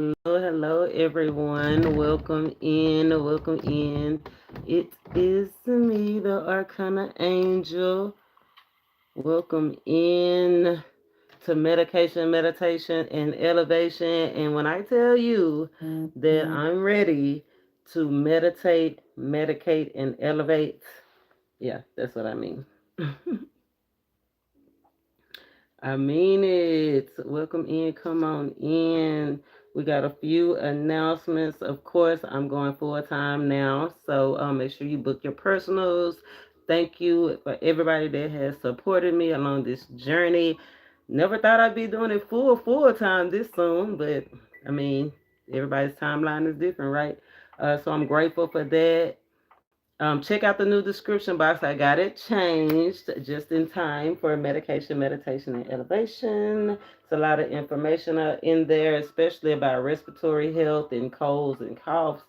Hello, everyone. Welcome in. Welcome in. It is me, the ArcanaAngel. Welcome in to meditation, and elevation. And when I tell you that I'm ready to meditate, medicate, and elevate, yeah, that's what I mean. I mean it. Welcome in. Come on in. We got a few announcements. Of course, I'm going full time now. So make sure you book your personals. Thank you for everybody that has supported me along this journey. Never thought I'd be doing it full time this soon, but I mean, everybody's timeline is different, right? So I'm grateful for that. Check out the new description box. I got it changed just in time for medication, meditation, and elevation. It's a lot of information in there, especially about respiratory health and colds and coughs,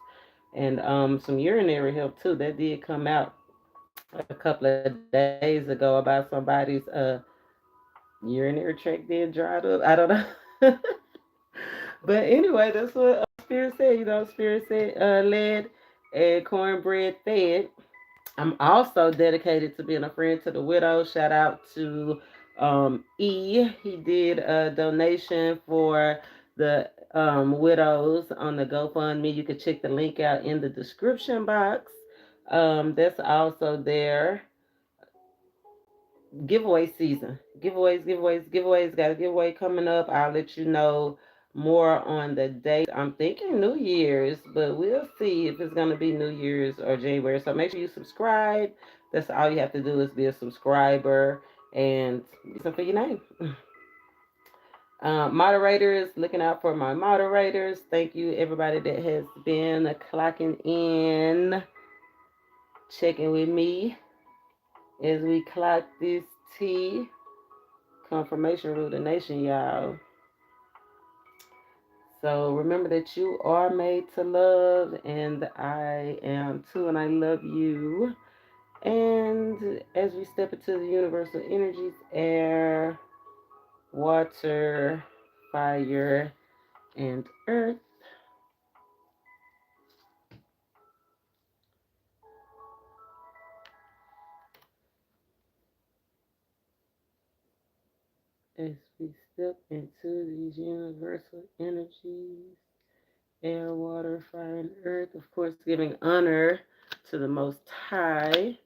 and some urinary health too. That did come out a couple of days ago about somebody's urinary tract being dried up. I don't know. But anyway, that's what Spirit said. Spirit said led and cornbread fed. I'm also dedicated to being a friend to the widow. Shout out to E. He did a donation for the widows on the GoFundMe. You can check the link out in the description box. That's also there. Giveaway season. Giveaways. Got a giveaway coming up. I'll let you know more on the date. I'm thinking New Year's, but we'll see if it's going to be New Year's or January. So make sure you subscribe. That's all you have to do is be a subscriber and something for your name. Moderators, looking out for my moderators. Thank you, everybody that has been clocking in, checking with me as we clock this tea. Confirmation rule the nation, y'all. So remember that you are made to love, and I am too, and I love you. And as we step into the universal energies, air, water, fire, and earth, as we step into these universal energies, air, water, fire, and earth, of course, giving honor to the Most High,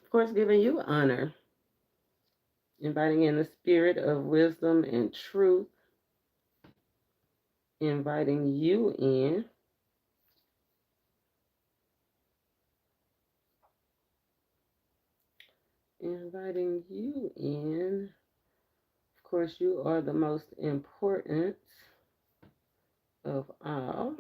of course, giving you honor, inviting in the spirit of wisdom and truth, inviting you inviting you in. Of course, you are the most important of all.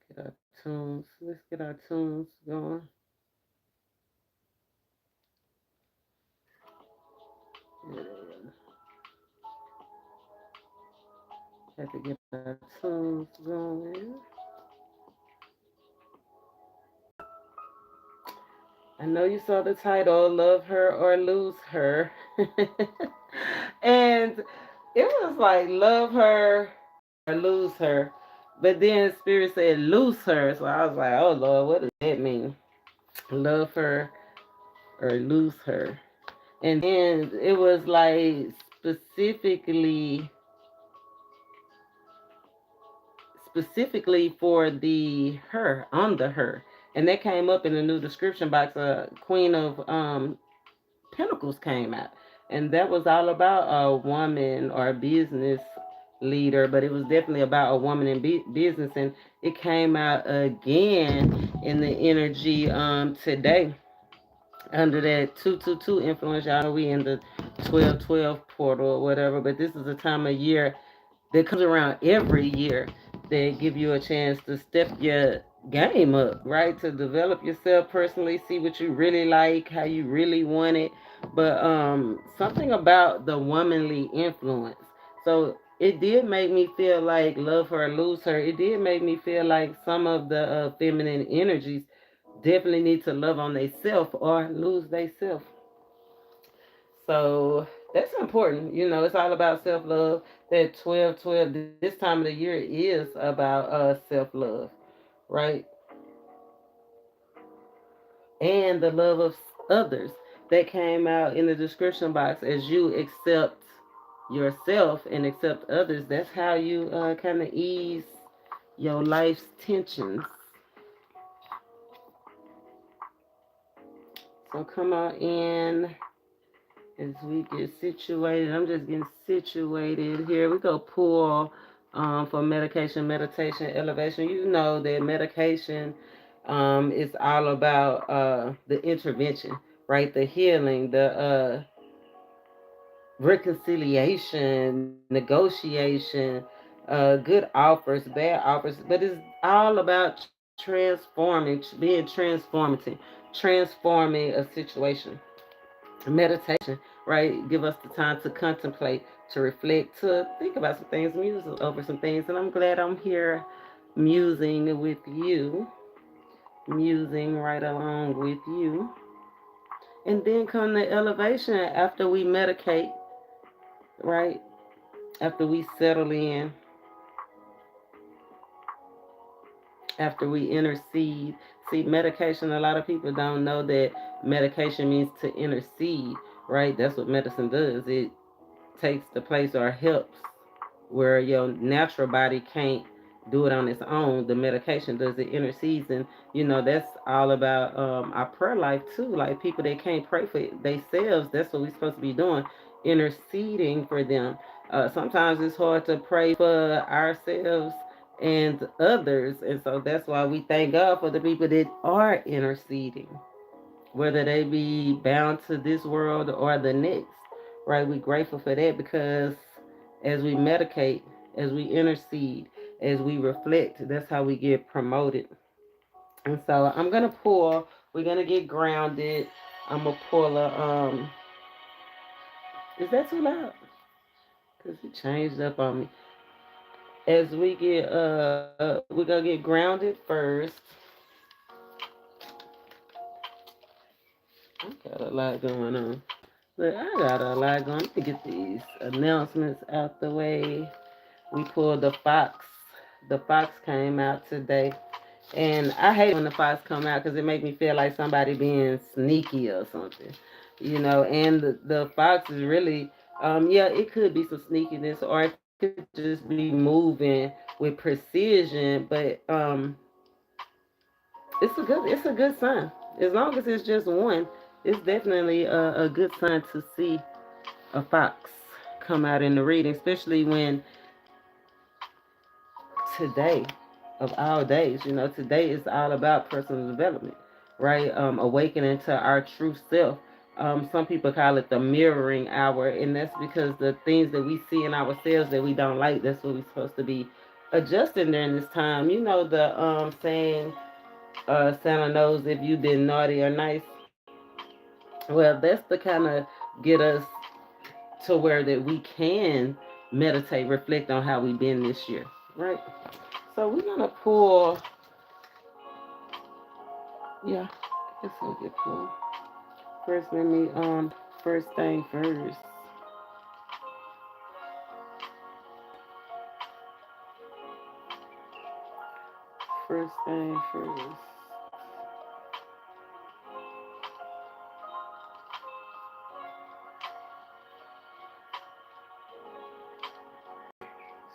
Get our tunes. Let's get our tunes going. Yeah. Have to get our tunes going. I know you saw the title, Love Her or Lose Her. And it was like, love her or lose her. But then Spirit said, lose her. So I was like, oh Lord, what does that mean? Love her or lose her. And then it was like specifically for the her, on the her. And that came up in the new description box. Queen of Pentacles came out. And that was all about a woman or a business leader, but it was definitely about a woman in business. And it came out again in the energy today under that 222 influence. Y'all know we in the 1212 portal or whatever, but this is a time of year that comes around every year that give you a chance to step your game up, right? To develop yourself personally, see what you really like, how you really want it. But something about the womanly influence. So it did make me feel like love her, lose her. It did make me feel like some of the feminine energies definitely need to love on themselves or lose themselves. So that's important. It's all about self love. That 12/12 this time of the year is about self love, right? And the love of others that came out in the description box. As you accept yourself and accept others, that's how you kind of ease your life's tensions. So come on in as we get situated. I'm just getting situated here. We go pull for medication, meditation, elevation. You know that medication is all about the intervention, right? The healing, the reconciliation, negotiation, good offers, bad offers, but it's all about transforming, being transforming a situation. Meditation, right? Give us the time to contemplate, to reflect, to think about some things, muse over some things. And I'm glad I'm here musing with you, musing right along with you. And then come the elevation after we medicate, right? After we settle in, after we intercede. See, medication, a lot of people don't know that medication means to intercede, right? That's what medicine does. It takes the place or helps where your natural body can't do it on its own. The medication does it intercedes, and that's all about our prayer life too. Like people that can't pray for themselves, that's what we're supposed to be doing, interceding for them. Sometimes it's hard to pray for ourselves and others, and so that's why we thank God for the people that are interceding, whether they be bound to this world or the next, right? We're grateful for that because as we medicate, as we intercede, as we reflect, that's how we get promoted. And so I'm gonna pull. We're gonna get grounded. I'm gonna pull a. Is that too loud? Cause he changed up on me. As we get we're gonna get grounded first. I got a lot going on. Look, I got a lot going. Let me get these announcements out the way. We pulled the fox. The fox came out today. And I hate when the fox come out because it make me feel like somebody being sneaky or something. And the fox is really, yeah, it could be some sneakiness or it could just be moving with precision, but it's a good sign. As long as it's just one, it's definitely a good sign to see a fox come out in the reading, especially when today of all days, today is all about personal development, right? Awakening to our true self. Some people call it the mirroring hour, and that's because the things that we see in ourselves that we don't like, that's what we're supposed to be adjusting during this time. The saying, Santa knows if you've been naughty or nice. Well, that's to kind of get us to where that we can meditate, reflect on how we've been this year, right? So we're gonna pull. Yeah, it's gonna get pulled. First, let me first thing first. First thing first.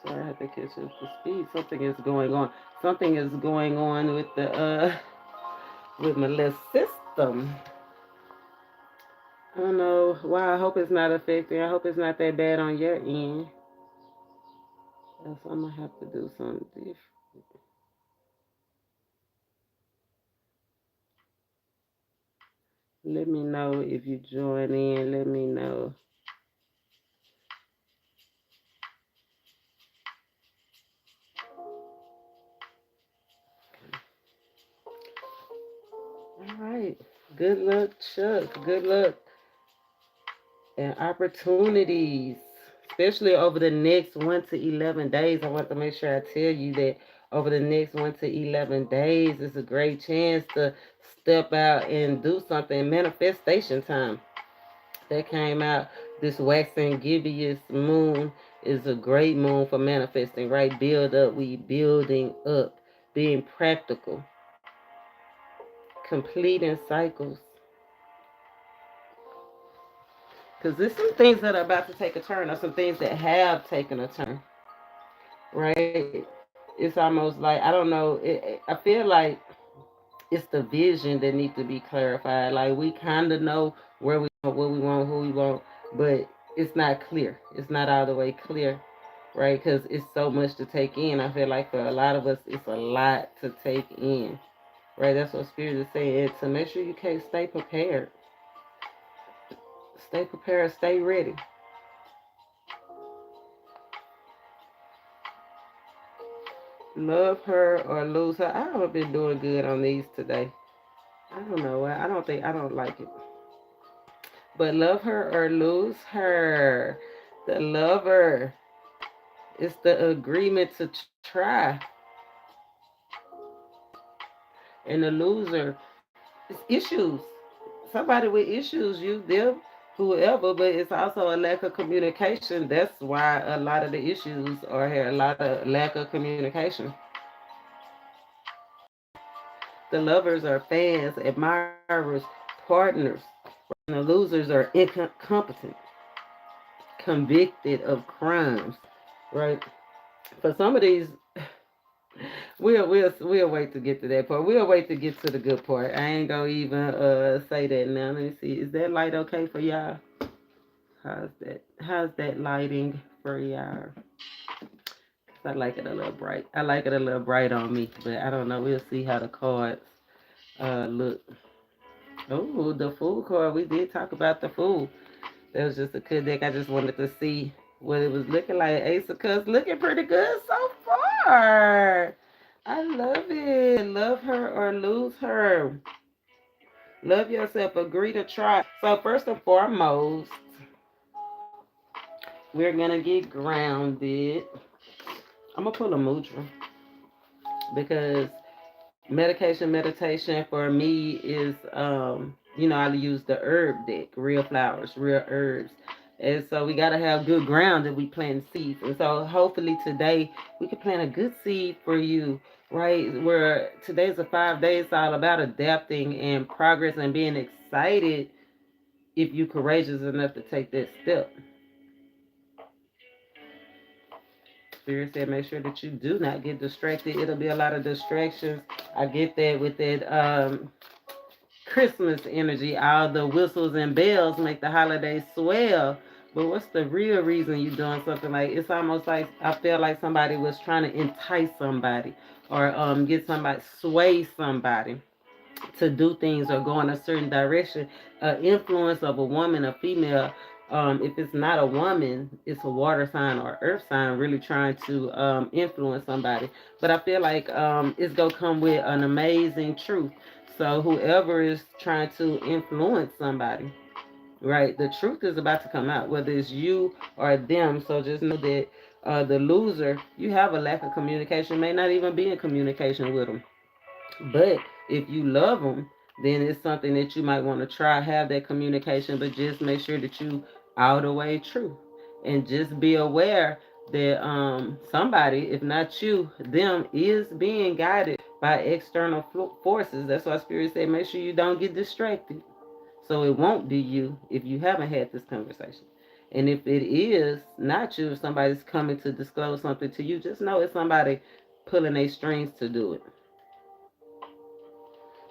Sorry, I have to catch up to speed. Something is going on. Something is going on with the with my little system. I don't know why. I hope it's not affecting. I hope it's not that bad on your end. Else I'm gonna have to do something different. Let me know if you join in. Let me know. All right. Good luck, Chuck. Good luck and opportunities, especially over the next 1 to 11 days. I want to make sure I tell you that over the next 1 to 11 days, it's a great chance to step out and do something. Manifestation time that came out. This waxing gibbous moon is a great moon for manifesting, right? Build up. We building up, being practical, completing cycles. Because there's some things that are about to take a turn, or some things that have taken a turn, right? It's almost like, I don't know. I feel like it's the vision that needs to be clarified. Like, we kind of know where we want, what we want, who we want, but it's not clear. It's not all the way clear, right? Because it's so much to take in. I feel like for a lot of us, it's a lot to take in, right? That's what Spirit is saying. To make sure you can't stay prepared, stay ready. Love her or lose her. I haven't been doing good on these today. I don't know. I don't like it. But love her or lose her. The lover is the agreement to try. And the loser is issues. Somebody with issues, you, them, whoever, but it's also a lack of communication. That's why a lot of the issues are here, a lot of lack of communication. The lovers are fans, admirers, partners. And the losers are incompetent, convicted of crimes, right? For some of these, we'll wait to get to that part. We'll wait to get to the good part. I ain't gonna even say that now. Let me see. Is that light okay for y'all? How's that? How's that lighting for y'all? I like it a little bright. I like it a little bright on me, but I don't know. We'll see how the cards look. Oh, the Fool card. We did talk about the Fool. That was just a good deck. I just wanted to see what it was looking like. Ace of Cups looking pretty good so far. I love it. Love her or lose her. Love yourself. Agree to try. So first and foremost, we're gonna get grounded. I'm gonna pull a mudra because meditation for me is I use the herb deck, real flowers, real herbs. And so we gotta have good ground that we plant seeds. And so hopefully today we can plant a good seed for you, right? Where today's a 5 days, it's all about adapting and progress and being excited if you're courageous enough to take that step. Spirit said, make sure that you do not get distracted. It'll be a lot of distractions. I get that with that Christmas energy. All the whistles and bells make the holidays swell. But what's the real reason you're doing something? Like, it's almost like I feel like somebody was trying to entice somebody or get somebody, sway somebody to do things or go in a certain direction. Influence of a woman, a female. If it's not a woman, it's a water sign or earth sign really trying to influence somebody. But I feel like it's going to come with an amazing truth. So whoever is trying to influence somebody, right, the truth is about to come out, whether it's you or them. So just know that the loser, you have a lack of communication, may not even be in communication with them. But if you love them, then it's something that you might want to try, have that communication, but just make sure that you all the way true. And just be aware that somebody, if not you, them is being guided by external forces. That's why Spirit said make sure you don't get distracted. So it won't be you if you haven't had this conversation. And if it is not you, if somebody's coming to disclose something to you, just know it's somebody pulling their strings to do it.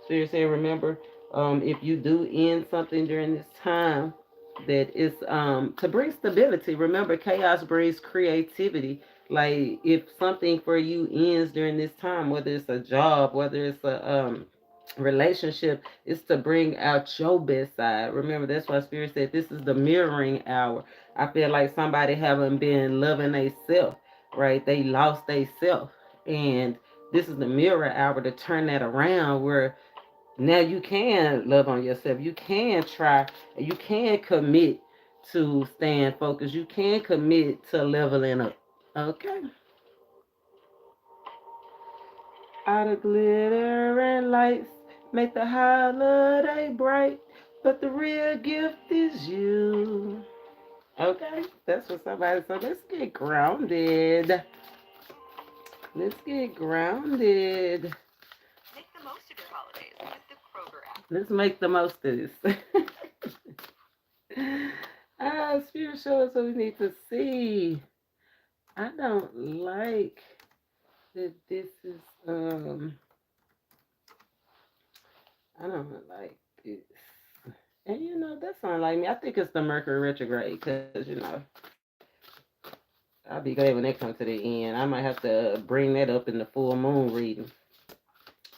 Spirit said, remember, if you do end something during this time, that is to bring stability. Remember, chaos brings creativity. Like, if something for you ends during this time, whether it's a job, whether it's a relationship, it's to bring out your best side. Remember, that's why Spirit said this is the mirroring hour. I feel like somebody haven't been loving themselves, right? They lost themselves. And this is the mirror hour to turn that around where now you can love on yourself. You can try. You can commit to staying focused. You can commit to leveling up. Okay. Out of glitter and lights. Make the holiday bright, but the real gift is you. Okay, that's what somebody. So let's get grounded. Let's get grounded. Make the most of your holidays with the Kroger app. Let's make the most of this. Spirit show us what we need to see. I don't like that this is I don't like this. And that's not like me. I think it's the Mercury retrograde because I'll be glad when they come to the end. I might have to bring that up in the full moon reading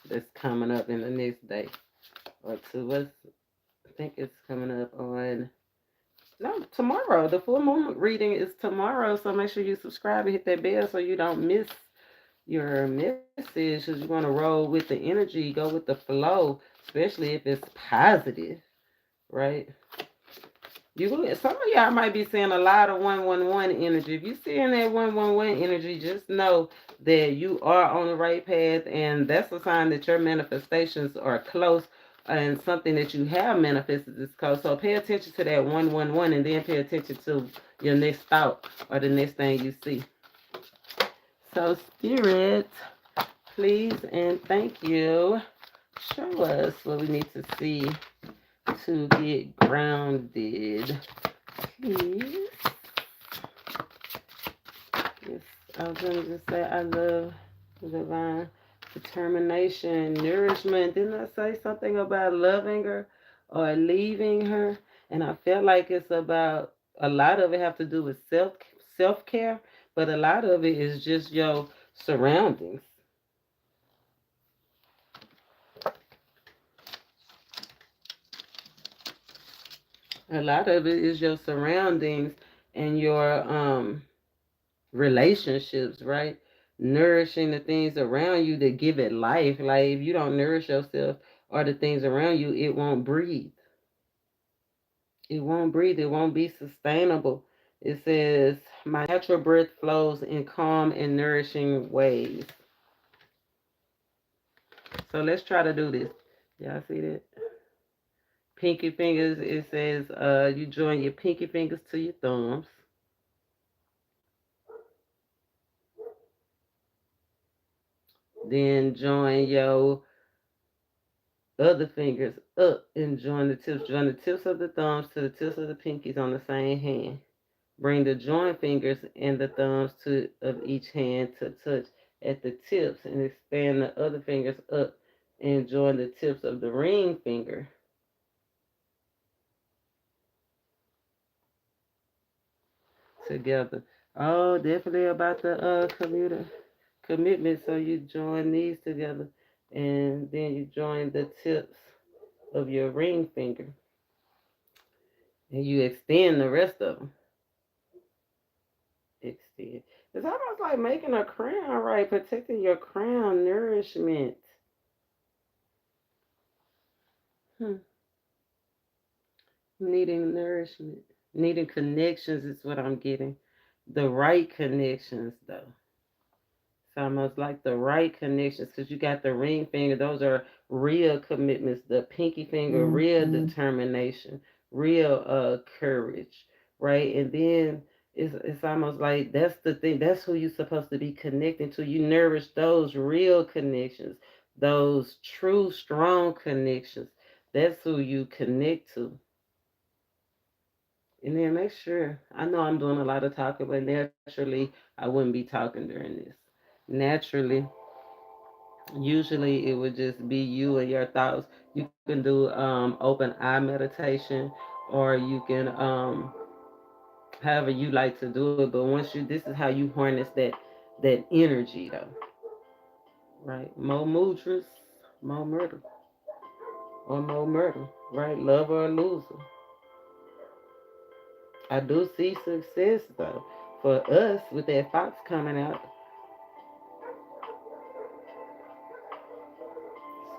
that's coming up in the next day or two. I think it's coming up on no tomorrow. The full moon reading is tomorrow, so make sure you subscribe and hit that bell so you don't miss your message. Because you want to roll with the energy, go with the flow, especially if it's positive, right? Some of y'all might be seeing a lot of 111 energy. If you're seeing that 111 energy, just know that you are on the right path, and that's a sign that your manifestations are close and something that you have manifested is close. So pay attention to that 111 and then pay attention to your next thought or the next thing you see. So spirit, please and thank you. Show us what we need to see to get grounded. Please. Yes, I was going to just say I love divine determination, nourishment. Didn't I say something about loving her or leaving her? And I felt like it's about a lot of it have to do with self care, but a lot of it is just your surroundings. A lot of it is your surroundings and your relationships, right? Nourishing the things around you that give it life. Like if you don't nourish yourself or the things around you, it won't breathe. It won't breathe. It won't be sustainable. It says, my natural breath flows in calm and nourishing ways. So let's try to do this. Y'all see that? Pinky fingers, it says you join your pinky fingers to your thumbs. Then join your other fingers up and join the tips. Join the tips of the thumbs to the tips of the pinkies on the same hand. Bring the joint fingers and the thumbs of each hand to touch at the tips and expand the other fingers up and join the tips of the ring finger together. Oh, definitely about the commitment. So you join these together and then you join the tips of your ring finger and you extend the rest of them. Extend. It's almost like making a crown, right? Protecting your crown, nourishment. Hmm. Needing nourishment. Needing connections is what I'm getting. The right connections, though. It's almost like the right connections because you got the ring finger. Those are real commitments. The pinky finger, real determination, real courage, right? And then it's almost like that's the thing. That's who you're supposed to be connecting to. You nourish those real connections, those true, strong connections. That's who you connect to. And then make sure, I know I'm doing a lot of talking, but naturally, I wouldn't be talking during this. Naturally, usually it would just be you and your thoughts. You can do open eye meditation, or you can however you like to do it. But this is how you harness that energy though, right? More mudras, more murder, or more murder, right? Love or loser. I do see success though for us with that fox coming out.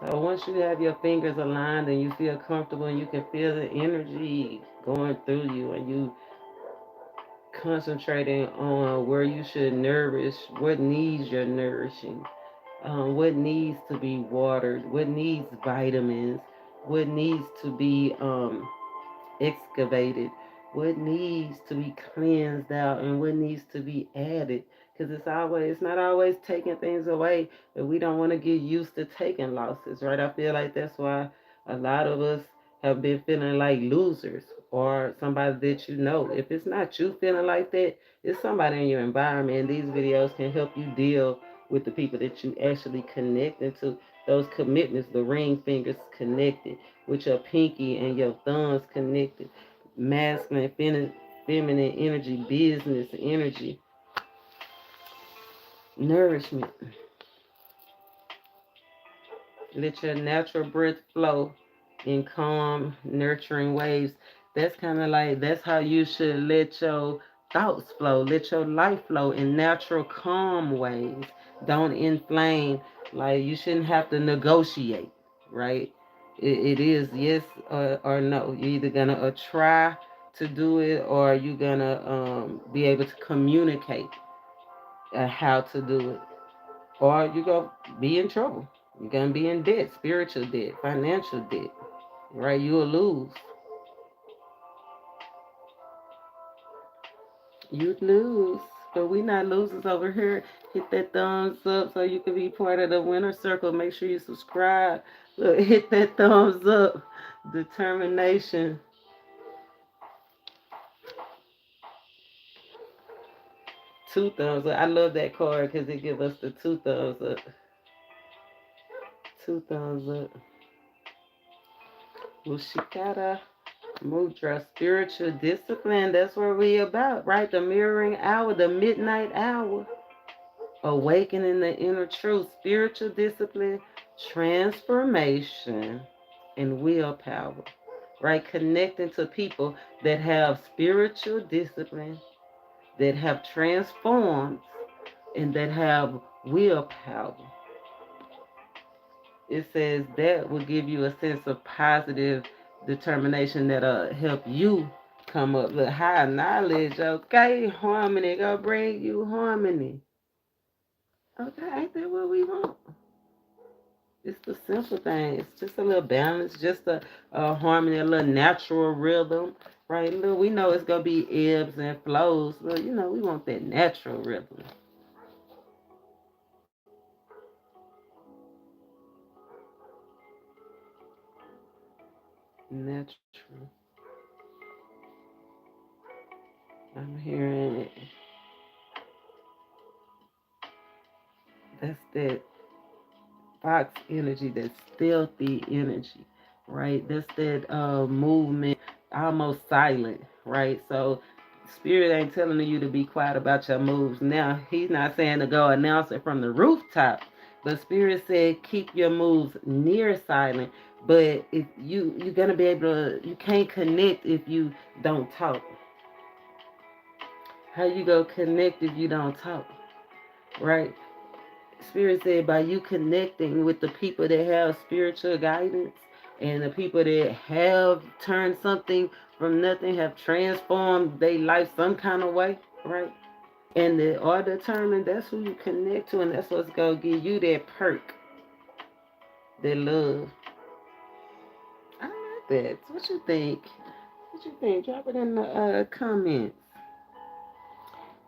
So once you have your fingers aligned and you feel comfortable and you can feel the energy going through you and you concentrating on where you should nourish, what needs you're nourishing, what needs to be watered, what needs vitamins, what needs to be excavated, what needs to be cleansed out, and what needs to be added. Because it's not always taking things away, but we don't want to get used to taking losses, right? I feel like that's why a lot of us have been feeling like losers, or somebody that you know. If it's not you feeling like that, it's somebody in your environment. And these videos can help you deal with the people that you actually connecting to. Those commitments, the ring fingers connected with your pinky and your thumbs connected, masculine, feminine energy, business energy, nourishment. Let your natural breath flow in calm, nurturing waves. That's how you should let your thoughts flow. Let your life flow in natural, calm ways. Don't inflame. Like, you shouldn't have to negotiate, right? It is yes or no. You're either gonna try to do it, or you're gonna be able to communicate how to do it, or you're gonna be in trouble. You're gonna be in debt, spiritual debt, financial debt, right? You'll lose. You lose. But we not losers over here. Hit that thumbs up so you can be part of the winner circle. Make sure you subscribe. Look, hit that thumbs up. Determination. Two thumbs up. I love that card because it gives us the two thumbs up. Two thumbs up. Ushikara. Mudra, spiritual discipline. That's what we about, right? The mirroring hour, the midnight hour. Awakening the inner truth, spiritual discipline, transformation, and willpower, right? Connecting to people that have spiritual discipline, that have transformed, and that have willpower. It says that will give you a sense of positive determination that'll help you come up with high knowledge. Okay, harmony, gonna bring you harmony. Okay, ain't that what we want? It's the simple thing. It's just a little balance, just a harmony, a little natural rhythm, right? Look, we know it's gonna be ebbs and flows, but we want that natural rhythm. Natural. I'm hearing it. That's that fox energy, that stealthy energy, right? That's that movement, almost silent, right? So spirit ain't telling you to be quiet about your moves. Now, he's not saying to go announce it from the rooftop, but spirit said keep your moves near silent. But if you're gonna be able to, you can't connect if you don't talk. How you go connect if you don't talk, right? Spirit said by you connecting with the people that have spiritual guidance, and the people that have turned something from nothing, have transformed their life some kind of way, right? And they are determined, that's who you connect to, and that's what's gonna give you that perk, that love. I like that. What you think? What you think? Drop it in the comments.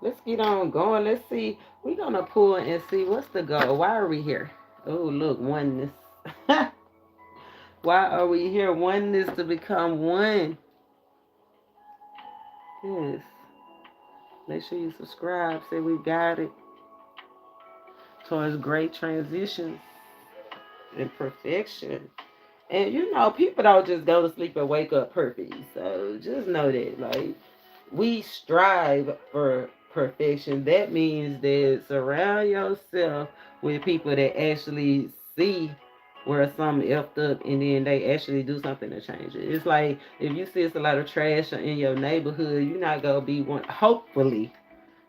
Let's get on going. Let's see. We're gonna pull and see what's the goal. Why are we here? Oh, look, oneness. Why are we here? Oneness, to become one. Yes. Make sure you subscribe. Say we got it towards great transitions and perfection. And people don't just go to sleep and wake up perfect. So just know that, like, we strive for perfection. That means that surround yourself with people that actually see where something effed up, and then they actually do something to change it. It's like if you see it's a lot of trash in your neighborhood, you're not gonna be one. Hopefully,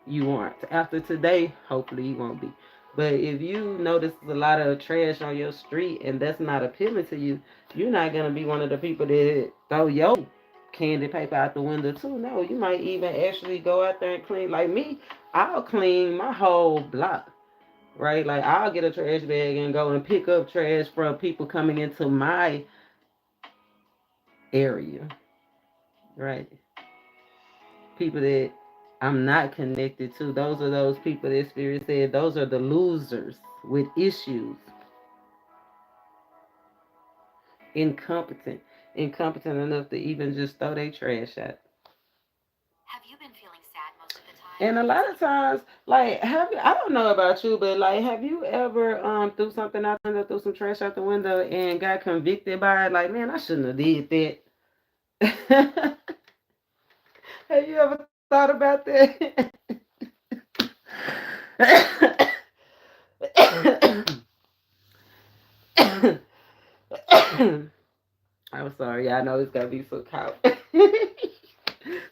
you aren't. After today, hopefully you won't be. But if you notice a lot of trash on your street and that's not appealing to you, you're not gonna be one of the people that throw your candy paper out the window too. No, you might even actually go out there and clean. Like me, I'll clean my whole block, right? Like I'll get a trash bag and go and pick up trash from people coming into my area, right? People that I'm not connected to. Those are those people that Spirit said, those are the losers with issues, incompetent, incompetent enough to even just throw their trash out. Have you been feeling sad most of the time? And a lot of times, like, have you? I don't know about you, but like, have you ever threw something out the window, threw some trash out the window, and got convicted by it? Like, man, I shouldn't have did that. Have you ever thought about that? I'm sorry, I know it's gotta be some cop,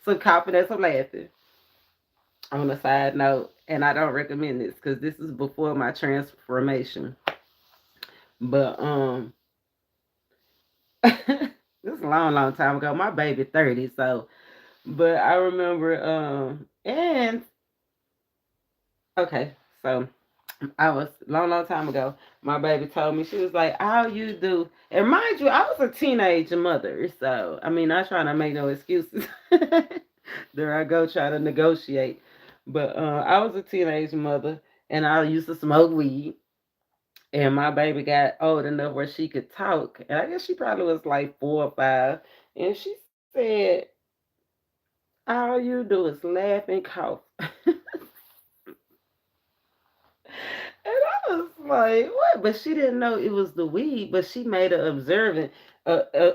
some confidence. I'm laughing. On a side note, and I don't recommend this because this is before my transformation. But this is a long, long time ago. My baby 30, so but I remember and okay, so I was long, long time ago. My baby told me, she was like, "All you do," and mind you, I was a teenage mother, so I mean, I trying to make no excuses. There I go trying to negotiate, but I was a teenage mother, and I used to smoke weed. And my baby got old enough where she could talk, and I guess she probably was like 4 or 5, and she said, "All you do is laugh and cough." And I was like, what? But she didn't know it was the weed, but she made an observant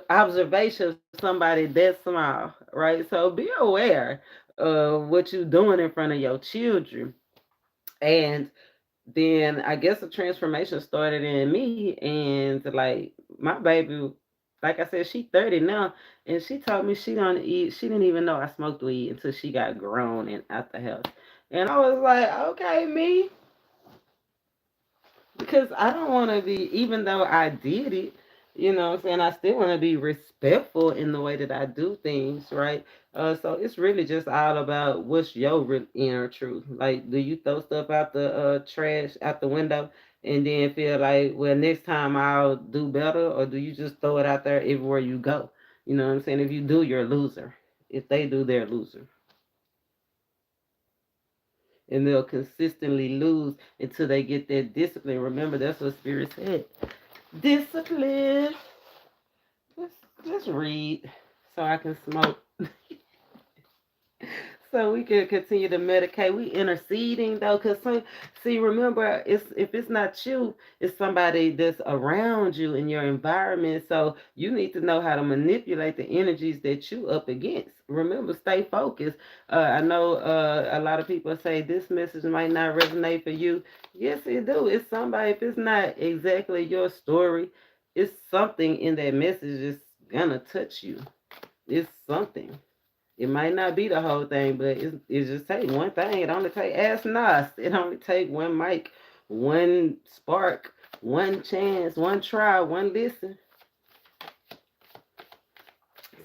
observation of somebody that small, right? So be aware of what you're doing in front of your children. And then I guess the transformation started in me, and like my baby, like I said, she 30 now, and she told me she don't eat. She didn't even know I smoked weed until she got grown and out the house. And I was like, okay, me, because I don't want to be, even though I did it, you know what I'm saying, I still want to be respectful in the way that I do things, right? So it's really just all about what's your inner truth. Like, do you throw stuff out the trash, out the window, and then feel like, well, next time I'll do better? Or do you just throw it out there everywhere you go? You know what I'm saying? If you do, you're a loser. If they do, they're a loser. And they'll consistently lose until they get that discipline. Remember, that's what Spirit said. Discipline. Let's read so I can smoke. So we can continue to medicate. We interceding though, cause see, remember, it's if it's not you, it's somebody that's around you in your environment. So you need to know how to manipulate the energies that you up against. Remember, stay focused. I know a lot of people say this message might not resonate for you. Yes, it do. It's somebody. If it's not exactly your story, it's something in that message that's gonna touch you. It's something. It might not be the whole thing, but it just take one thing. It only take ask Nas. It only take one mic, one spark, one chance, one try, one listen.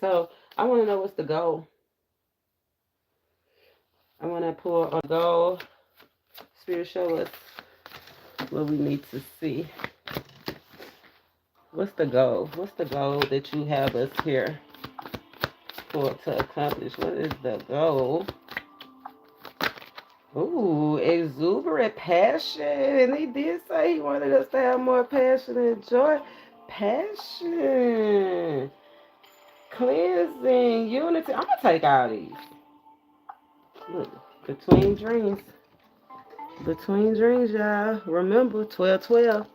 So I want to know what's the goal. I want to pull a goal. Spirit, show us what we need to see. What's the goal? What's the goal that you have us here for to accomplish? What is the goal? Ooh, exuberant passion. And he did say he wanted us to have more passion and joy. Passion. Cleansing. Unity. I'm going to take all these. Look, between dreams. Between dreams, y'all. Remember, 12:12.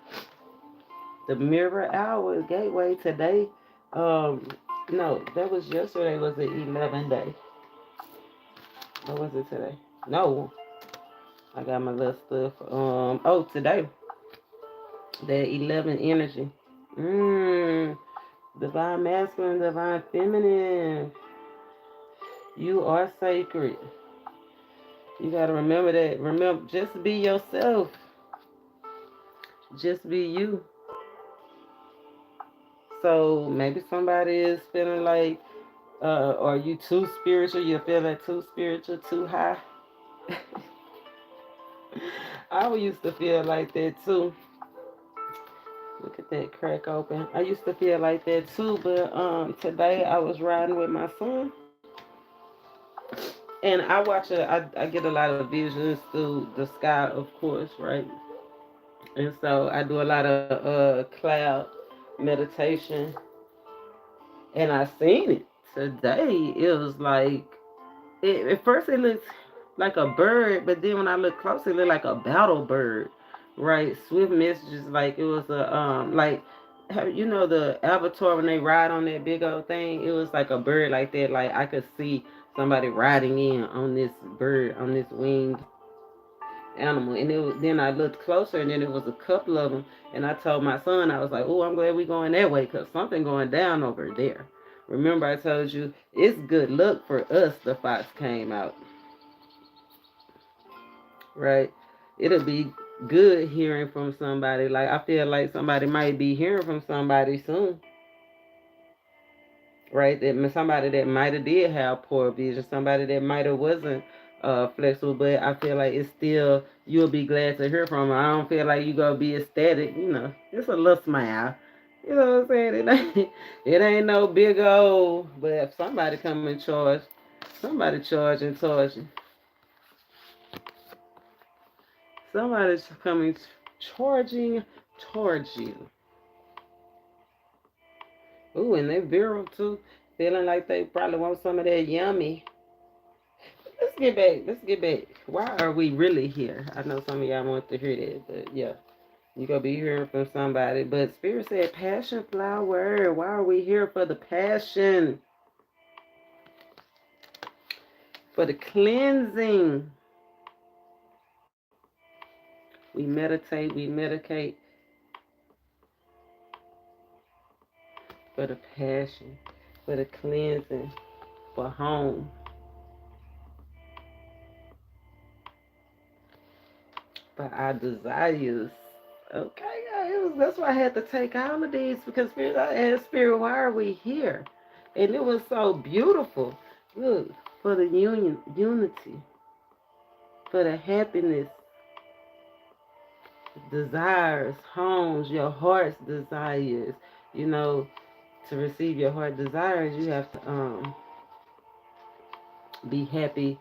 The mirror hour gateway today. Um, no, that was yesterday was the 11 day. What was it today? No, I got my little stuff. Oh, today. That 11 energy. Mmm. Divine masculine, divine feminine. You are sacred. You gotta remember that. Remember, just be yourself. Just be you. So maybe somebody is feeling like, are you too spiritual? You're feeling too spiritual, too high. I used to feel like that too. Look at that crack open. I used to feel like that too, but today I was riding with my son, and I get a lot of visions through the sky, of course, right? And so I do a lot of cloud meditation, and I seen it today. It was like at first it looked like a bird, but then when I looked closer, it looked like a battle bird, right? Swift messages, like it was a like you know the Avatar when they ride on that big old thing. It was like a bird like that. Like I could see somebody riding in on this bird on this winged animal, and then I looked closer, and then it was a couple of them, and I told my son, I was like, "Oh, I'm glad we going that way, cause something going down over there." Remember, I told you it's good luck for us. The fox came out, right? It'll be good hearing from somebody. Like I feel like somebody might be hearing from somebody soon, right? That somebody that might have did have poor vision, somebody that might have wasn't flexible, but I feel like it's still you'll be glad to hear from them. I don't feel like you gonna be ecstatic, you know. It's a little smile. You know what I'm saying? It ain't no big old, but if somebody come and charge, somebody charging towards you. Somebody's coming charging towards you. Ooh, and they virile too, feeling like they probably want some of that yummy. Let's get back. Let's get back. Why are we really here? I know some of y'all want to hear that, but yeah, you gonna be hearing from somebody. But Spirit said, "Passion flower." Why are we here for the passion, for the cleansing? We meditate. We medicate for the passion, for the cleansing, for home, for our desires. Okay, yeah, that's why I had to take all of these because Spirit, I asked Spirit, why are we here? And it was so beautiful. Look, for the unity, for the happiness, desires, homes, your heart's desires. You know, to receive your heart desires, you have to be happy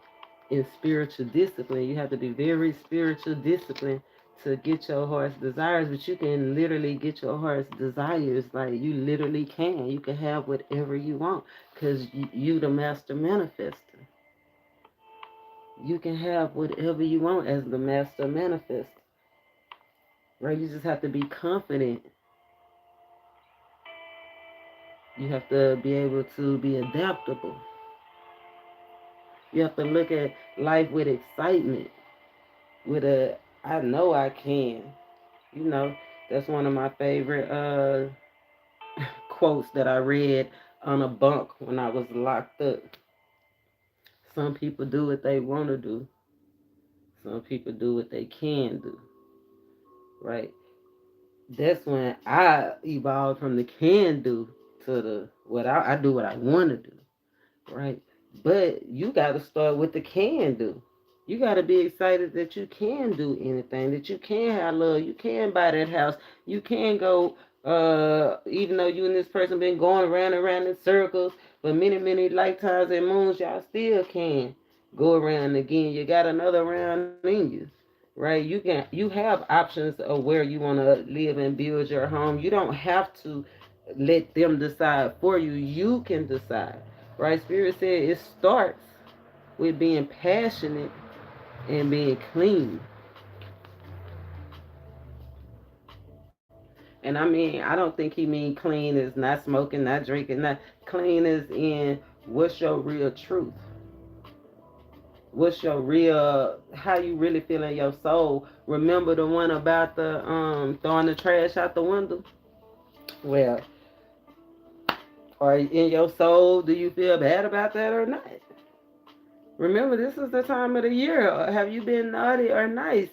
in spiritual discipline. You have to be very spiritual disciplined to get your heart's desires, but you can literally get your heart's desires. Like you literally can. You can have whatever you want because you the master manifester. You can have whatever you want as the master manifester. Right? You just have to be confident. You have to be able to be adaptable. You have to look at life with excitement, with a I know I can. You know, that's one of my favorite quotes that I read on a bunk when I was locked up. Some people do what they want to do. Some people do what they can do. Right? That's when I evolved from the can do to the what I do what I want to do. Right? But you got to start with the can do. You got to be excited that you can do anything, that you can have love, you can buy that house, you can go, even though you and this person been going around and around in circles for many, many lifetimes and moons, y'all still can go around again. You got another round in you, right? You have options of where you want to live and build your home. You don't have to let them decide for you. You can decide. Right? Spirit said it starts with being passionate and being clean. And I mean, I don't think he mean clean is not smoking, not drinking, not clean is in what's your real truth. What's your real how you really feel in your soul. Remember the one about the throwing the trash out the window? Well, or in your soul, do you feel bad about that or not? Remember, this is the time of the year. Have you been naughty or nice?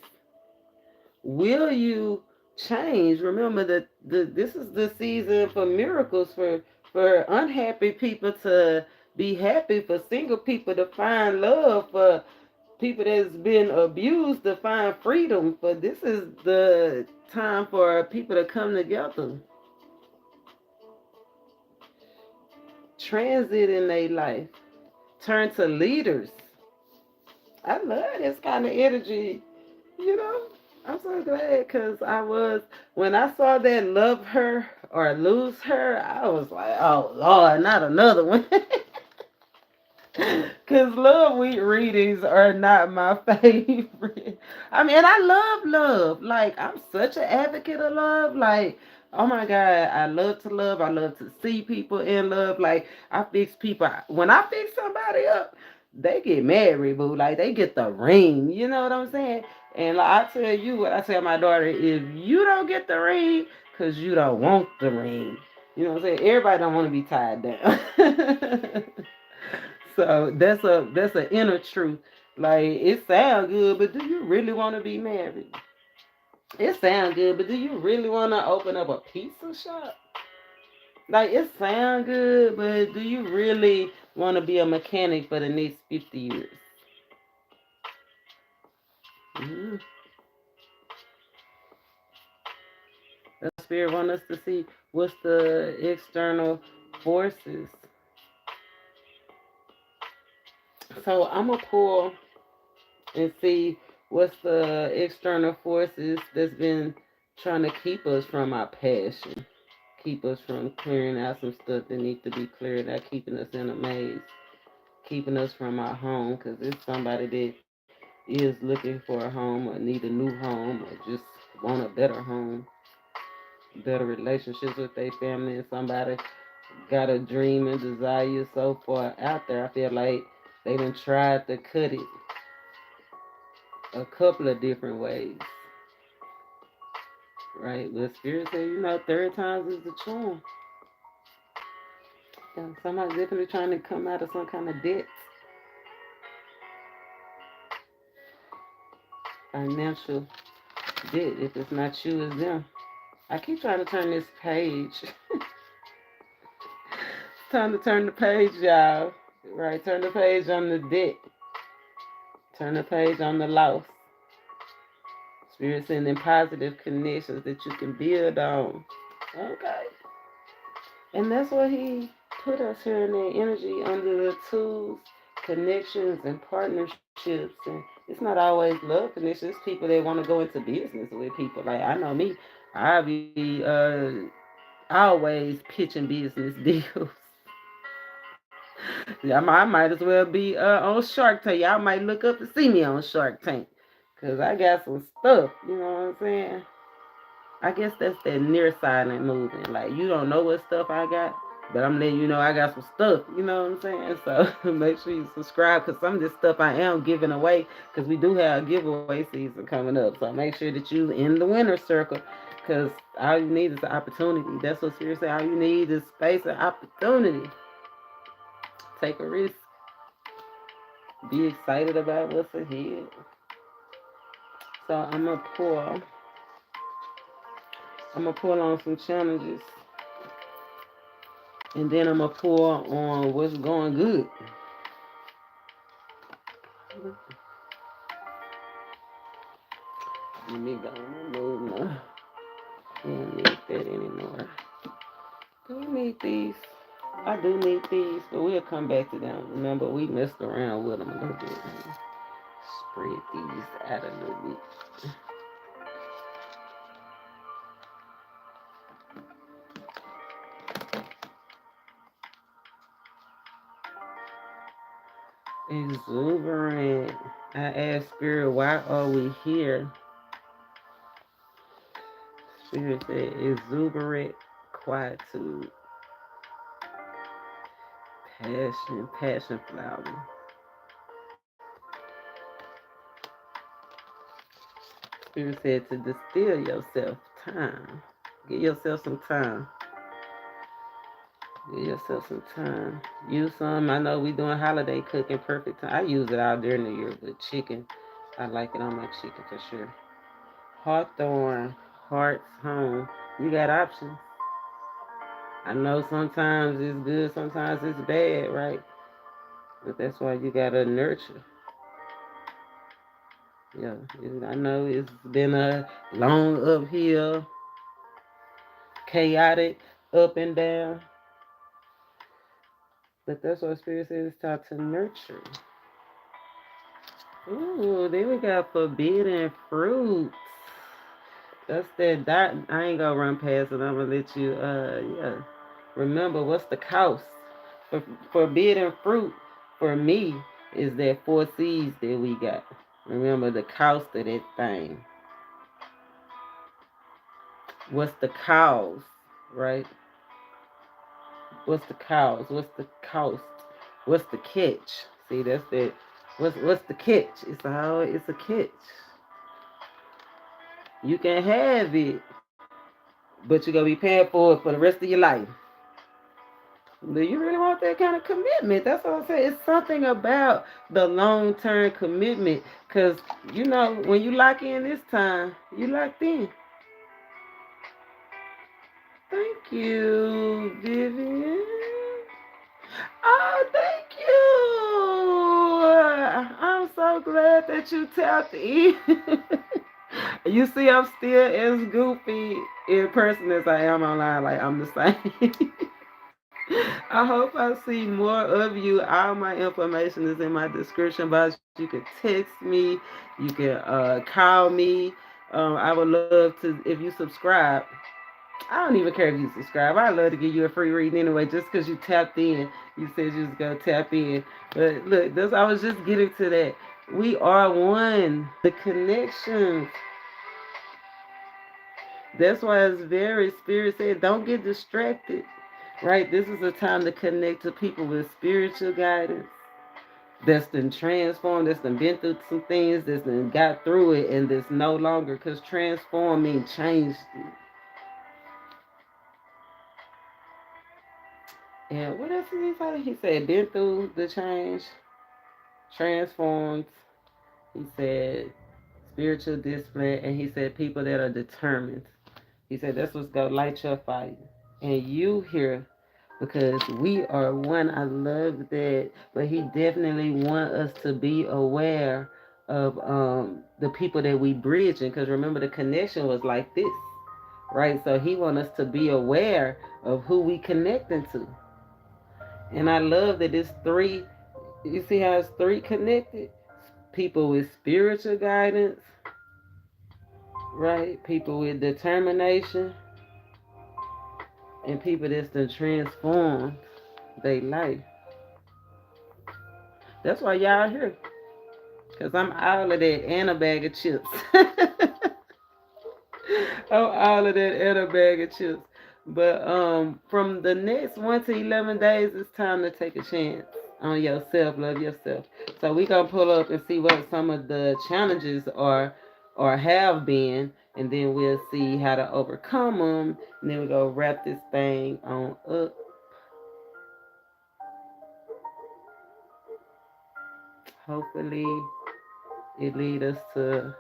Will you change? Remember that this is the season for miracles, for unhappy people to be happy, for single people to find love, for people that's been abused to find freedom. But this is the time for people to come together, transit in their life, turn to leaders. I love this kind of energy, you know. I'm so glad because when I saw that love her or lose her, I was like, oh Lord, not another one. Cause love week readings are not my favorite. I mean, and I love love. Like I'm such an advocate of love. Like, oh my God, I love to love. I love to see people in love. Like I fix people. When I fix somebody up, they get married, boo. Like they get the ring. You know what I'm saying? And like, I tell you what I tell my daughter: if you don't get the ring, cause you don't want the ring. You know what I'm saying? Everybody don't want to be tied down. So that's an inner truth. Like it sounds good, but do you really want to be married? It sounds good, but do you really want to open up a pizza shop? Like it sounds good, but do you really want to be a mechanic for the next 50 years? Mm-hmm. The spirit want us to see what's the external forces. So I'm gonna pull and see what's the external forces that's been trying to keep us from our passion, keep us from clearing out some stuff that needs to be cleared out, keeping us in a maze, keeping us from our home, because it's somebody that is looking for a home or need a new home or just want a better home, better relationships with their family, and somebody got a dream and desire so far out there. I feel like they done tried to cut it a couple of different ways. Right? But Spirit said, third times is the charm. Yeah, somebody's definitely trying to come out of some kind of debt, financial debt. If it's not you, it's them. I keep trying to turn this page. It's time to turn the page, y'all. Right? Turn the page on the debt. Turn the page on the loss. Spirit sending positive connections that you can build on. Okay. And that's what he put us here in the energy under the tools, connections, and partnerships. And it's not always love connections. It's people that want to go into business with people. Like I know me, I be always pitching business deals. Yeah, I might as well be on Shark Tank. Y'all might look up and see me on Shark Tank. Cause I got some stuff, you know what I'm saying? I guess that's that near silent movement. Like you don't know what stuff I got, but I'm letting you know I got some stuff. You know what I'm saying? So make sure you subscribe because some of this stuff I am giving away because we do have a giveaway season coming up. So make sure that you in the winner circle because all you need is the opportunity. That's what Spirit say. All you need is space and opportunity. Take a risk. Be excited about what's ahead. So I'm gonna pull on some challenges and then I'm gonna pull on what's going good. Let me go and move now. We don't need that anymore. Do we need these? I do need these, but we'll come back to them. Remember, we messed around with them a little bit. Spread these out a little bit. Exuberant. I asked Spirit, why are we here? Spirit said, exuberant quietude, passion flower. Spirit said to distill yourself time. Give yourself some time. Give yourself some time. Use some. I know we doing holiday cooking perfect time. I use it out during the year with chicken. I like it on my chicken for sure. Hawthorne, Heart's Home. You got options. I know sometimes it's good, sometimes it's bad, right? But that's why you gotta nurture. Yeah, I know it's been a long uphill, chaotic, up and down, but that's what Spirit says it's time to nurture. Ooh, then we got forbidden fruits. That's that dot. I ain't gonna run past it. I'm gonna let you. Yeah. Remember, what's the cost for forbidden fruit? For me, is that 4 seeds that we got. Remember the cost of that thing. What's the cost, right? What's the cost? What's the cost? What's the catch? See, that's that. What's the catch? It's a catch. You can have it, but you're gonna be paying for it for the rest of your life. Do you really want that kind of commitment? That's what I'm saying. It's something about the long term commitment. Cause you know, when you lock in this time, you locked in. Thank you, Vivian. Oh, thank you. I'm so glad that you tapped in. You see, I'm still as goofy in person as I am online. Like I'm the same. I hope I see more of you. All my information is in my description box. You can text me. You can call me. I would love to if you subscribe. I don't even care if you subscribe. I'd love to give you a free reading anyway, just because you tapped in. You said you was gonna tap in. But look, this I was just getting to that. We are one. The connections. That's why it's very spirit said, don't get distracted. Right? This is a time to connect to people with spiritual guidance. That's been transformed, that's been through some things, that's been got through it, and that's no longer, because transform means changed. And what else did he say? He said, been through the change, transformed. He said, spiritual discipline. And he said, people that are determined. He said, that's what's going to light your fire. And you here because we are one. I love that. But he definitely want us to be aware of the people that we bridging. Because remember, the connection was like this. Right? So he want us to be aware of who we connecting to. And I love that it's three. You see how it's three connected? People with spiritual guidance, right? People with determination, and people that's done transformed their life. That's why y'all here. Cause I'm all of that and a bag of chips. I'm all of that and a bag of chips. But from the next 1 to 11 days, it's time to take a chance on yourself. Love yourself. So we gonna pull up and see what some of the challenges are or have been, and then we'll see how to overcome them. And then we go wrap this thing on up. Hopefully, it lead us to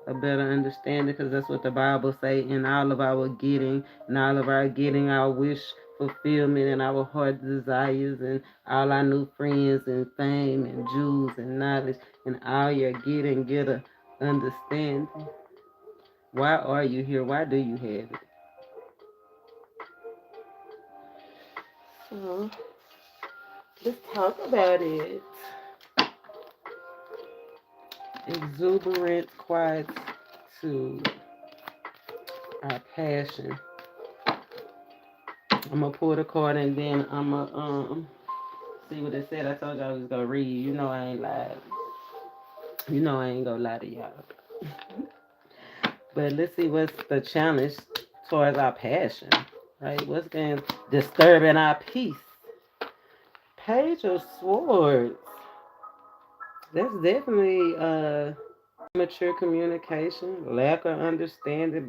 a better understanding, because that's what the Bible say. In all of our getting, and all of our getting, our wish fulfillment, and our heart desires, and all our new friends and fame and jewels and knowledge, and all your getting, get a understanding. Why are you here? Why do you have it? So let's talk about it. Exuberant quiet to our passion. I'm gonna pull the card and then I'm gonna see what it said. I told you I was gonna read. You know I ain't lied. You know I ain't gonna lie to y'all. But let's see what's the challenge towards our passion, right? What's going disturbing our peace? Page of Swords. That's definitely mature communication, lack of understanding,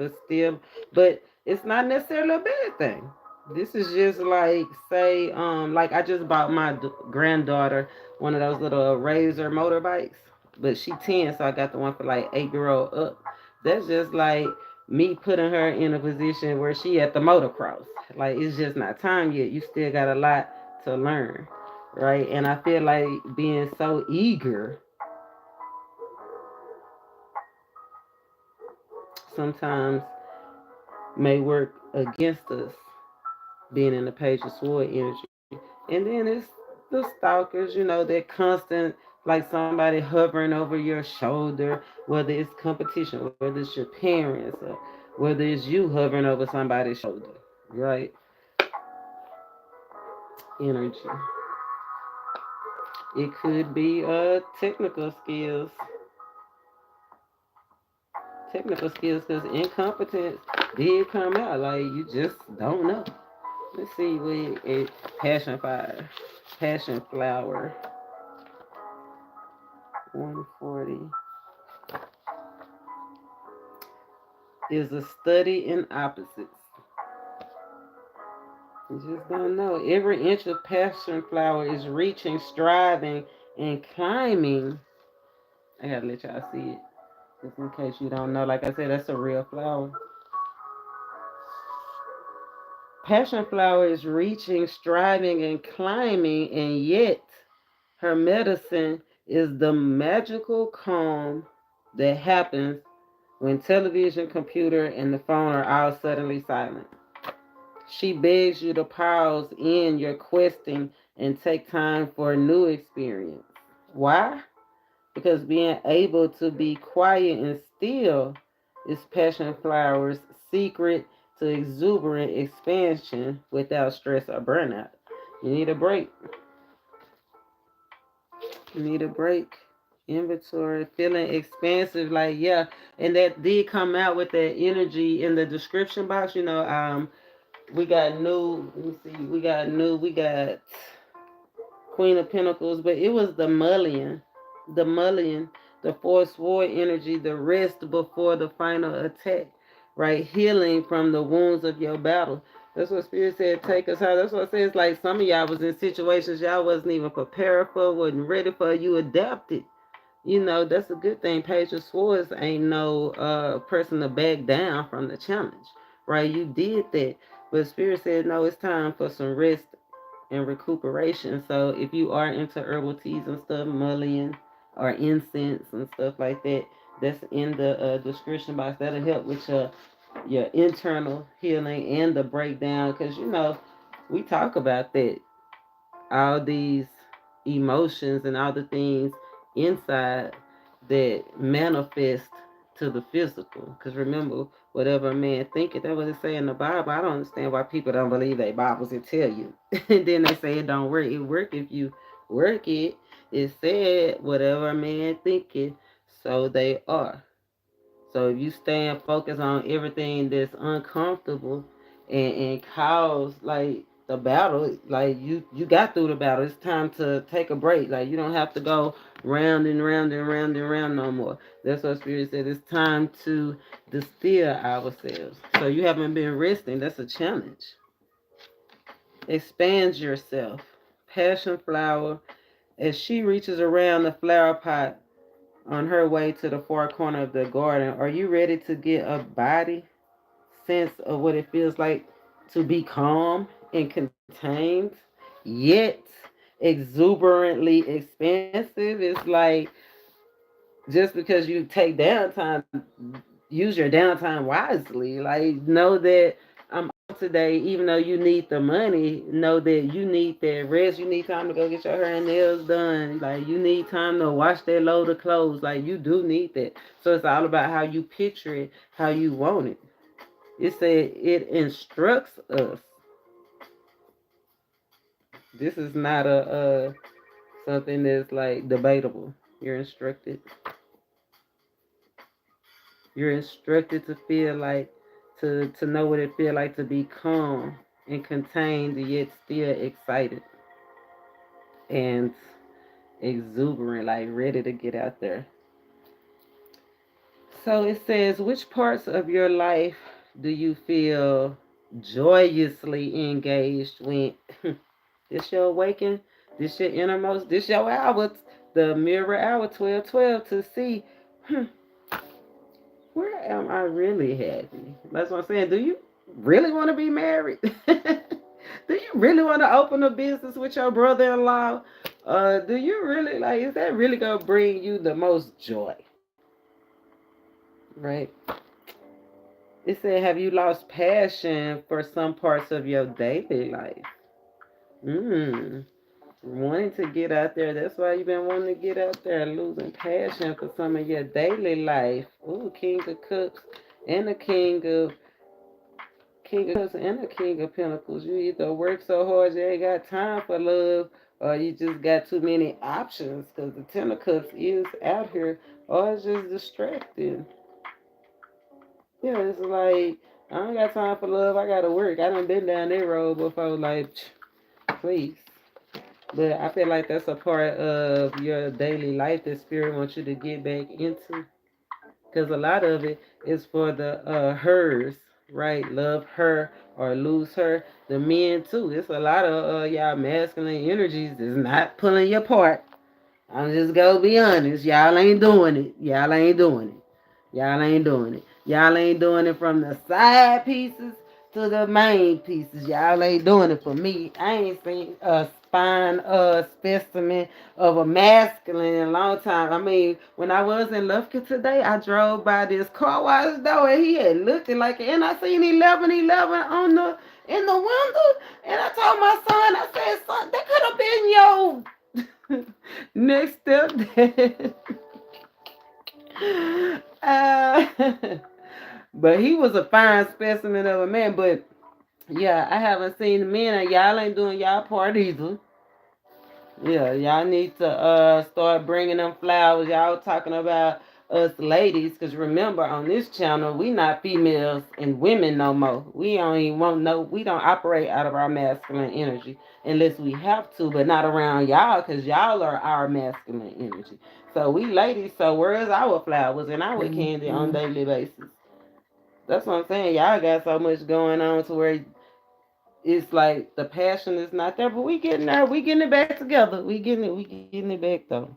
but it's not necessarily a bad thing. This is just like, say, like I just bought my granddaughter one of those little razor motorbikes, but she 10, so I got the one for like 8 year old up. That's just like me putting her in a position where she at the motocross. Like it's just not time yet. You still got a lot to learn, right? And I feel like being so eager sometimes may work against us, being in the Page of Sword energy. And then it's the stalkers, that constant, like somebody hovering over your shoulder, whether it's competition, whether it's your parents, or whether it's you hovering over somebody's shoulder, right? Energy. It could be technical skills, because incompetence did come out. Like, you just don't know. Let's see what it passion fire, passion flower, 140 is a study in opposites. You just don't know. Every inch of passion flower is reaching, striving, and climbing. I gotta let y'all see it, just in case you don't know. Like I said, that's a real flower. Passion flower is reaching, striving, and climbing, and yet her medicine is the magical calm that happens when television, computer, and the phone are all suddenly silent. She begs you to pause in your questing and take time for a new experience. Why? Because being able to be quiet and still is Passion Flower's secret to exuberant expansion without stress or burnout. You need a break. You need a break. Inventory, feeling expansive, like, yeah. And that did come out with that energy in the description box. We got new. Let me see. We got Queen of Pentacles, but it was the mullion, the four sword energy, the rest before the final attack, right? Healing from the wounds of your battle. That's what Spirit said. Take us out. That's what I said. It's like some of y'all was in situations y'all wasn't even prepared for, wasn't ready for. You adapted. That's a good thing. Page of Swords ain't no person to back down from the challenge, right? You did that. But Spirit said, no, it's time for some rest and recuperation. So if you are into herbal teas and stuff, mullein or incense and stuff like that, that's in the description box. That'll help with your internal healing and the breakdown. Because we talk about that, all these emotions and all the things inside that manifest to the physical. Because remember, whatever a man thinketh, that's what it say in the Bible. I don't understand why people don't believe they Bibles. It tell you, and then they say it don't work. It work if you work it. It said, whatever a man thinketh, so they are. So if you stand focused on everything that's uncomfortable and cause like the battle, like you got through the battle. It's time to take a break. Like, you don't have to go round and round and round and round no more. That's what Spirit said. It's time to distill ourselves. So you haven't been resting. That's a challenge. Expand yourself. Passion flower. As she reaches around the flower pot, on her way to the far corner of the garden, are you ready to get a body sense of what it feels like to be calm and contained, yet exuberantly expansive? It's like, just because you take downtime, use your downtime wisely. Like, know that I'm off today, even though you need the money. Know that you need that rest. You need time to go get your hair and nails done. Like, you need time to wash that load of clothes. Like, you do need that. So it's all about how you picture it, how you want it. It said it instructs us. This is not a something that's like debatable. You're instructed. You're instructed to feel like, to know what it feel like to be calm and contained, yet still excited and exuberant, like ready to get out there. So it says, which parts of your life do you feel joyously engaged when this your awaken, this your innermost, this your hour, the mirror hour 12:12, to see, hmm, where am I really happy? That's what I'm saying. Do you really want to be married? Do you really want to open a business with your brother-in-law? Do you really, like, is that really gonna bring you the most joy? Right? It said, have you lost passion for some parts of your daily life? Mm. Wanting to get out there. That's why you've been wanting to get out there. Losing passion for some of your daily life. Ooh, King of Cups and the King of Cups and the King of Pentacles. You either work so hard you ain't got time for love, or you just got too many options. Because the Ten of Cups is out here, or it's just distracting. Yeah, it's like I don't got time for love. I gotta work. I done been down that road before. Like, please. But I feel like that's a part of your daily life that spirit wants you to get back into. Because a lot of it is for the hers, right? Love her or lose her. The men too. It's a lot of y'all masculine energies is not pulling your part. I'm just gonna be honest. Y'all ain't doing it. Y'all ain't doing it. Y'all ain't doing it. Y'all ain't doing it from the side pieces to the main pieces. Y'all ain't doing it for me. I ain't seen a fine specimen of a masculine in a long time. I mean, when I was in Lufkin today, I drove by this car wash door and he had looked like it, and I seen 1111 on the in the window, and I told my son, I said, son, that could have been your next step. uh, but he was a fine specimen of a man. But yeah, I haven't seen the men, and y'all ain't doing y'all part either. Yeah, y'all need to start bringing them flowers. Y'all talking about us ladies, because remember on this channel we not females and women no more. We don't even want no. We don't operate out of our masculine energy unless we have to, but not around y'all, because y'all are our masculine energy. So we ladies. So where's our flowers and our candy on a daily basis? That's what I'm saying. Y'all got so much going on to where it's like the passion is not there, but we getting there. We getting it back together. We getting it. We getting it back though.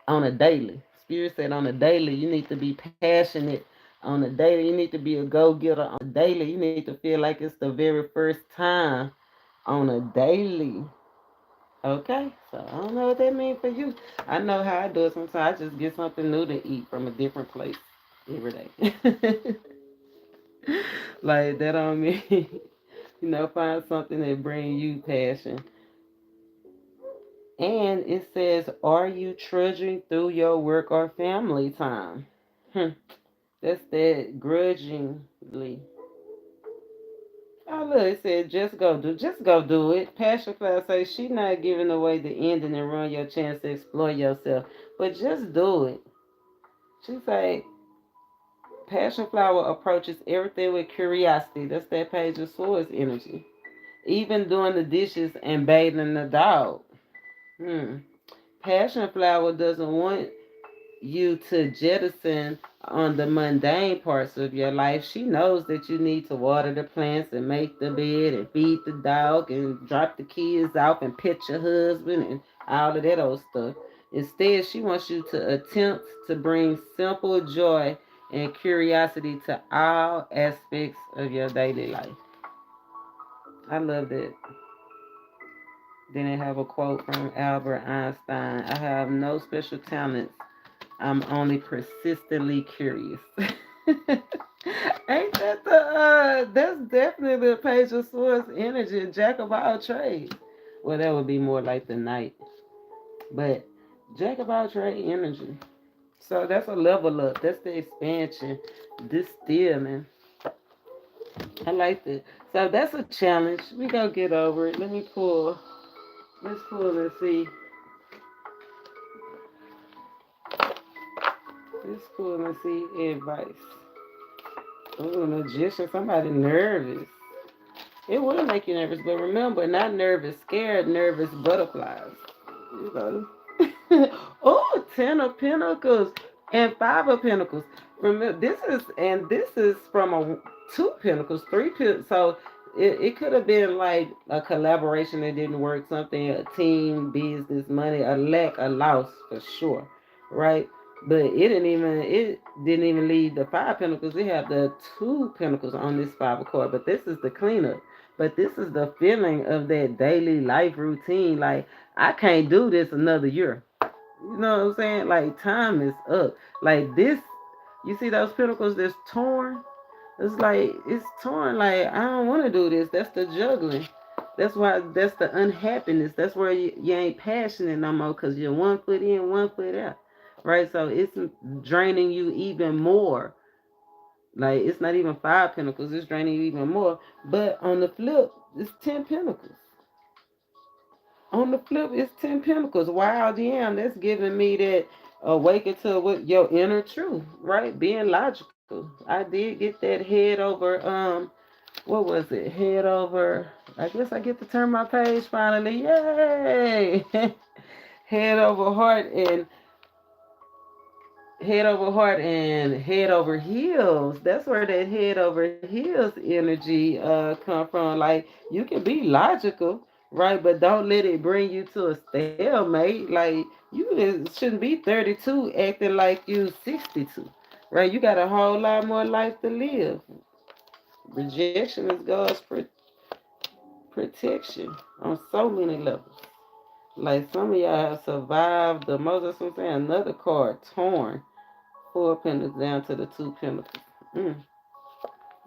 On a daily. Spirit said on a daily, you need to be passionate. On a daily, you need to be a go getter. On a daily, you need to feel like it's the very first time. On a daily. Okay, so I don't know what that means for you. I know how I do it sometimes. I just get something new to eat from a different place every day. Like that don't mean find something that bring you passion. And it says, are you trudging through your work or family time? That's that grudgingly. Oh look, it said just go do it. Passion Cloud says she not giving away the ending and ruin your chance to explore yourself. But just do it. She say Passion Flower approaches everything with curiosity. That's that Page of Swords energy. Even doing the dishes and bathing the dog. Hmm. Passion Flower doesn't want you to jettison on the mundane parts of your life. She knows that you need to water the plants and make the bed and feed the dog and drop the kids off and pet your husband and all of that old stuff. Instead, she wants you to attempt to bring simple joy and curiosity to all aspects of your daily life. I love that. Then I have a quote from Albert Einstein. I have no special talents. I'm only persistently curious. Ain't that the that's definitely the Page of Swords energy, Jack of all trades. Well, that would be more like the knight. But Jack of all trade energy. So that's a level up. That's the expansion. This stealing. I like that. So that's a challenge. We gonna get over it. Let me pull. Let's pull and see. Let's pull and see advice. Oh, magician. Somebody nervous. It will make you nervous, but remember, not nervous, scared, nervous butterflies. You know. Oh, 10 of Pentacles and 5 of Pentacles. Remember, this is from a 2 Pentacles, 3 Pentacles. So it could have been like a collaboration that didn't work, something, a team, business, money, a lack, a loss for sure, right? But it didn't even leave the 5 Pentacles. It had the 2 Pentacles on this 5 of Card. But this is the cleanup. But this is the feeling of that daily life routine. Like, I can't do this another year. You know what I'm saying? Like, time is up. Like, this You see those pentacles that's torn? It's like it's torn. Like I don't want to do this. That's the juggling. That's why. That's the unhappiness. That's where you ain't passionate no more because you're 1 foot in, 1 foot out, right? So it's draining you even more. Like it's not even 5 pentacles. It's draining you even more. But on the flip, it's 10 pentacles. On the flip, it's 10 pentacles. Wild yam. That's giving me that awaken to what your inner truth, right? Being logical. I did get that head over what was it? Head over. I guess I get to turn my page finally. Yay! Head over heart and head over heart and head over heels. That's where that head over heels energy come from. Like you can be logical, right? But don't let it bring you to a stalemate. Like shouldn't be 32 acting like you 62. Right? You got a whole lot more life to live. Rejection is God's protection on so many levels. Like some of y'all have survived the most. That's what I'm saying. Another card torn. 4 pentacles down to the 2 pentacles. Mm,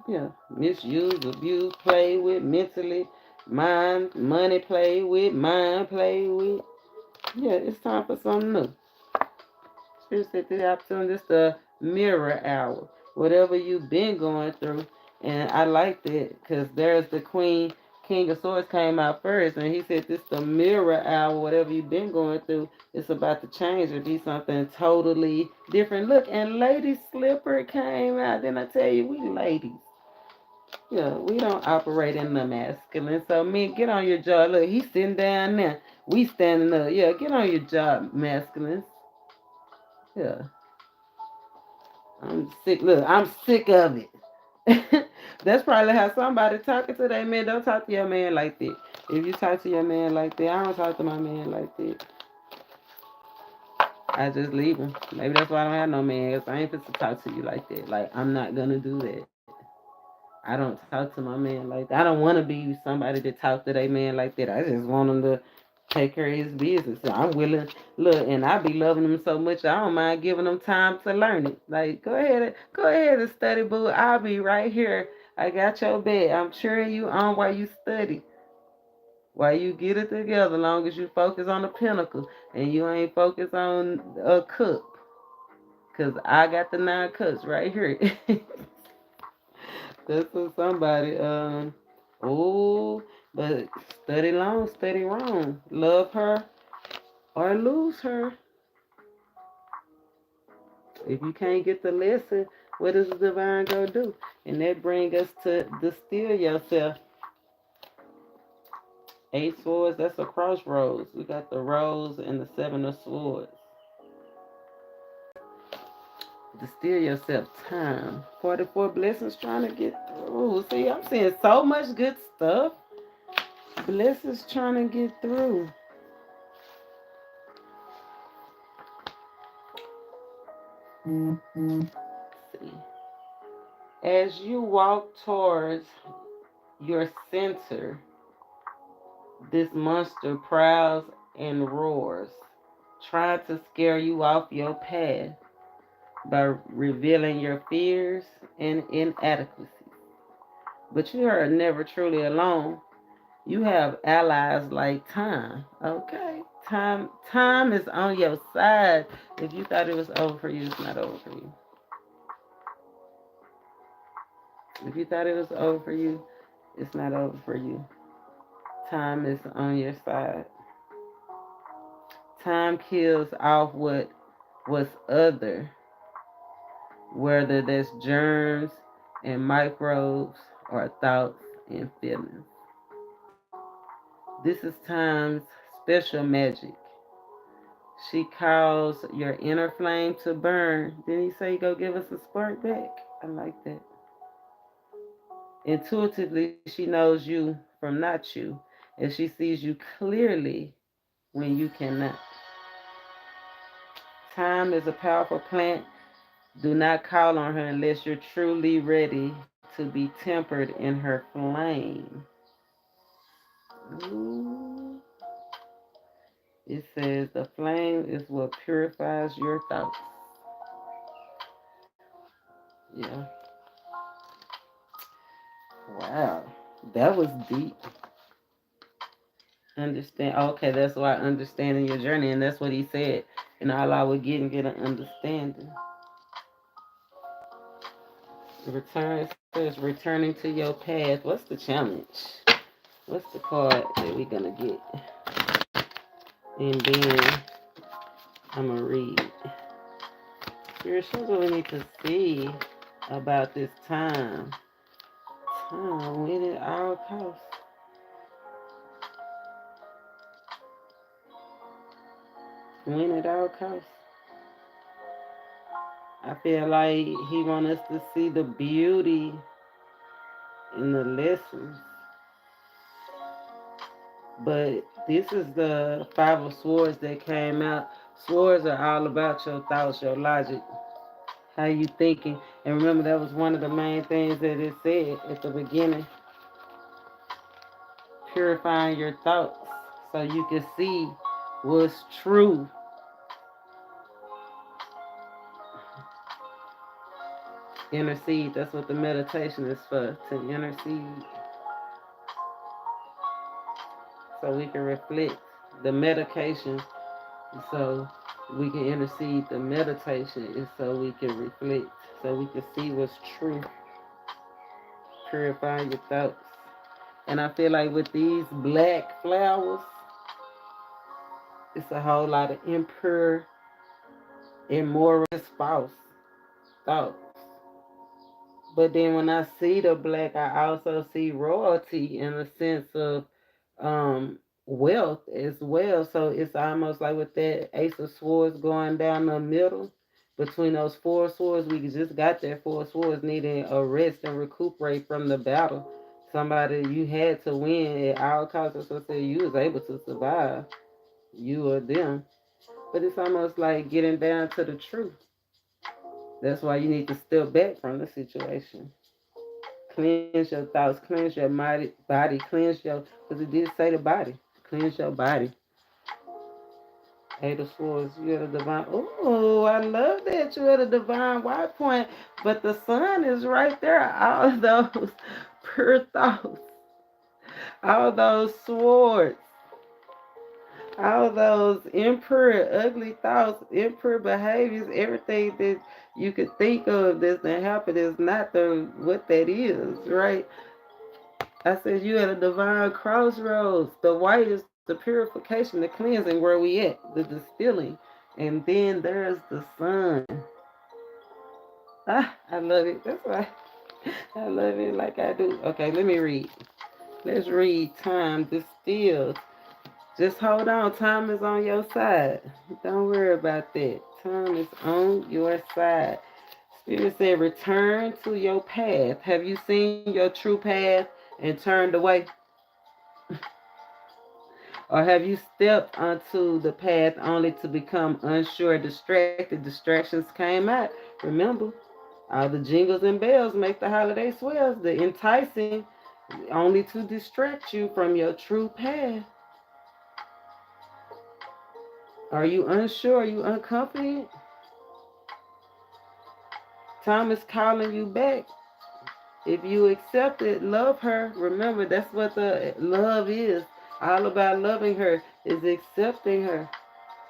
yeah. Misuse, abuse, play with mentally. Mind, money play with, mind play with. Yeah, it's time for something new. Spirit said this opportunity, this the mirror hour. Whatever you've been going through. And I like that because there's the Queen, King of Swords came out first. And he said this the mirror hour. Whatever you've been going through, it's about to change or be something totally different. Look, and Lady Slipper came out. Then I tell you, we ladies. Yeah, we don't operate in the masculine. So, men, get on your job. Look, he's sitting down there. We standing up. Yeah, get on your job, masculines. Yeah. I'm sick. Look, I'm sick of it. That's probably how somebody talking to their man. Don't talk to your man like that. If you talk to your man like that, I don't talk to my man like that. I just leave him. Maybe that's why I don't have no man. Cause I ain't fit to talk to you like that. Like I'm not gonna do that. I don't talk to my man like that. I don't want to be somebody that talk to their man like that. I just want him to take care of his business. So I'm willing, look, and I be loving them so much. I don't mind giving them time to learn it. Like go ahead and study, boo. I'll be right here. I got your back. I'm cheering you on while you study. While you get it together, long as you focus on the pinnacle and you ain't focused on a cup. Cause I got the 9 cups right here. That's for somebody. Oh, but study long, study wrong. Love her or lose her. If you can't get the lesson, what does the divine go do? And that brings us to distill yourself. 8 swords, that's a crossroads. We got the rose and the 7 of swords. Distill yourself time. 44 blessings trying to get through. See, I'm seeing so much good stuff. Blessings trying to get through. See. As you walk towards your center, this monster prowls and roars, trying to scare you off your path by revealing your fears and inadequacies. But you are never truly alone. You have allies like time. Okay. Time is on your side. If you thought it was over for you, it's not over for you. If you thought it was over for you, it's not over for you. Time is on your side. Time kills off what was other, whether that's germs and microbes or thoughts and feelings. This is time's special magic. She calls your inner flame to burn. Then he say, go give us a spark back. I like that. Intuitively, she knows you from not you, and she sees you clearly when you cannot. Time is a powerful plant. Do not call on her unless you're truly ready to be tempered in her flame. Ooh. It says the flame is what purifies your thoughts. Yeah. Wow. That was deep. Understand. Okay, that's why understanding your journey, and that's what he said. And all I would get and get an understanding. Return says returning to your path. What's the challenge? What's the card that we're gonna get? And then I'm gonna read. Spirit shows what we need to see about this time. Time, win at all costs. Win at all costs. I feel like he wants us to see the beauty in the lessons. But this is the Five of Swords that came out. Swords are all about your thoughts, your logic, how you thinking. And remember, that was one of the main things that it said at the beginning. Purifying your thoughts so you can see what's true. Intercede. That's what the meditation is for, to intercede. So we can reflect the medication, so we can intercede. The meditation is so we can reflect, so we can see what's true. Purify your thoughts. And I feel like with these black flowers, it's a whole lot of impure, immoral, false thoughts. But then when I see the black, I also see royalty in a sense of um, wealth as well. So it's almost like with that Ace of Swords going down the middle between those four swords, we just got that four swords needing a rest and recuperate from the battle. Somebody you had to win at all costs. So I said you was able to survive, you or them. But it's almost like getting down to the truth. That's why you need to step back from the situation. Cleanse your thoughts, cleanse your body, cleanse your, because it did say the body. Cleanse your body. Eight of Swords, you're the divine. Oh, I love that you're the divine white point. But the sun is right there. All of those pure thoughts, all those swords, all those impure, ugly thoughts, impure behaviors, everything that you could think of that's been happening is not the what that is, right? I said you at a divine crossroads. The white is the purification, the cleansing, where we at, the distilling. And then there's the sun. Ah, I love it. That's why I love it like I do. Okay, let me read. Let's read time distilled. Just hold on. Time is on your side. Don't worry about that. Time is on your side. Spirit said, return to your path. Have you seen your true path and turned away? Or have you stepped onto the path only to become unsure, distracted? Distractions came out. Remember, all the jingles and bells make the holiday swells, the enticing, only to distract you from your true path. Are you unsure? Are you unconfident? Time is calling you back. If you accept it, love her. Remember, that's what the love is. All about loving her is accepting her.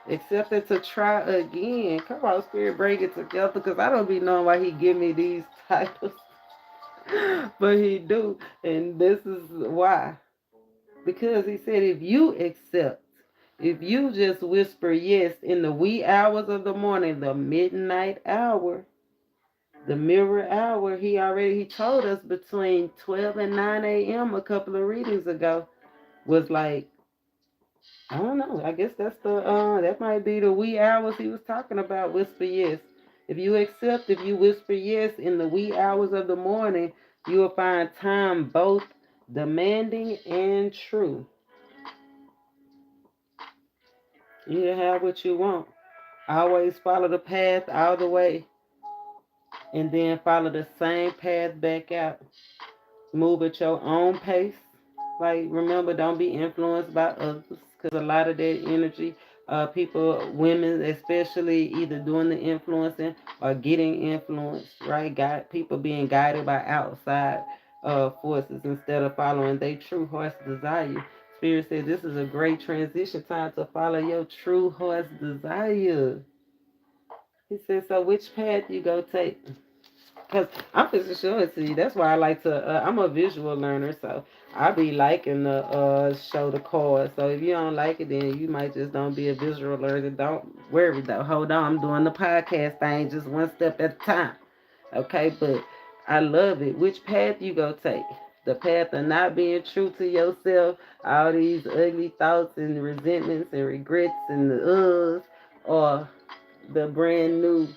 Accepting to try again. Come on, Spirit, bring it together, because I don't be knowing why he give me these titles. But he do. And this is why. Because he said if you accept, if you just whisper yes in the wee hours of the morning, the midnight hour, the mirror hour, he told us between 12 and 9 a.m. a couple of readings ago was like, I don't know. I guess that's the that might be the wee hours he was talking about. Whisper yes. If you accept, if you whisper yes in the wee hours of the morning, you will find time both demanding and true. You have what you want. Always follow the path all the way, and then follow the same path back out. Move at your own pace. Like, remember, don't be influenced by others, because a lot of that energy People, women especially, either doing the influencing or getting influenced, right? People being guided by outside forces instead of following their true heart's desire. Spirit said this is a great transition time to follow your true heart's desire. He said, so which path you go take? Because I'm just showing it to you. That's why I like to, I'm a visual learner, so I be liking to show the cards. So if you don't like it, then you might just don't be a visual learner. Don't worry though. Hold on, I'm doing the podcast thing just one step at a time. Okay, but I love it. Which path you go take? The path of not being true to yourself, all these ugly thoughts and resentments and regrets and the uhs, or the brand new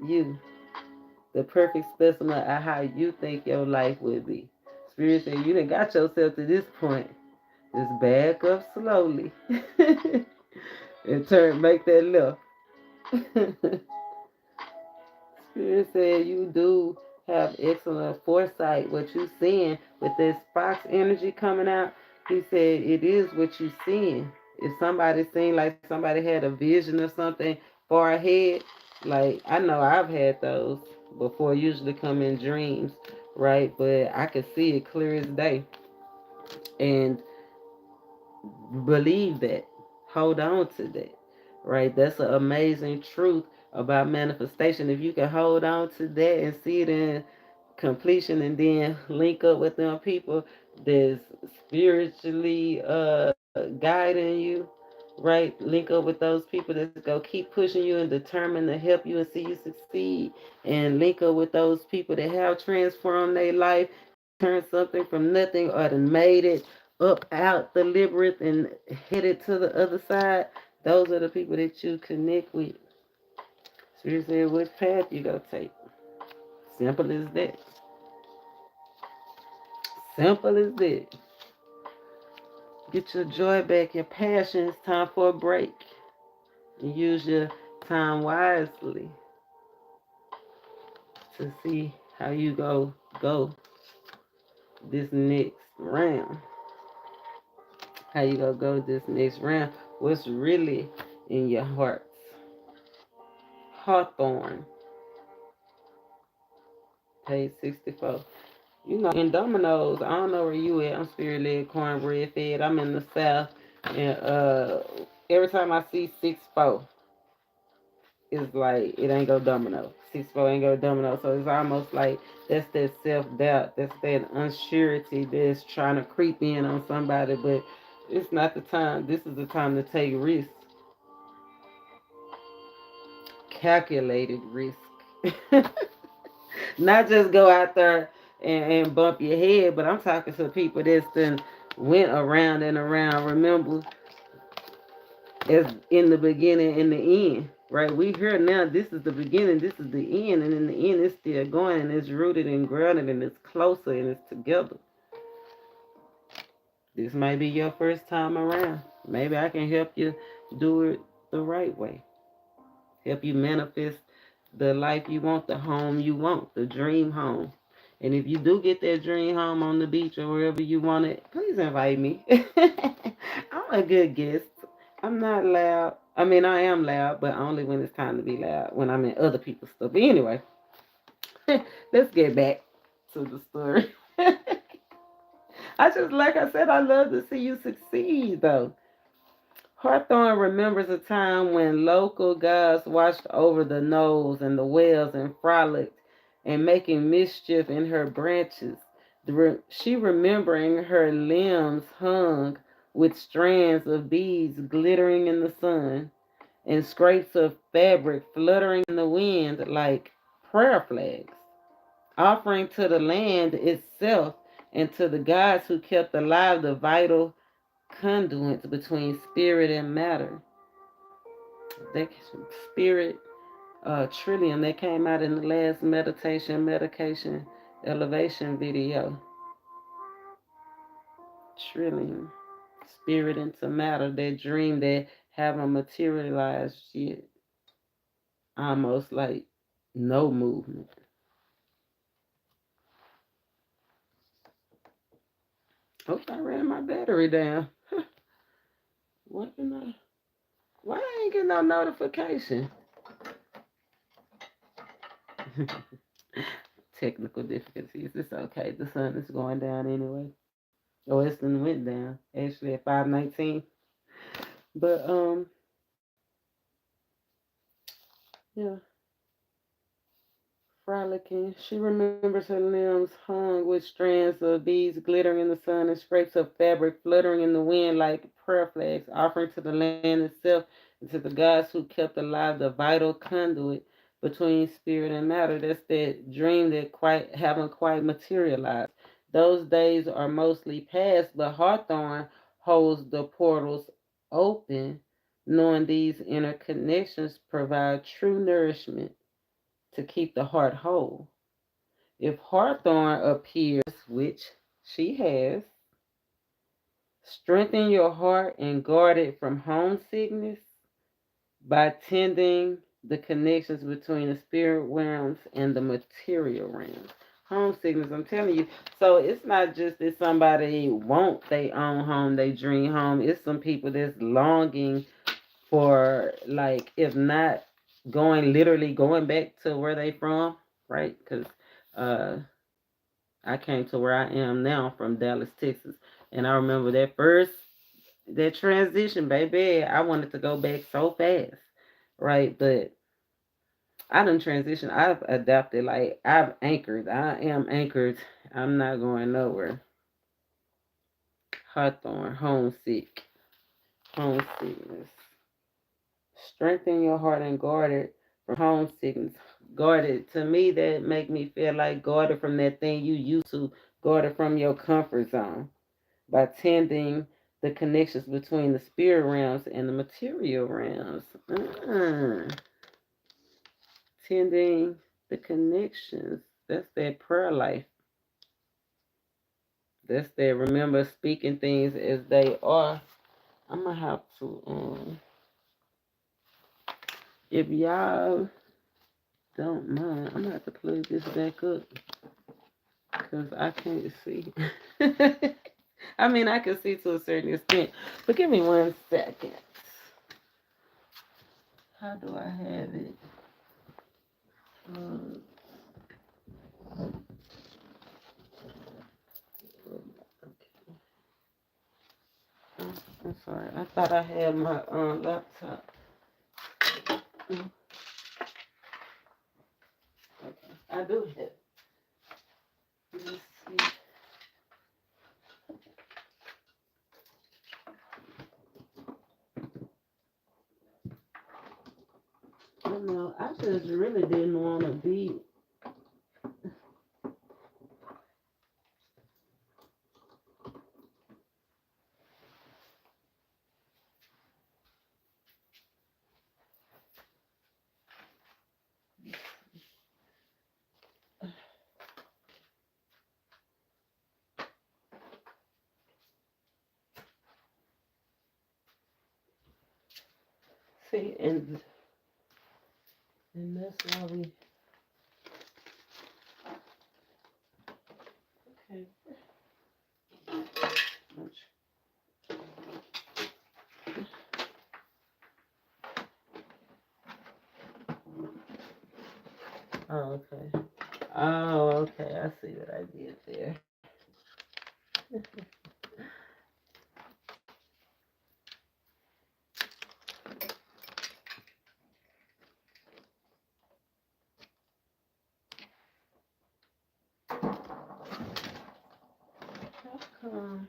you, the perfect specimen of how you think your life would be. Spirit said you done got yourself to this point. Just back up slowly and make that left. Spirit said you do have excellent foresight. What you seeing with this Fox energy coming out, he said it is what you seeing. If somebody seen like somebody had a vision or something far ahead, like I know I've had those before, usually come in dreams, right? But I could see it clear as day. And believe that. Hold on to that. Right? That's an amazing truth about manifestation. If you can hold on to that and see it in completion and then link up with them people that's spiritually guiding you, right? Link up with those people that's gonna keep pushing you and determined to help you and see you succeed, and link up with those people that have transformed their life and turned something from nothing or done made it up out the labyrinth and headed to the other side. Those are the people that you connect with. Spirit said which path you gonna take. Simple as that. Simple as that. Get your joy back, your passion. It's time for a break. And use your time wisely to see how you go this next round. How you go this next round. What's really in your hearts? Hawthorne, page 64. You know, in Domino's, I don't know where you at. I'm spirit led, cornbread fed. I'm in the South. And every time I see 6-4, it's like it ain't go domino. 6-4 ain't go domino. So it's almost like that's that self doubt, that's that unsurety that's trying to creep in on somebody, but it's not the time. This is the time to take risks, calculated risk. Not just go out there and bump your head, but I'm talking to people that's then went around and around. Remember, as in the beginning and the end, right? We here now. This is the beginning. This is the end, and in the end, it's still going, and it's rooted and grounded, and it's closer, and it's together. This might be your first time around. Maybe I can help you do it the right way. Help you manifest the life you want, the home you want, the dream home. And if you do get that dream home on the beach or wherever you want it, please invite me. I'm a good guest. I'm not loud. I mean, I am loud, but only when it's time to be loud, when I'm in other people's stuff. But anyway, let's get back to the story. Like I said, I love to see you succeed, though. Hawthorne remembers a time when local gods watched over the knolls and the wells and frolicked and making mischief in her branches. She remembering her limbs hung with strands of beads glittering in the sun and scraps of fabric fluttering in the wind like prayer flags, offering to the land itself and to the gods who kept alive the vital conduits between spirit and matter. That spirit trillium that came out in the last medication, elevation video. Trillium. Spirit into matter. That dream that haven't materialized yet. Almost like no movement. Oh, I ran my battery down. What can I? ain't getting no notification. Technical difficulties. It's okay. The sun is going down anyway. Oh, it's done went down. Actually at 5:19. But yeah. Frolicking. She remembers her limbs hung with strands of beads glittering in the sun and scraps of fabric fluttering in the wind like prayer flags, offering to the land itself and to the gods who kept alive the vital conduit between spirit and matter. That's that dream that quite haven't quite materialized. Those days are mostly past, but Hawthorne holds the portals open, knowing these interconnections provide true nourishment to keep the heart whole. If Hawthorne appears, which she has, strengthen your heart and guard it from homesickness by tending the connections between the spirit realms and the material realms. Homesickness, I'm telling you. So it's not just that somebody want their own home, they dream home. It's some people that's longing for, like, if not literally going back to where they from, right? Because uh, I came to where I am now from Dallas, Texas, and I remember that transition, baby. I wanted to go back so fast, right? But I done transitioned. I've adapted. Like I've anchored. I am anchored. I'm not going nowhere. Hawthorne, homesickness. Strengthen your heart and guard it from homesickness. Guard it. To me, that make me feel like guard it from that thing you used to. Guard it from your comfort zone by tending the connections between the spirit realms and the material realms. Tending the connections. That's that prayer life. That's that remember speaking things as they are. I'm gonna have to if y'all don't mind, I'm gonna have to plug this back up because I can't see. I mean, I can see to a certain extent, but give me 1 second. How do I have it? Uh, okay. I'm sorry. I thought I had my laptop. Okay. I do have. Let's see. You know, I just really didn't want to be. See, and that's why we. Okay. Oh, okay. Oh, okay. I see what I did there. How come?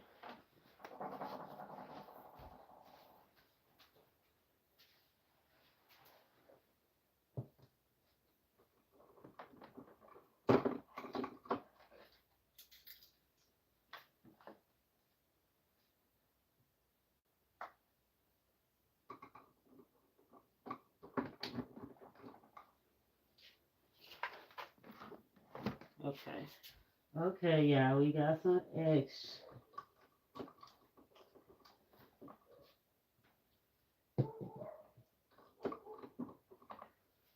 Okay. Okay, yeah, we got some X.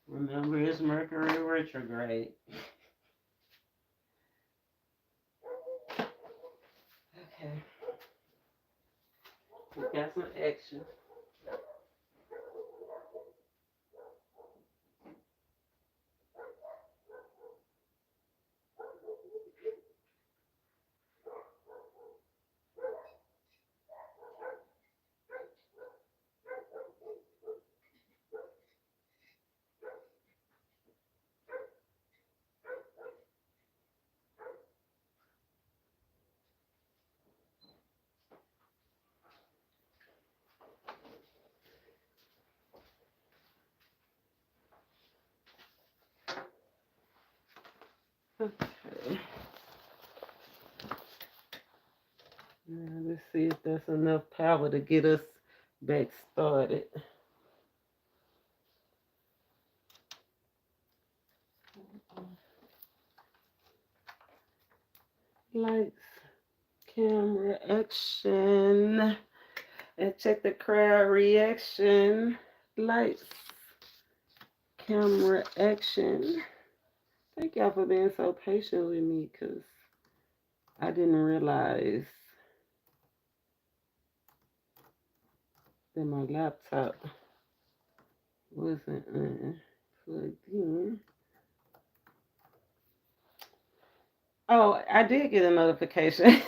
Remember, it's Mercury retrograde. Okay. We got some action. Okay. Now let's see if that's enough power to get us back started. Lights, camera, action. And check the crowd reaction. Lights, camera, action. Thank y'all for being so patient with me because I didn't realize that my laptop wasn't plugged in. Oh, I did get a notification.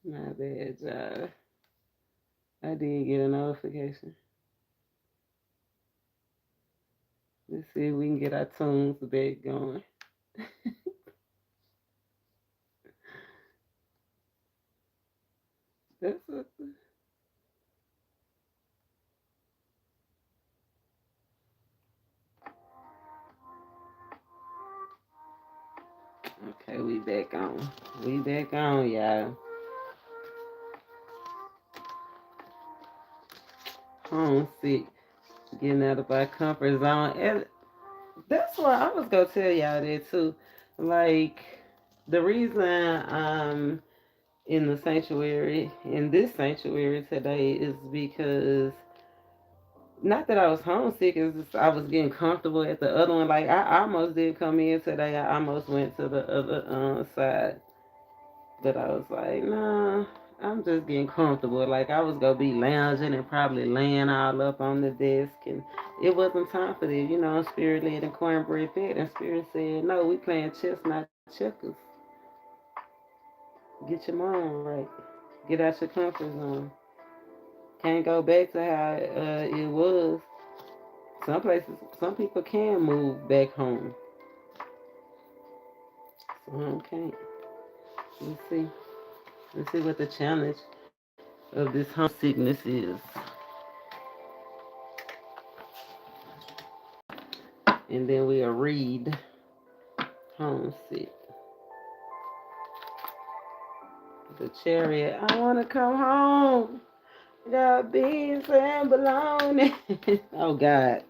My bad, y'all. I did get a notification. Let's see if we can get our tunes back going. That's what. Okay, we back on. We back on, y'all. Homesick, getting out of our comfort zone, and that's why I was gonna tell y'all that too. Like the reason I'm in the sanctuary, in this sanctuary today, is because not that I was homesick, it's just I was getting comfortable at the other one. Like I almost did come in today. I almost went to the other side, but I was like, nah. I'm just getting comfortable. Like I was gonna be lounging and probably laying all up on the desk, and it wasn't time for that. You know, Spirit led and cornbread fed, and Spirit said, "No, we playing chess, not checkers. Get your mind right. Get out your comfort zone. Can't go back to how it was. Some places, some people can move back home. Some can't. Let's see. Let's see what the challenge of this homesickness is. And then we'll read homesick. The chariot. I want to come home. Got beans and bologna. Oh, God.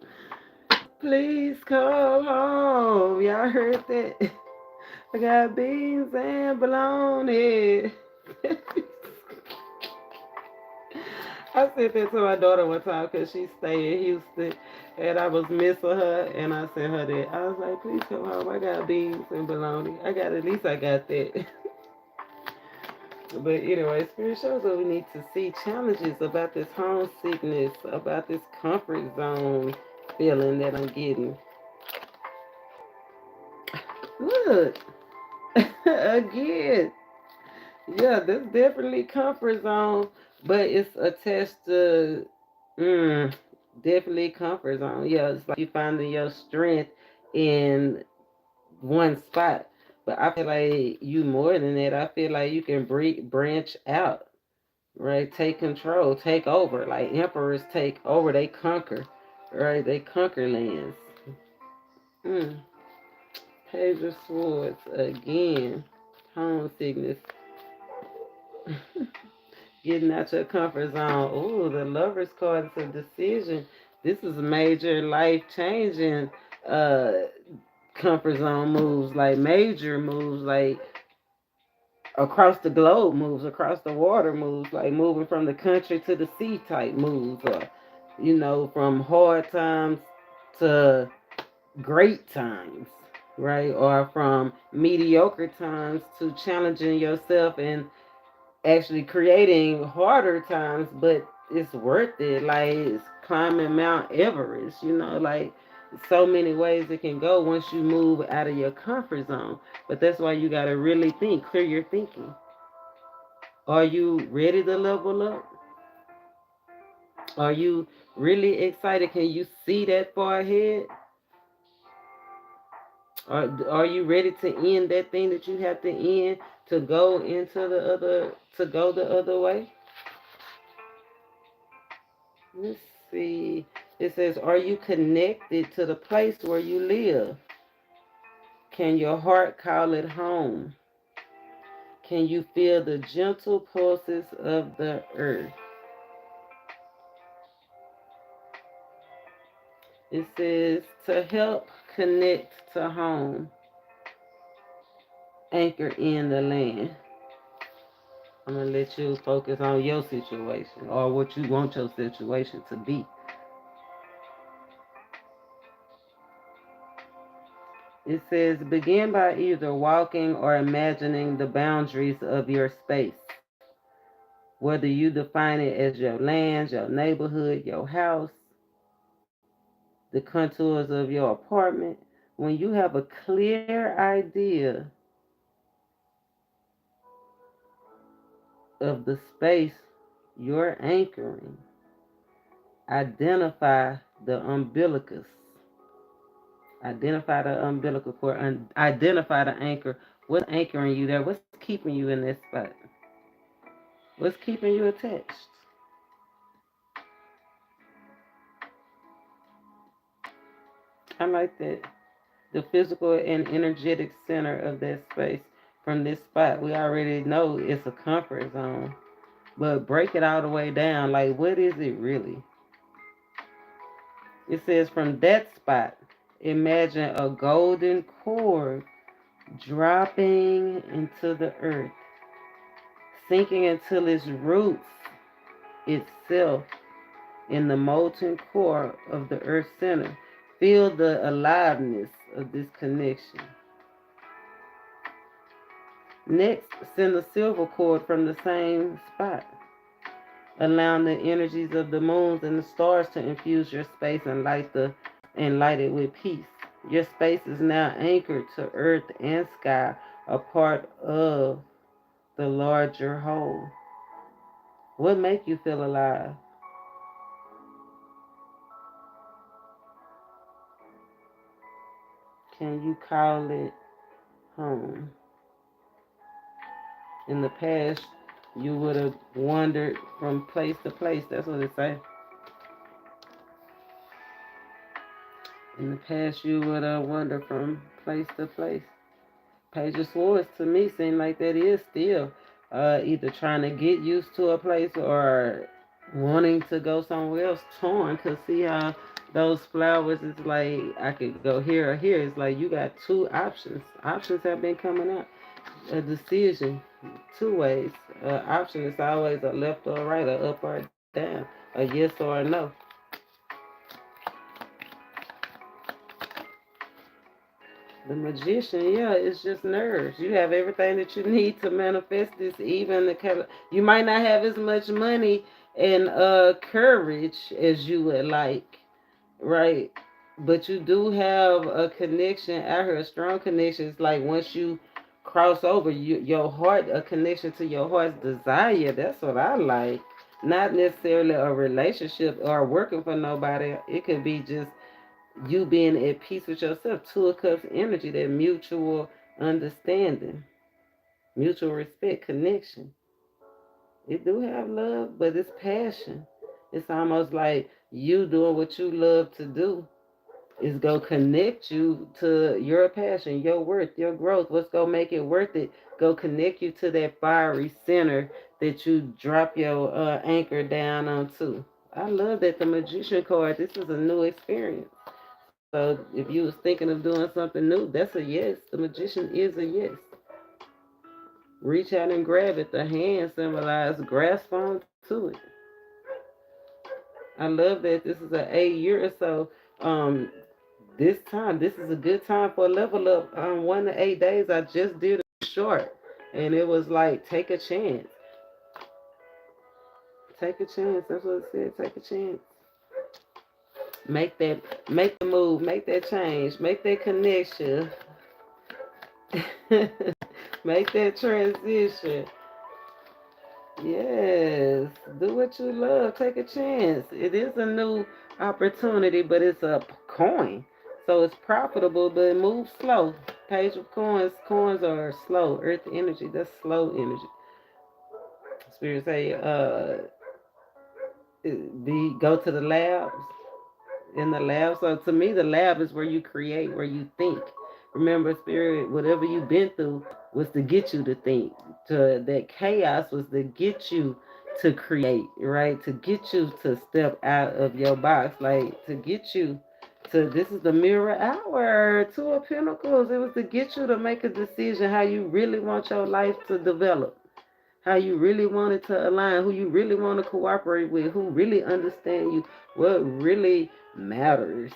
Please come home. Y'all heard that? I got beans and bologna. I said that to my daughter one time because she stayed in Houston and I was missing her and I sent her that. I was like, please come home. I got beans and bologna. At least I got that. But anyway, Spirit shows that we need to see challenges about this homesickness, about this comfort zone feeling that I'm getting. Look, again. Yeah, this definitely comfort zone, but it's attached to definitely comfort zone. Yeah, it's like you finding your strength in one spot. But I feel like you more than that. I feel like you can branch out, right? Take control, take over. Like emperors take over, they conquer, right? They conquer lands. Mm. Page of Swords again. Homesickness. Getting out your comfort zone. Ooh, the Lover's card is a decision. This is major life changing uh comfort zone moves, like major moves, like across the globe moves, across the water moves, like moving from the country to the sea type moves, or from hard times to great times, right? Or from mediocre times to challenging yourself and actually creating harder times, but it's worth it. Like it's climbing Mount Everest, like so many ways it can go once you move out of your comfort zone. But that's why you got to really think, clear your thinking. Are you ready to level up? Are you really excited? Can you see that far ahead? Are you ready to end that thing that you have to end to go into to go the other way? Let's see. It says, are you connected to the place where you live? Can your heart call it home? Can you feel the gentle pulses of the earth? It says, to help connect to home, anchor in the land. I'm going to let you focus on your situation or what you want your situation to be. It says, begin by either walking or imagining the boundaries of your space. Whether you define it as your land, your neighborhood, your house, the contours of your apartment, when you have a clear idea of the space you're anchoring, identify the umbilicus. Identify the umbilical cord. Identify the anchor. What's anchoring you there? What's keeping you in that spot? What's keeping you attached? I like that. The physical and energetic center of that space. From this spot, we already know it's a comfort zone. But break it all the way down. Like, what is it really? It says, from that spot, imagine a golden cord dropping into the earth, sinking until its roots itself in the molten core of the earth's center. Feel the aliveness of this connection. Next, send a silver cord from the same spot, allowing the energies of the moons and the stars to infuse your space and light it with peace. Your space is now anchored to earth and sky, a part of the larger whole. What make you feel alive? Can you call it home? In the past, you would have wandered from place to place. That's what it say. In the past, you would have wandered from place to place. Page of Swords to me seem like that is still either trying to get used to a place or wanting to go somewhere else, torn. Cause see how those flowers is like I could go here or here. It's like you got two options. Options have been coming up. A decision, two ways. Option is always a left or a right, a up or a down, a yes or a no. The magician, yeah, it's just nerves. You have everything that you need to manifest this. Even you might not have as much money and courage as you would like, right? But you do have a connection out here, a strong connection. It's like once you cross over, your heart, a connection to your heart's desire. That's what I like. Not necessarily a relationship or working for nobody. It could be just you being at peace with yourself. Two of Cups energy, that mutual understanding, mutual respect, connection. It do have love, but it's passion. It's almost like you doing what you love to do is going to connect you to your passion, your worth, your growth. What's going to make it worth it? Go connect you to that fiery center that you drop your anchor down onto. I love that the magician card. This is a new experience. So if you was thinking of doing something new, that's a yes. The magician is a yes. Reach out and grab it. The hand symbolizes grasp on to it. I love that this is an 8 year or so. Um, this time, this is a good time for a level up. 1 to 8 days, I just did a short, and it was like take a chance. Take a chance. That's what it said. Take a chance. Make the move, make that change, make that connection. Make that transition. Yes, do what you love. Take a chance. It is a new opportunity, but it's a coin, so it's profitable. But move slow. Page of coins. Coins are slow. Earth energy. That's slow energy. Spirit say, Go to the labs. In the lab. So to me, the lab is where you create, where you think. Remember, spirit, whatever you've been through was to get you to think. To that chaos was to get you to create, right? To get you to step out of your box, like to get you to. This is the mirror hour, Two of Pentacles. It was to get you to make a decision how you really want your life to develop, how you really want it to align, who you really want to cooperate with, who really understand you, what really matters.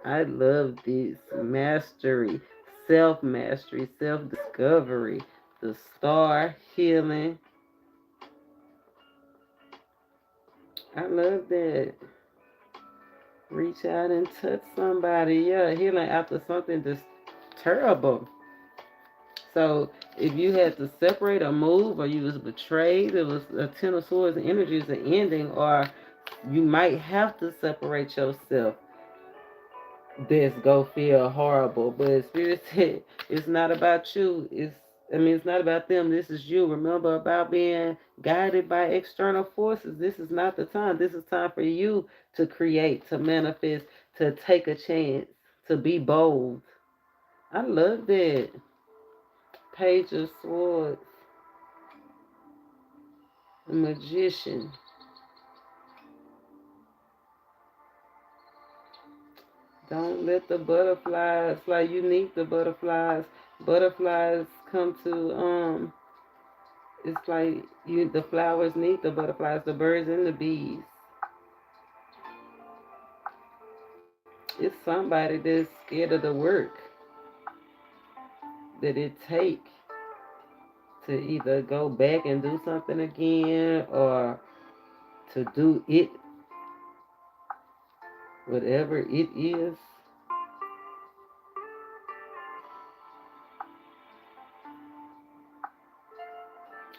I love this mastery, self mastery, self discovery, the star healing. I love that. Reach out and touch somebody. Yeah, healing after something that's terrible. So if you had to separate or move, or you was betrayed, it was a Ten of Swords energy is an ending, or you might have to separate yourself. This go feel horrible, but Spirit said it's not about you. It's not about them. This is you. Remember about being guided by external forces. This is not the time. This is time for you to create, to manifest, to take a chance, to be bold. I love that. Page of Swords, Magician. Don't let the butterflies, like you need the butterflies. Butterflies come to it's like you the flowers need the butterflies, the birds and the bees. It's somebody that's scared of the work that it take to either go back and do something again, or to do it, whatever it is.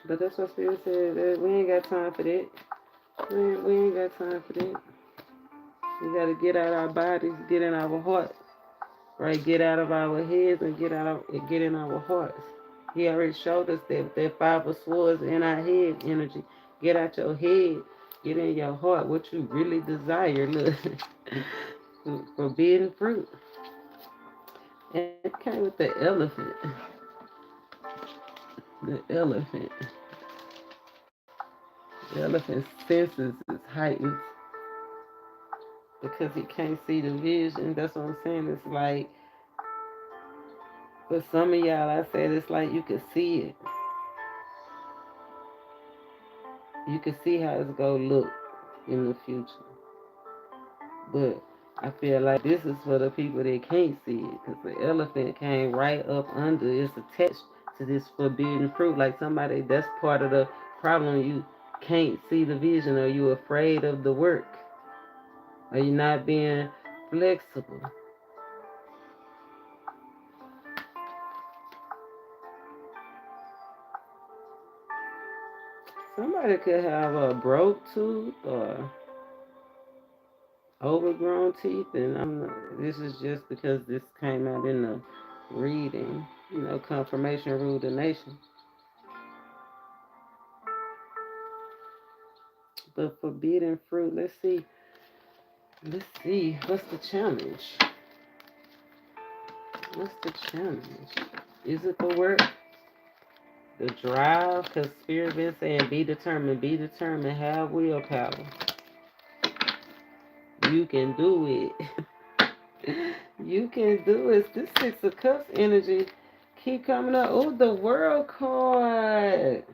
But that's what Spirit said. That we ain't got time for that. We ain't got time for that. We gotta get out our bodies, get in our hearts, right? Get out of our heads and get in our hearts. He already showed us that Five of Swords in our head energy. Get out your head, get in your heart, what you really desire. Look, forbidden fruit. And it came with the elephant. The elephant. The elephant's senses is heightened because he can't see the vision. That's what I'm saying. It's like, for some of y'all, I said it's like you can see it. You can see how it's gonna look in the future. But I feel like this is for the people that can't see it, because the elephant came right up under. It's attached to this forbidden fruit. Like somebody, that's part of the problem. You can't see the vision, or you afraid of the work, or you not being flexible. Somebody could have a broke tooth or overgrown teeth, and this is just because this came out in the reading. Confirmation rule the nation. But forbidden fruit, let's see. Let's see. What's the challenge? What's the challenge? Is it the work? The drive? Because Spirit been saying be determined, have willpower. You can do it. You can do it. This Six of Cups energy keep coming up. Oh, the World card.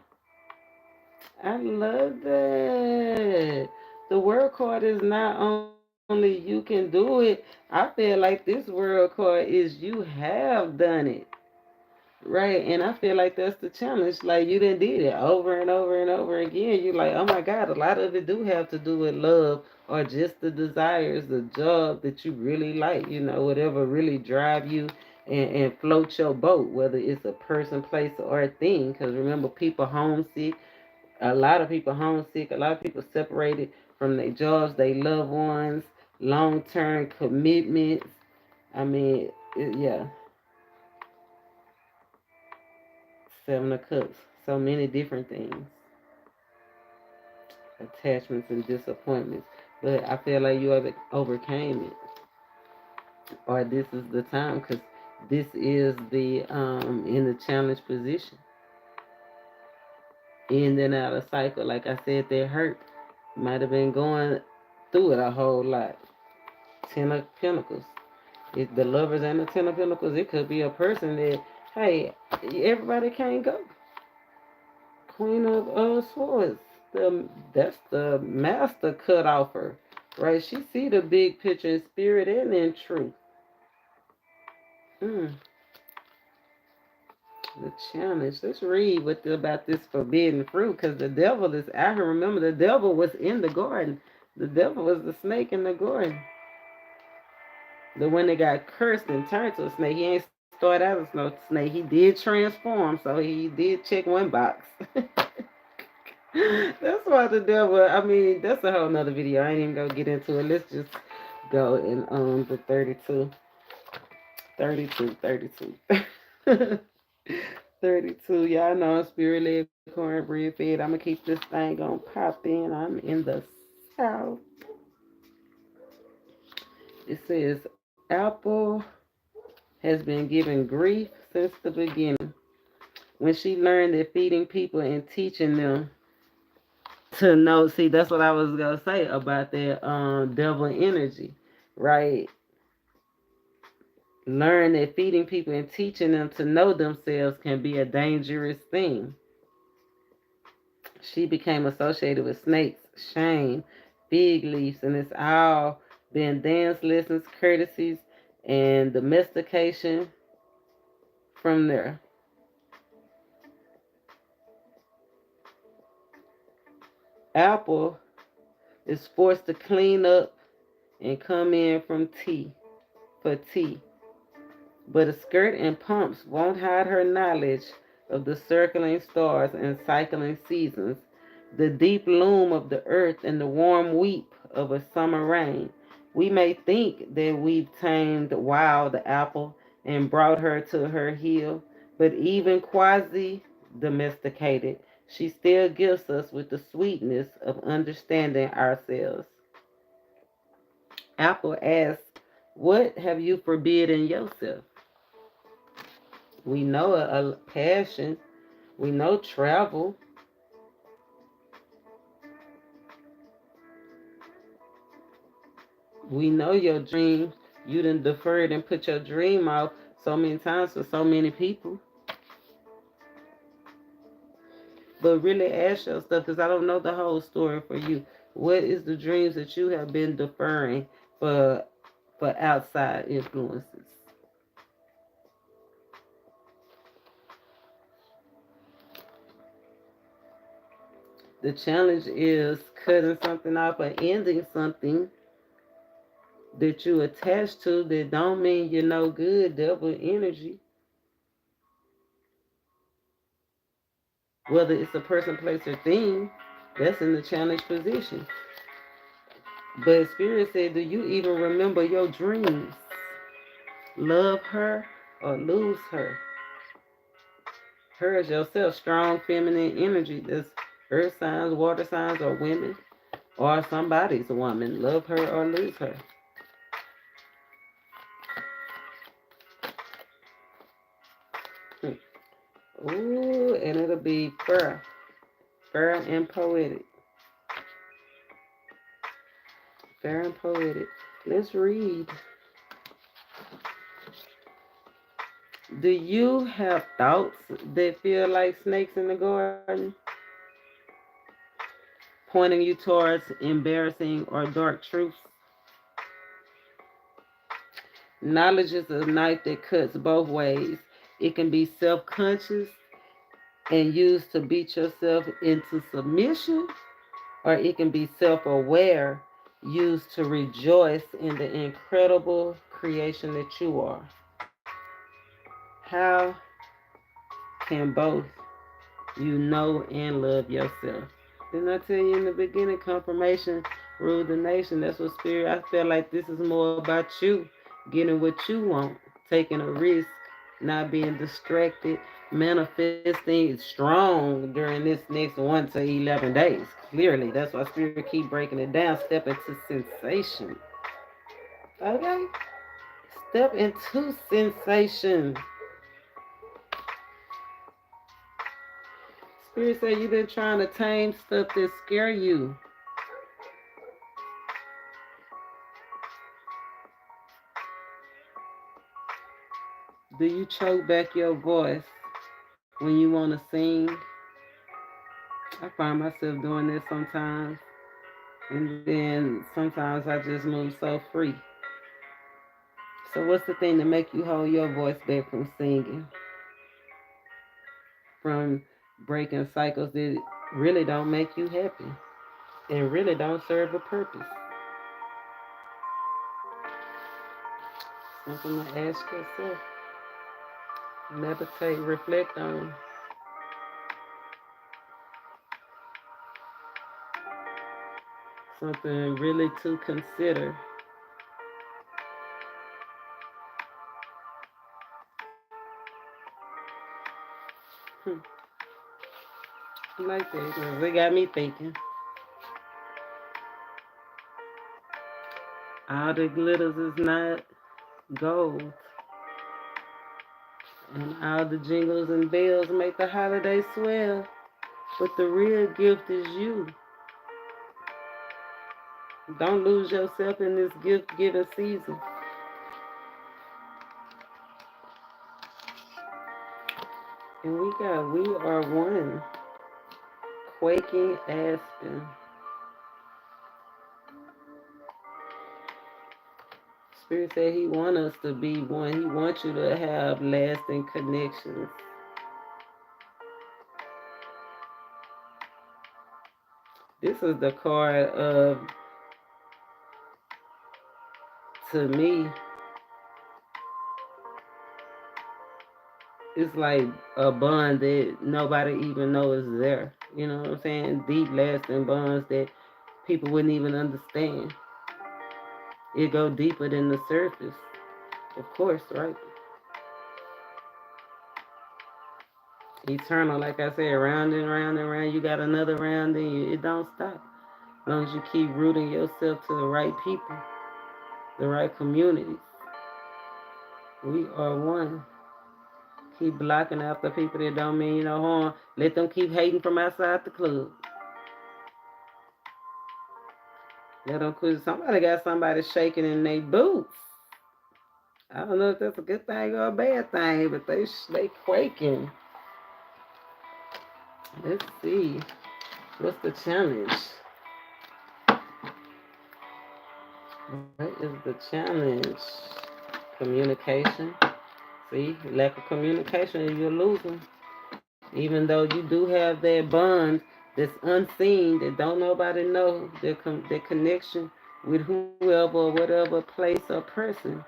I love that. The World card is not only you can do it. I feel like this World card is you have done it. Right, and I feel like that's the challenge. Like you done did it over and over and over again. You like, oh my God, a lot of it do have to do with love, or just the desires, the job that you really like. Whatever really drive you and float your boat, whether it's a person, place, or a thing. Because remember, people homesick. A lot of people homesick. A lot of people separated from their jobs, their loved ones, long term commitments. I mean, yeah. Seven of Cups. So many different things. attachments and disappointments. But I feel like you overcame it, or this is the time, because this is the in the challenge position, in and out of cycle. Like I said, that hurt might have been going through it a whole lot. Ten of Pentacles. It's the lovers and the Ten of Pentacles. It could be a person that, hey, everybody can't go. Queen of Swords. That's the master cut offer, right? She see the big picture in spirit and in truth. Mm, the challenge. Let's read about this forbidden fruit, because the devil is out here. Remember, the devil was in the garden. The devil was the snake in the garden. The one that got cursed and turned to a snake. He ain't started out as no snake. He did transform, so he did check one box. That's why the devil, I mean, that's a whole nother video. I ain't even gonna get into it. Let's just go in the 32. 32, 32. 32. Y'all know I'm spirit led cornbread fed. I'm gonna keep this thing gonna pop in. I'm in the south. It says Apple has been given grief since the beginning. When she learned that feeding people and teaching them to know, see, that's what I was gonna say about that devil energy, right? Learn that feeding people and teaching them to know themselves can be a dangerous thing. She became associated with snakes, shame, fig leaves, and it's all been dance lessons, courtesies, and domestication from there. Apple is forced to clean up and come in from tea for tea. But a skirt and pumps won't hide her knowledge of the circling stars and cycling seasons, the deep loom of the earth and the warm weep of a summer rain. We may think that we've tamed wild apple and brought her to her heel, but even quasi domesticated, she still gifts us with the sweetness of understanding ourselves. Apple asks, what have you forbidden yourself? We know a passion. We know travel. We know your dreams. You done deferred and put your dream off so many times for so many people. But really ask yourself, because I don't know the whole story for you. What is the dreams that you have been deferring for for outside influences? The challenge is cutting something off or ending something that you attach to that don't mean you're no good, devil energy. Whether it's a person, place, or thing, that's in the challenge position. But Spirit said, do you even remember your dreams? Love her or lose her? Her is yourself, strong feminine energy. That's earth signs, water signs, or women, or somebody's woman. Love her or lose her. Ooh, and it'll be fair, fair and poetic. Fair and poetic. Let's read. Do you have thoughts that feel like snakes in the garden, pointing you towards embarrassing or dark truths? Knowledge is a knife that cuts both ways. It can be self conscious and used to beat yourself into submission, or it can be self aware, used to rejoice in the incredible creation that you are. How can both you know and love yourself? Didn't I tell you in the beginning, confirmation rule the nation? That's what spirit, I feel like this is more about you getting what you want, taking a risk, not being distracted, manifesting strong during this next 1 to 11 days. Clearly, that's why Spirit keep breaking it down. Step into sensation. Okay? Step into sensation. Spirit said you've been trying to tame stuff that scare you. Do you choke back your voice when you want to sing? I find myself doing this sometimes. And then sometimes I just move so free. So what's the thing to make you hold your voice back from singing? From breaking cycles that really don't make you happy and really don't serve a purpose? Something to ask yourself. Meditate, reflect on. Something really to consider. Hmm. I like that because they got me thinking. All the glitters is not gold, and all the jingles and bells make the holiday swell. But the real gift is you. Don't lose yourself in this gift giving season. And we are one. Quaking aspen. Spirit said he want us to be one. He wants you to have lasting connections. This is the card of, to me, it's like a bond that nobody even knows is there. You know what I'm saying? Deep lasting bonds that people wouldn't even understand. It go deeper than the surface. Of course, right? Eternal, like I said, round and round and round. You got another round, and it don't stop. As long as you keep rooting yourself to the right people, the right communities. We are one. Keep blocking out the people that don't mean you no harm. Let them keep hating from outside the club. Let them quit. Somebody got somebody shaking in their boots. I don't know if that's a good thing or a bad thing, but they quaking. Let's see. What's the challenge? What is the challenge? Communication. See, lack of communication, you're losing. Even though you do have that bond that's unseen, that don't nobody know, that connection with whoever or whatever place or person,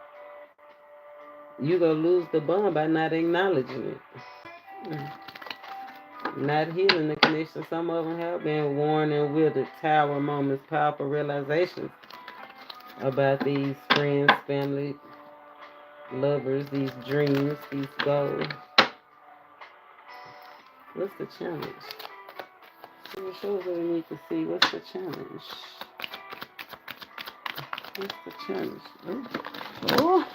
you gonna lose the bond by not acknowledging it. Mm. Not healing the connection. Some of them have been worn and withered. Tower moments, powerful realizations about these friends, family, lovers, these dreams, these goals. What's the challenge? It shows what we need to see. What's the challenge? What's the challenge? Oh,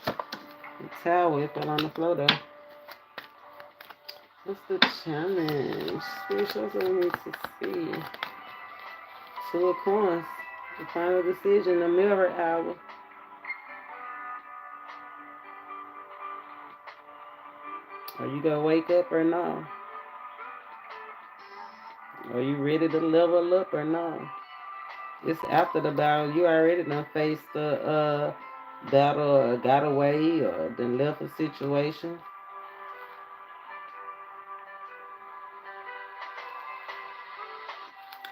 the tower fell on the floor though. What's the challenge? Spirit shows what we need to see. Two of coins. The final decision, the mirror hour. Are you gonna wake up or no? Are you ready to level up or no? It's after the battle. You already done faced the battle or got away or done left a situation.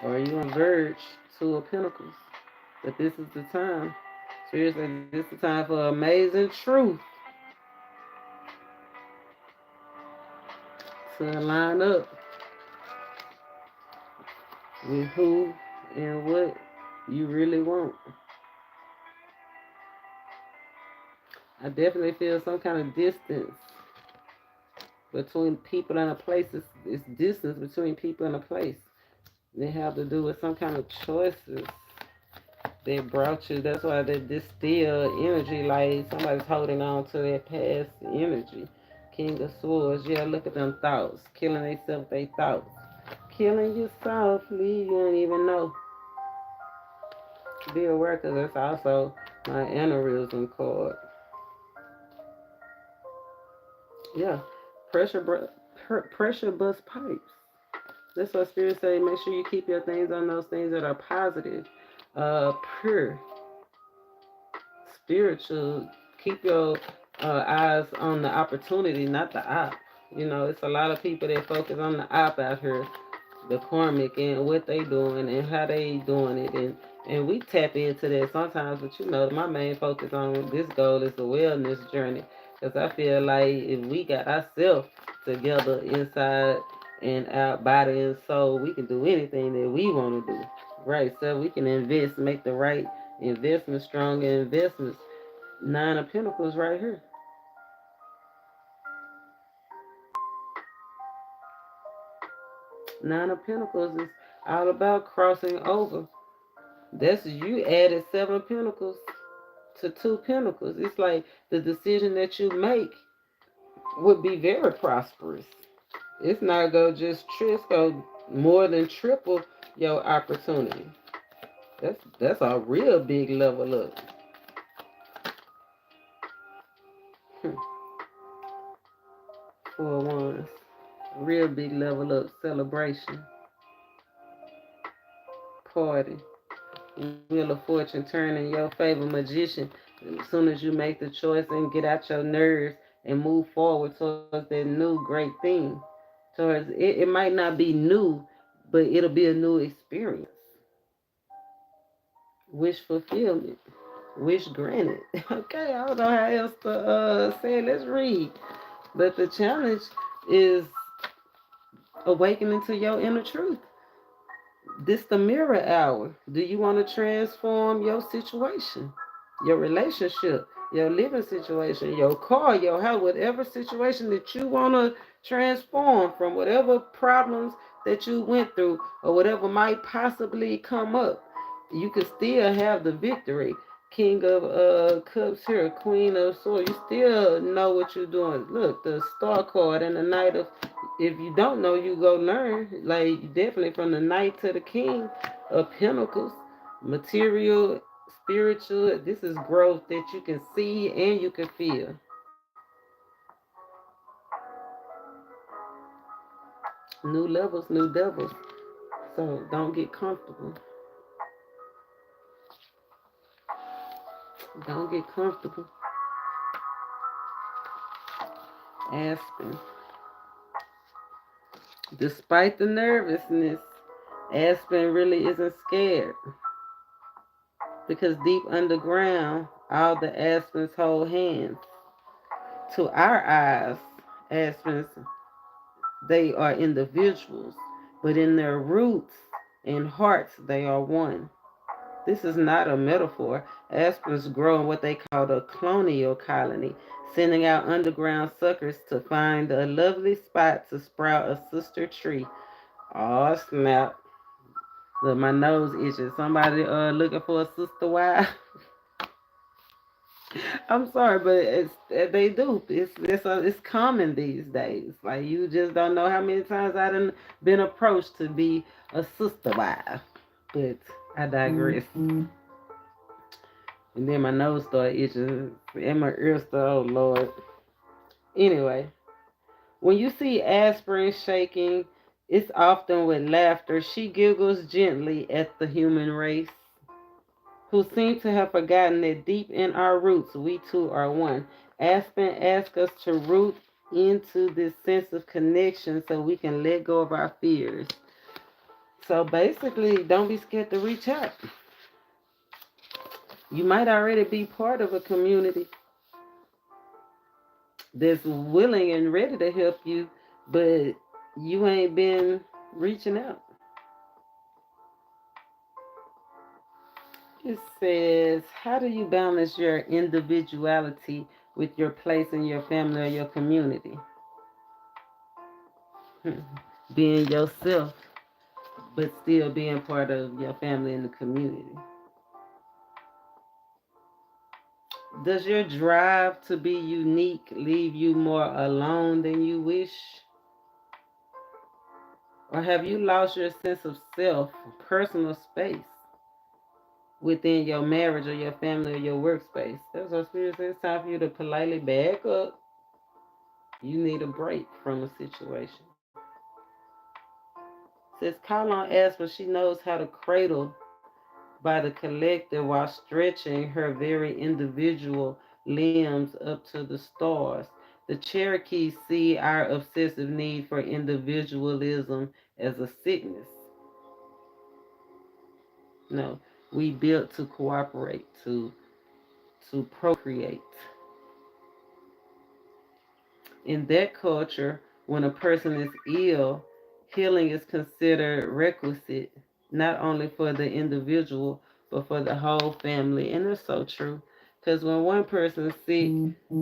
Or are you on verge to a pinnacle? But this is the time. Seriously, this is the time for amazing truth to line up with who and what you really want. I definitely feel some kind of distance between people and a place. It's distance between people and a place. They have to do with some kind of choices they brought you. That's why they distill energy like somebody's holding on to their past energy. King of Swords, yeah, look at them thoughts. Killing themselves, they thoughts. Killing you softly, you don't even know. Be aware because it's also my aneurysm card. Yeah, pressure bust pipes. That's what Spirit say. Make sure you keep your things on those things that are positive, pure, spiritual. Keep your eyes on the opportunity, not the op. You know, it's a lot of people that focus on the op out here, the karmic and what they doing and how they doing it, and we tap into that sometimes. But you know, my main focus on this goal is the wellness journey, because I feel like if we got ourselves together inside and out, body and soul, we can do anything that we want to do. Right, so we can invest, make the right investments, strong investments. Nine of Pentacles right here. Nine of Pentacles is all about crossing over. That's you added seven of Pentacles to two Pentacles. It's like the decision that you make would be very prosperous. It's not go just it's go more than triple your opportunity. That's a real big level up. Hmm. Four ones. Real big level up. Celebration. Party. Wheel of Fortune turn in your favor, magician. As soon as you make the choice and get out your nerves and move forward towards that new great thing. Towards it might not be new, but it'll be a new experience. Wish fulfillment. Wish granted. Okay, I don't know how else to say it. Let's read. But the challenge is awakening to your inner truth. This the mirror hour. Do you want to transform your situation, your relationship, your living situation, your car, your house, whatever situation that you want to transform from whatever problems that you went through or whatever might possibly come up? You can still have the victory. King of Cups here, Queen of Swords. You still know what you're doing. Look, the Star card and the Knight of, if you don't know, you go learn. Like definitely from the Knight to the King of Pentacles, material, spiritual. This is growth that you can see and you can feel. New levels, new devils. So don't get comfortable. Don't get comfortable. Aspen. Despite the nervousness, Aspen really isn't scared because deep underground, all the aspens hold hands. To our eyes, aspens, they are individuals, but in their roots and hearts, they are one. This is not a metaphor. Aspens grow in what they call the colonial colony, sending out underground suckers to find a lovely spot to sprout a sister tree. Oh snap! Look, my nose itches. Somebody looking for a sister wife. I'm sorry, but they do. It's common these days. Like you just don't know how many times I done been approached to be a sister wife. But I digress. And then my nose started itching and my ears started. Oh Lord. Anyway, when you see aspirin shaking, it's often with laughter. She giggles gently at the human race, who seem to have forgotten that deep in our roots, we too are one. Aspen asks us to root into this sense of connection so we can let go of our fears. So basically, don't be scared to reach out. You might already be part of a community that's willing and ready to help you, but you ain't been reaching out. It says, how do you balance your individuality with your place in your family or your community? being yourself, but still being part of your family and the community. Does your drive to be unique leave you more alone than you wish? Or have you lost your sense of self, personal space within your marriage or your family or your workspace? That's what Spirit says. It's time for you to politely back up. You need a break from a situation. It says, call on Asper. She knows how to cradle by the collective while stretching her very individual limbs up to the stars. The Cherokees see our obsessive need for individualism as a sickness. No, we built to cooperate, to procreate. In that culture, when a person is ill, healing is considered requisite, not only for the individual, but for the whole family. And it's so true. Because when one person's sick,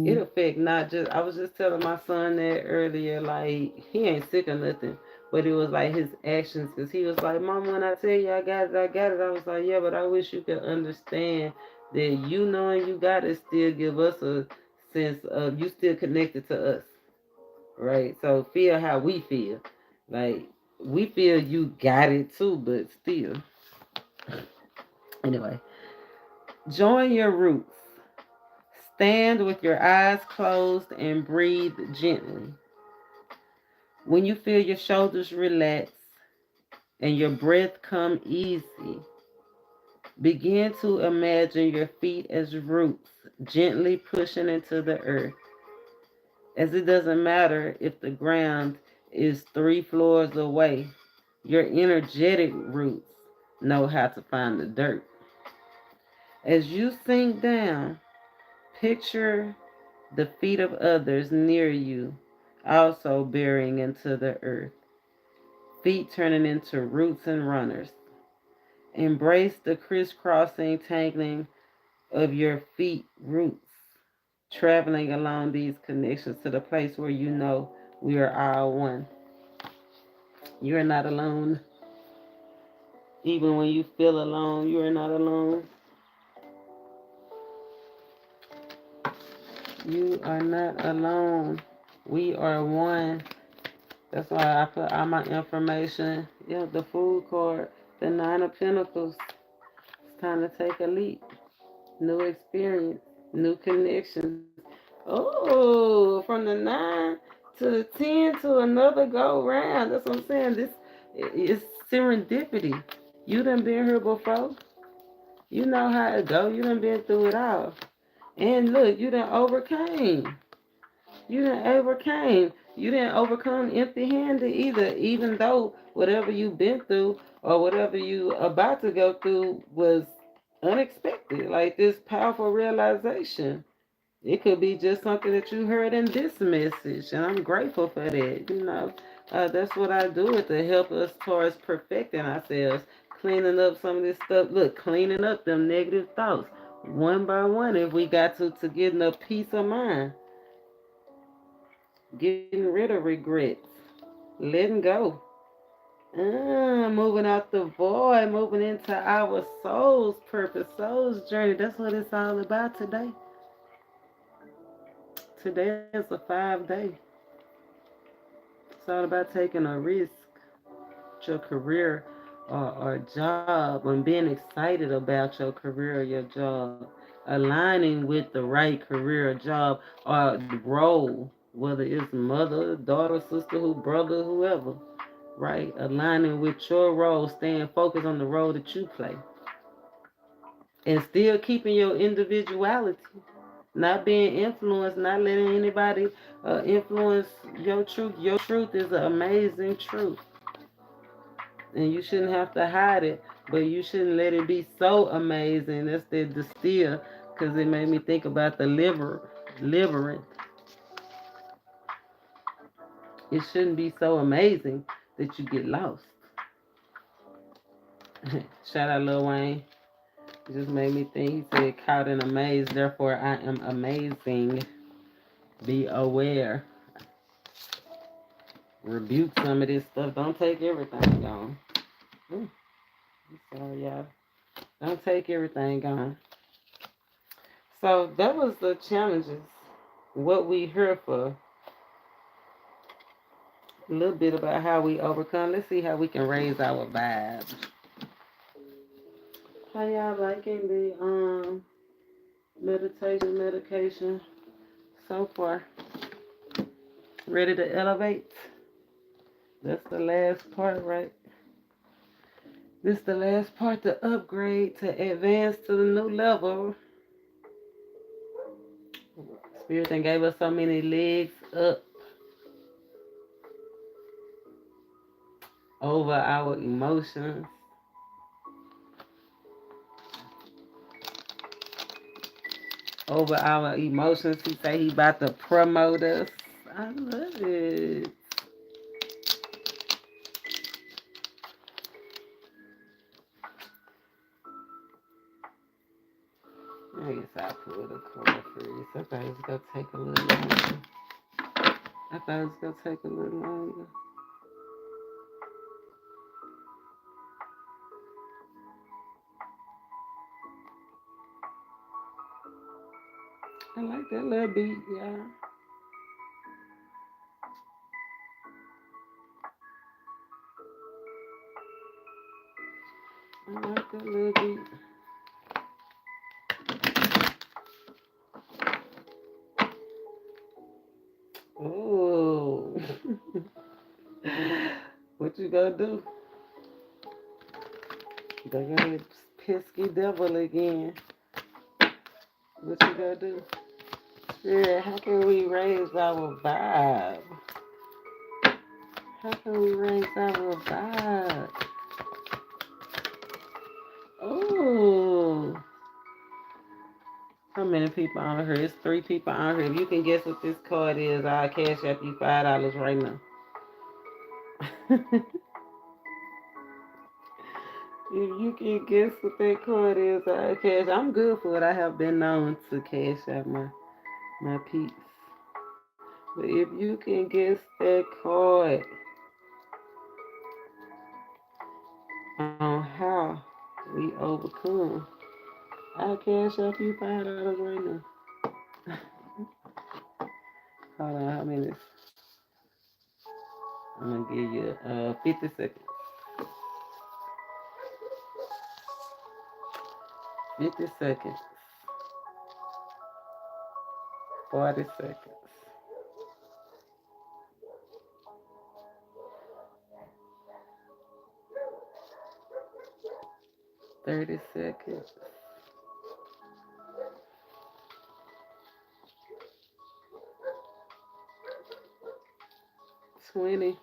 it affect not just, I was just telling my son that earlier, like, he ain't sick or nothing, but it was like his actions. Because he was like, Mom, when I tell you I got it, I got it. I was like, yeah, but I wish you could understand that you knowing you got it still give us a sense of you still connected to us, right? So feel how we feel. Like we feel you got it too, but still. Anyway, join your roots. Stand with your eyes closed and breathe gently. When you feel your shoulders relax and your breath come easy, begin to imagine your feet as roots, gently pushing into the earth. As it doesn't matter if the ground is 3 floors away, your energetic roots know how to find the dirt. As you sink down, picture the feet of others near you also burying into the earth, feet turning into roots and runners. Embrace the crisscrossing, tangling of your feet roots, traveling along these connections to the place where you know we are all one. You are not alone. Even when you feel alone, you are not alone. You are not alone. We are one. That's why I put all my information. Yeah, the food card, the 9 of Pentacles. It's time to take a leap. New experience, new connections. Oh, from the 9 to the 10 to another go round. That's what I'm saying. This is serendipity. You done been here before. You know how it go. You done been through it all. And look, you done overcame. You didn't overcame. You didn't overcome empty-handed either. Even though whatever you've been through or whatever you about to go through was unexpected, like this powerful realization. It could be just something that you heard in this message, and I'm grateful for that. That's what I do it to help us towards perfecting ourselves, cleaning up some of this stuff. Look, cleaning up them negative thoughts one by one. If we got to get enough peace of mind, getting rid of regrets, letting go. Moving out the void, moving into our soul's purpose, soul's journey. That's what it's all about today. Today is a 5 day. It's all about taking a risk, your career or job, and being excited about your career or your job, aligning with the right career or job or role, whether it's mother, daughter, sister, brother, whoever, right? Aligning with your role, staying focused on the role that you play, and still keeping your individuality, not being influenced, not letting anybody influence your truth. Your truth is an amazing truth, and you shouldn't have to hide it, but you shouldn't let it be so amazing. That's the distill, because it made me think about the liver. It shouldn't be so amazing that you get lost. Shout out Lil Wayne. It just made me think. He said, caught in a maze, therefore I am amazing. Be aware. rebuke some of this stuff. Don't take everything on. Ooh, I'm sorry, y'all. Don't take everything on. So that was the challenges. What we here for. A little bit about how we overcome. Let's see how we can raise our vibes. How y'all liking the meditation medication so far? Ready to elevate? That's the last part, right? This is the last part to upgrade, to advance to the new level. Spirit then gave us so many legs up over our emotions, over our emotions. He say he about to promote us. I love it. I guess I'll pull the card for you. I thought it was gonna take a little longer. I thought it was gonna take a little longer. I like that little beat, y'all. I like that little beat. Oh, what you gonna do? They gonna pesky devil again. What you gonna do? Spirit, how can we raise our vibe? How can we raise our vibe? Oh, how many people on here? It's 3 people on here. If you can guess what this card is, I'll cash up you $5 right now. If you can guess what that card is, I'll cash. I'm good for it. I have been known to cash out my peeps. But if you can guess that card on how we overcome, I'll cash up you $5 right now. Hold on, how many? I'm gonna give you 50 seconds. 50 seconds. 40 seconds. 30 seconds. 20.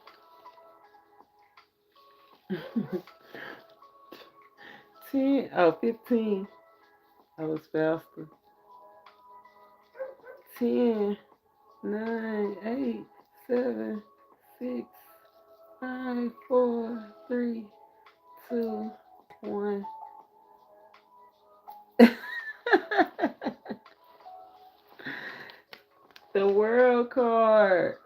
10. Oh, 15. I was faster. 10, 9, 8, 7, 6, 5, 4, 3, 2, 1. The world card.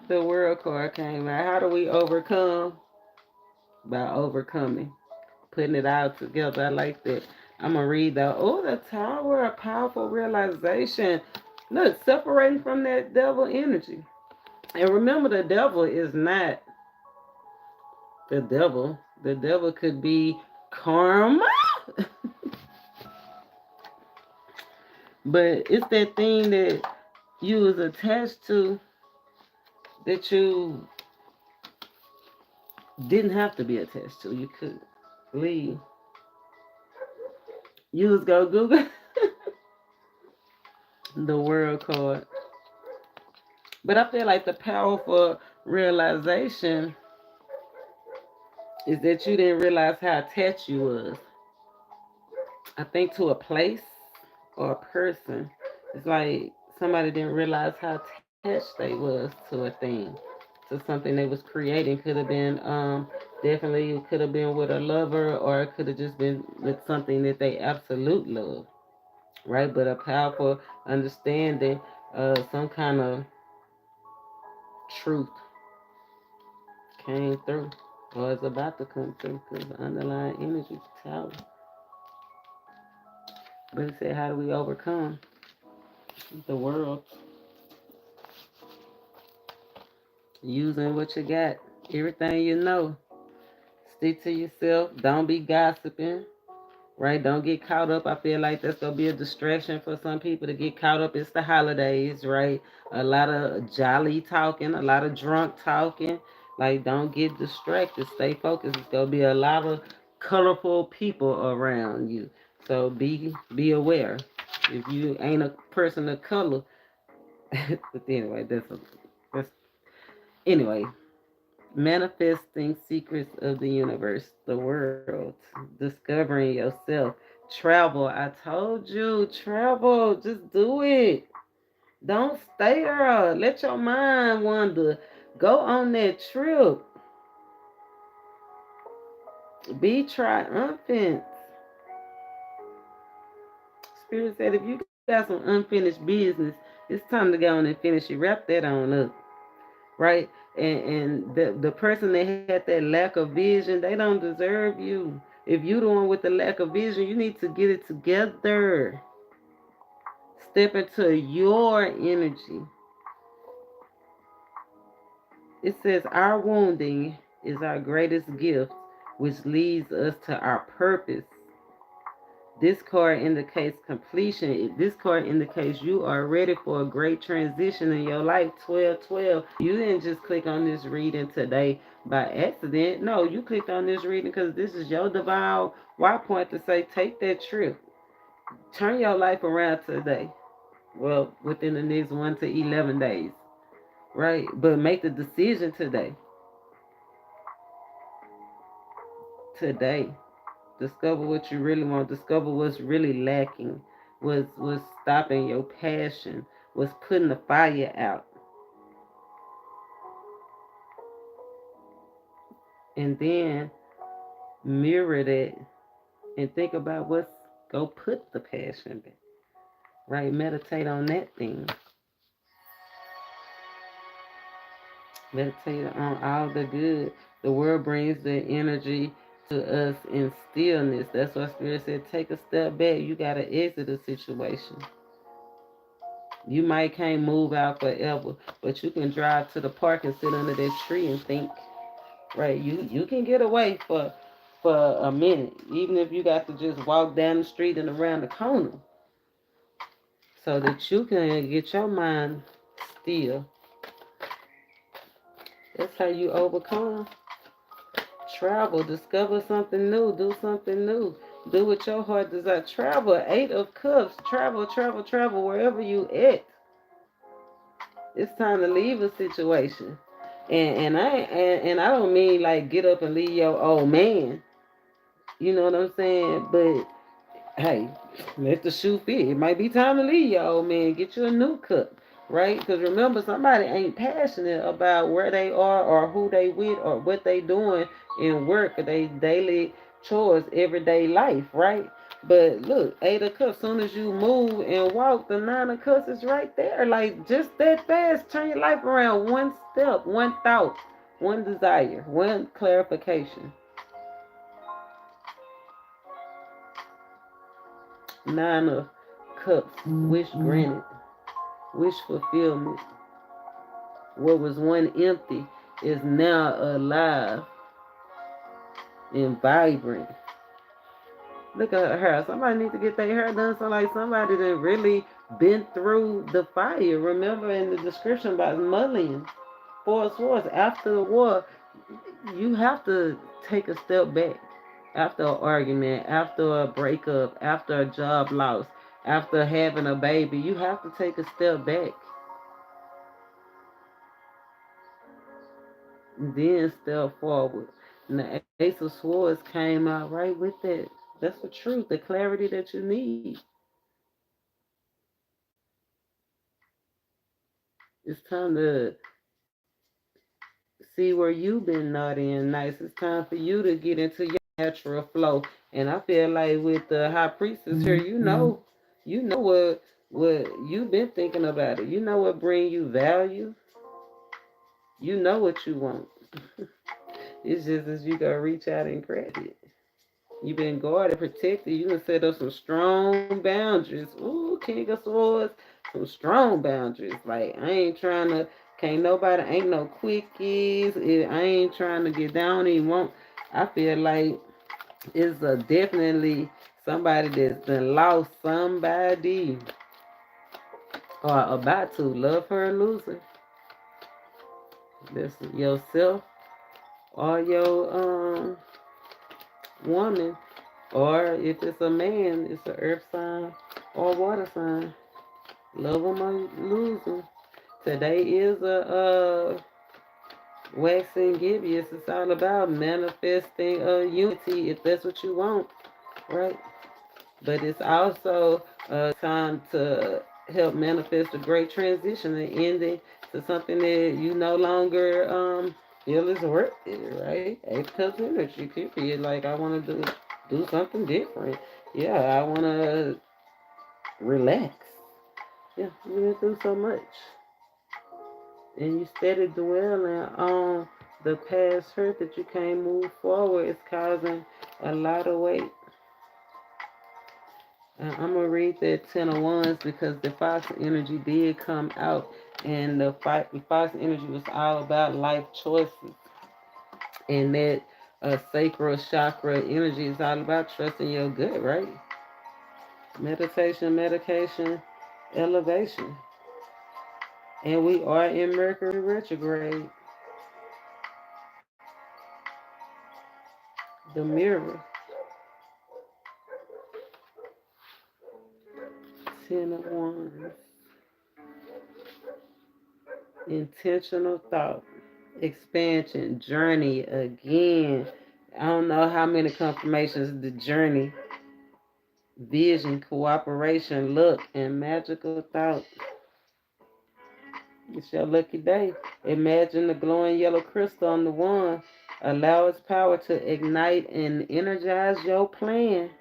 The world card came out. How do we overcome? By overcoming. Putting it all together. I like that. I'm going to read the Tower of Powerful Realization. Look, separating from that devil energy. And remember, the devil is not the devil. The devil could be karma. But it's that thing that you was attached to that you didn't have to be attached to. You could leave. You was go Google the world card. But I feel like the powerful realization is that you didn't realize how attached you was. I think to a place or a person. It's like somebody didn't realize how attached they was to a thing, to something they was creating. Could have been definitely it could have been with a lover, or it could have just been with something that they absolute love, right? But a powerful understanding, some kind of Truth came through, or is about to come through, because the underlying energy tower. But it said, how do we overcome the world? Using what you got, everything you know. Stick to yourself. Don't be gossiping. Right? Don't get caught up. I feel like that's gonna be a distraction for some people to get caught up. It's the holidays, right? A lot of jolly talking, a lot of drunk talking. Like, don't get distracted. Stay focused. It's gonna be a lot of colorful people around you. So be aware. If you ain't a person of color, but anyway, that's anyway. Manifesting secrets of the universe, the world, discovering yourself, travel. I told you, travel. Just do it. Don't stay there. Let your mind wander. Go on that trip. Be triumphant. Spirit said, if you got some unfinished business, it's time to go on and finish it. Wrap that on up, right? And the person that had that lack of vision, they don't deserve you. If you the one with the lack of vision, you need to get it together. Step into your energy. It says our wounding is our greatest gift, which leads us to our purpose. This card indicates completion. This card indicates you are ready for a great transition in your life. 1212. You didn't just click on this reading today by accident. No, you clicked on this reading because this is your divine why point to say take that trip. Turn your life around today. Well, within the next 1 to 11 days. Right? But make the decision today. Today. Discover what you really want. Discover what's really lacking. What's stopping your passion. What's putting the fire out. And then mirror that and think about what's go put the passion back. Right? Meditate on that thing. Meditate on all the good. The world brings the energy to us in stillness. That's why Spirit said take a step back. You gotta exit the situation. You might can't move out forever, but you can drive to the park and sit under that tree and think. Right? You can get away for a minute, even if you got to just walk down the street and around the corner, so that you can get your mind still. That's how you overcome. Travel, discover something new, do something new. Do what your heart desires. Travel, 8 of Cups. Travel, travel, travel wherever you at. It's time to leave a situation. And I don't mean like get up and leave your old man. You know what I'm saying? But hey, let the shoe fit. It might be time to leave your old man. Get you a new cup, right? Because remember, somebody ain't passionate about where they are or who they with or what they doing in work or they daily chores, everyday life, right? But look, 8 of Cups, soon as you move and walk, the 9 of Cups is right there. Like, just that fast, turn your life around. One step, one thought, one desire, one clarification. 9 of Cups, wish granted, wish fulfillment. What was one empty is now alive and vibrant. Look at her hair. Somebody need to get their hair done. So like somebody that really been through the fire. Remember in the description about mullions, 4 of Swords. After the war, you have to take a step back. After an argument, after a breakup, after a job loss, after having a baby, you have to take a step back. Then step forward. And the Ace of Swords came out right with that. That's the truth, the clarity that you need. It's time to see where you've been naughty and nice. It's time for you to get into your natural flow. And I feel like with the High Priestess here, you know what you've been thinking about it. You know what bring you value. You know what you want. It's just as you go reach out and grab it. You've been guarded, protected. You can set up some strong boundaries. Ooh, King of Swords, some strong boundaries. Like I ain't trying to. Can't nobody. Ain't no quickies. I ain't trying to get down. Even want. I feel like it's a definitely somebody that's been lost somebody or about to love her or lose her. This yourself or your woman, or if it's a man, it's an earth sign or water sign. Love them or lose them. Today is a waxing gibbous. It's all about manifesting a unity if that's what you want, right? But it's also a time to help manifest a great transition and ending to something that you no longer feel is worth it, right? Eight cups energy could be like I want to do something different. Yeah, I want to relax. Yeah, you been through so much, and you steady dwelling on the past hurt that you can't move forward. It's causing a lot of weight. I'm gonna read that Ten of Wands because the Fox energy did come out, and the Fox energy was all about life choices, and that sacral chakra energy is all about trusting your gut, right? Meditation, medication, elevation, and we are in Mercury retrograde. The Mirror, Ten of Wands, intentional thought, expansion, journey again. I don't know how many confirmations the journey, vision, cooperation, luck, and magical thought. It's your lucky day. Imagine the glowing yellow crystal on the wand. Allow its power to ignite and energize your plan.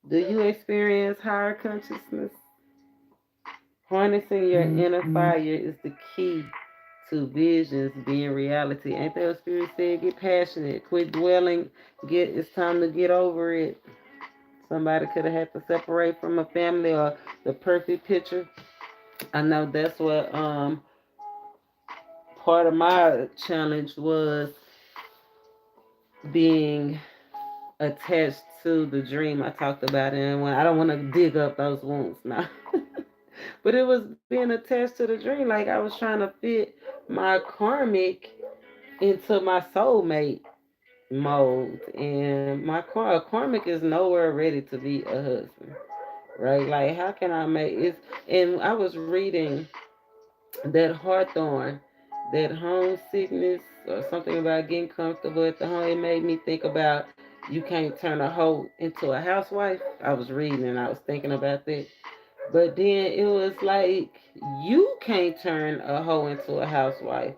Do you experience higher consciousness? Harnessing your inner fire is the key to visions being reality. Ain't that what Spirit said? Get passionate. Quit dwelling. It's time to get over it. Somebody could have had to separate from a family or the perfect picture. I know that's what part of my challenge was, being attached to the dream I talked about, and when I don't want to dig up those wounds now. But it was being attached to the dream, like I was trying to fit my karmic into my soulmate mode, and my karmic is nowhere ready to be a husband, right? Like how can I make it? And I was reading that hawthorn, that homesickness or something about getting comfortable at the home. It made me think about you can't turn a hoe into a housewife. I was reading and I was thinking about that. But then it was like you can't turn a hoe into a housewife,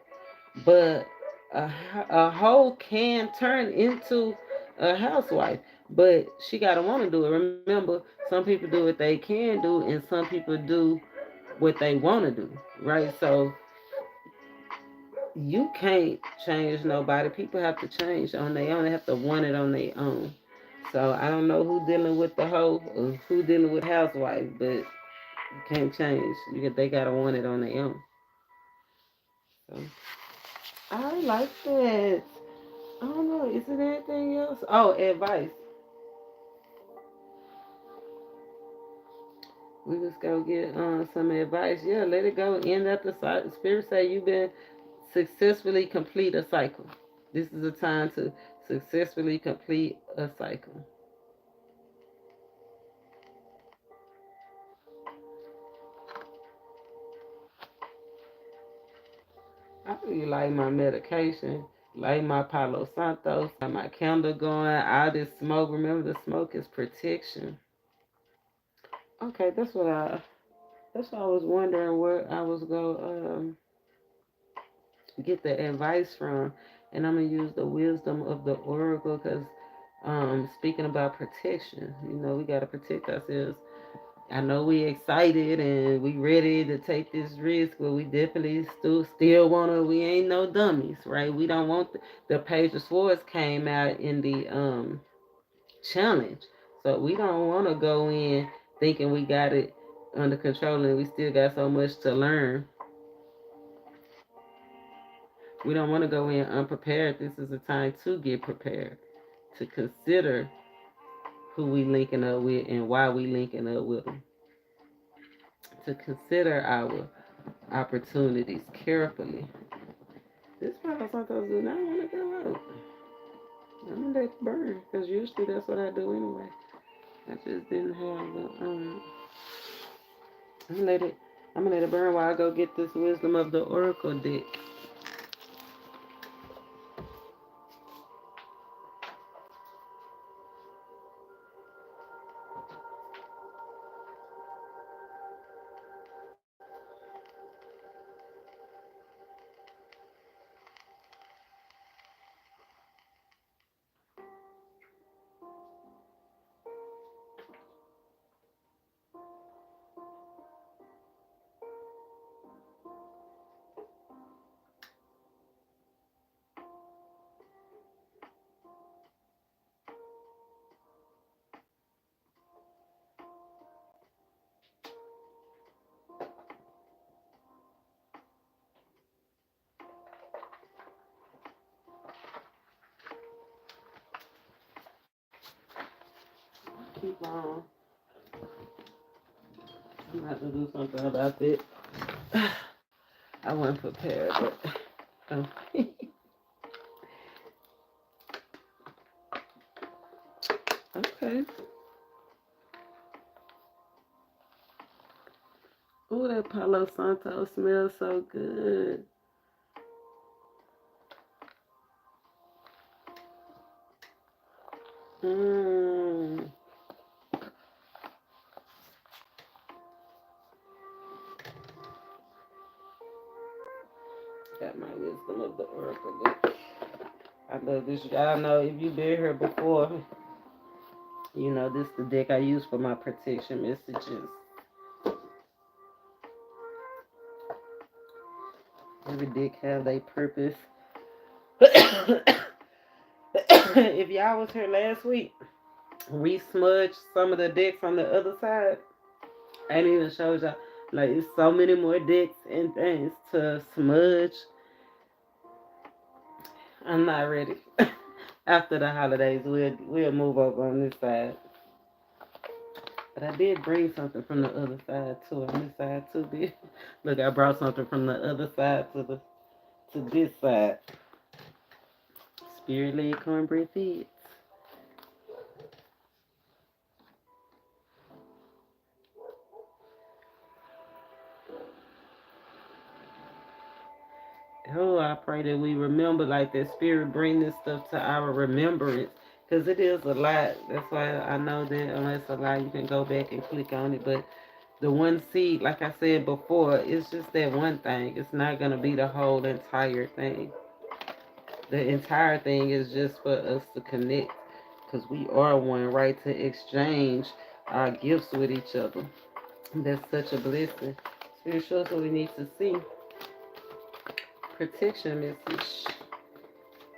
but a hoe can turn into a housewife. But she gotta want to do it. Remember, some people do what they can do, and some people do what they want to do, right? So you can't change nobody. People have to change on their own. They have to want it on their own. So I don't know who dealing with the hoe or who dealing with housewife, but you can't change. They gotta want it on their own. So I like that. I don't know. Is there anything else? Oh, advice. We just go get some advice. Yeah, let it go. End up the cycle. Spirit say you've been successfully complete a cycle. This is a time to successfully complete a cycle. I really like my medication, like my Palo Santos, got my candle going, all this smoke. Remember, the smoke is protection. Okay, that's what I was wondering where I was going get the advice from, and I'm gonna use the wisdom of the oracle because speaking about protection, we gotta protect ourselves. I know we excited and we ready to take this risk, but we definitely still wanna. We ain't no dummies, right? We don't want the Page of Swords came out in the challenge, so we don't want to go in thinking we got it under control and we still got so much to learn. We don't want to go in unprepared. This is a time to get prepared, to consider who we linking up with and why we linking up with them, to consider our opportunities carefully. This Palo Santos do not want to go out. I'm gonna let it burn because usually that's what I do anyway. I just didn't have the I'm gonna let it. I'm gonna let it burn while I go get this Wisdom of the Oracle deck. Keep on. I'm gonna have to do something about it. I wasn't prepared, but okay. Oh, that Palo Santo smells so good. Mmm. Got my Wisdom of the Oracle deck. I love this. Y'all know if you've been here before, you know this is the deck I use for my protection messages. Every deck have their purpose. If y'all was here last week, we smudged some of the decks on the other side. I ain't even showed y'all. Like, it's so many more decks and things to smudge. I'm not ready. After the holidays, we'll move over on this side. But I did bring something from the other side too. On this side too, bitch. Look, I brought something from the other side to this side. Spirit leg cornbread feeds. Oh, I pray that we remember, like that spirit bring this stuff to our remembrance. Because it is a lot. That's why I know that unless a lot, you can go back and click on it. But the one seed, like I said before, it's just that one thing. It's not going to be the whole entire thing. The entire thing is just for us to connect. Because we are one, right? To exchange our gifts with each other. That's such a blessing. Spirit shows what we need to see. Protection message.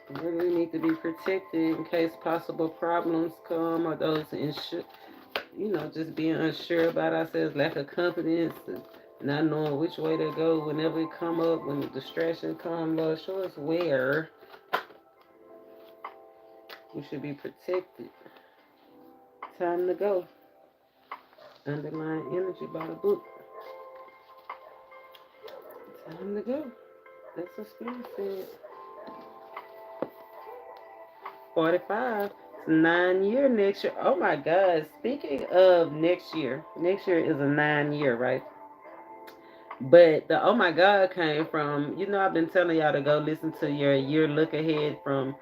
We really need to be protected in case possible problems come or those just being unsure about ourselves, lack of confidence, and not knowing which way to go whenever it come up, when the distraction come. Lord, show us where we should be protected. Time to go. Underlying energy by the book. Time to go. That's what Spirit said. 45. 9 year next year. Oh my God. Speaking of next year is a 9 year, right? But the oh my God came from, I've been telling y'all to go listen to your year look ahead from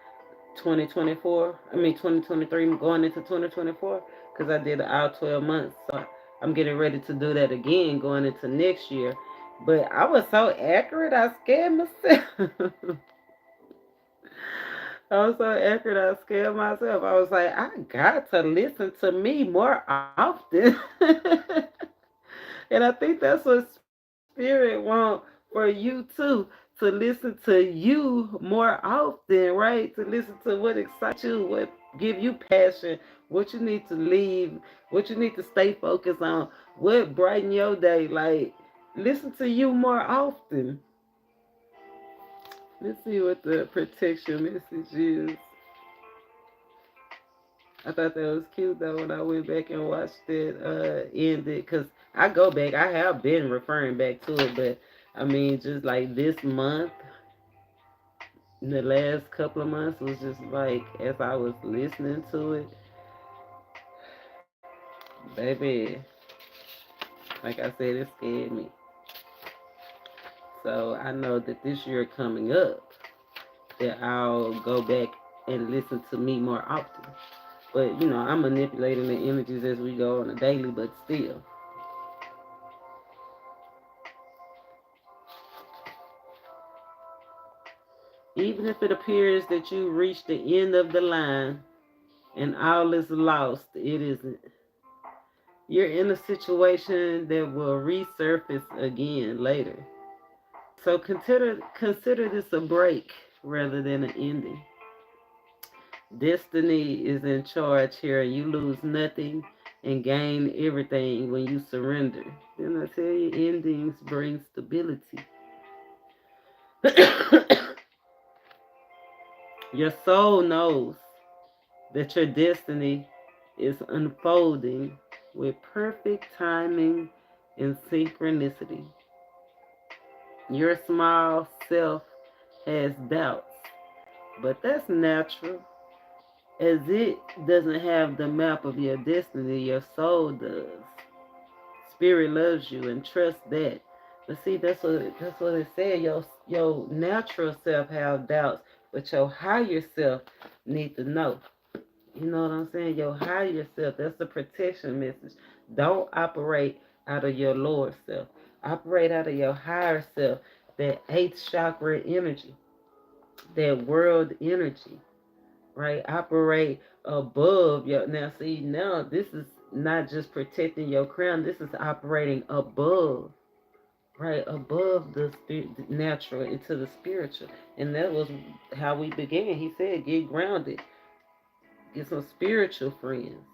2024. I mean, 2023 going into 2024 because I did all 12 months. So I'm getting ready to do that again going into next year. But I was so accurate, I scared myself. I was so accurate, I scared myself. I was like, I got to listen to me more often. And I think that's what spirit want for you too, to listen to you more often, right? To listen to what excites you, what give you passion, what you need to leave, what you need to stay focused on, what brighten your day. Like, listen to you more often. Let's see what the protection message is. I thought that was cute though when I went back and watched it ended, because I go back. I have been referring back to it, but I mean, just like this month, the last couple of months was just like as I was listening to it, baby. Like I said, it scared me. So I know that this year coming up, that I'll go back and listen to me more often. But you know, I'm manipulating the energies as we go on a daily, but still. Even if it appears that you reach the end of the line and all is lost, it isn't. You're in a situation that will resurface again later. So consider this a break rather than an ending. Destiny is in charge here, and you lose nothing and gain everything when you surrender. Then I tell you, endings bring stability. Your soul knows that your destiny is unfolding with perfect timing and synchronicity. Your small self has doubts, but that's natural, as it doesn't have the map of your destiny, your soul does. Spirit loves you and trust that. But see, that's what it said. Your natural self have doubts, but your higher self need to know. You know what I'm saying? Your higher self, that's the protection message. Don't operate out of your lower self. Operate out of your higher self, that eighth chakra energy, that world energy, right? Operate above your. Now, see, now this is not just protecting your crown, this is operating above, right? Above the natural into the spiritual. And that was how we began. He said, get grounded, get some spiritual friends.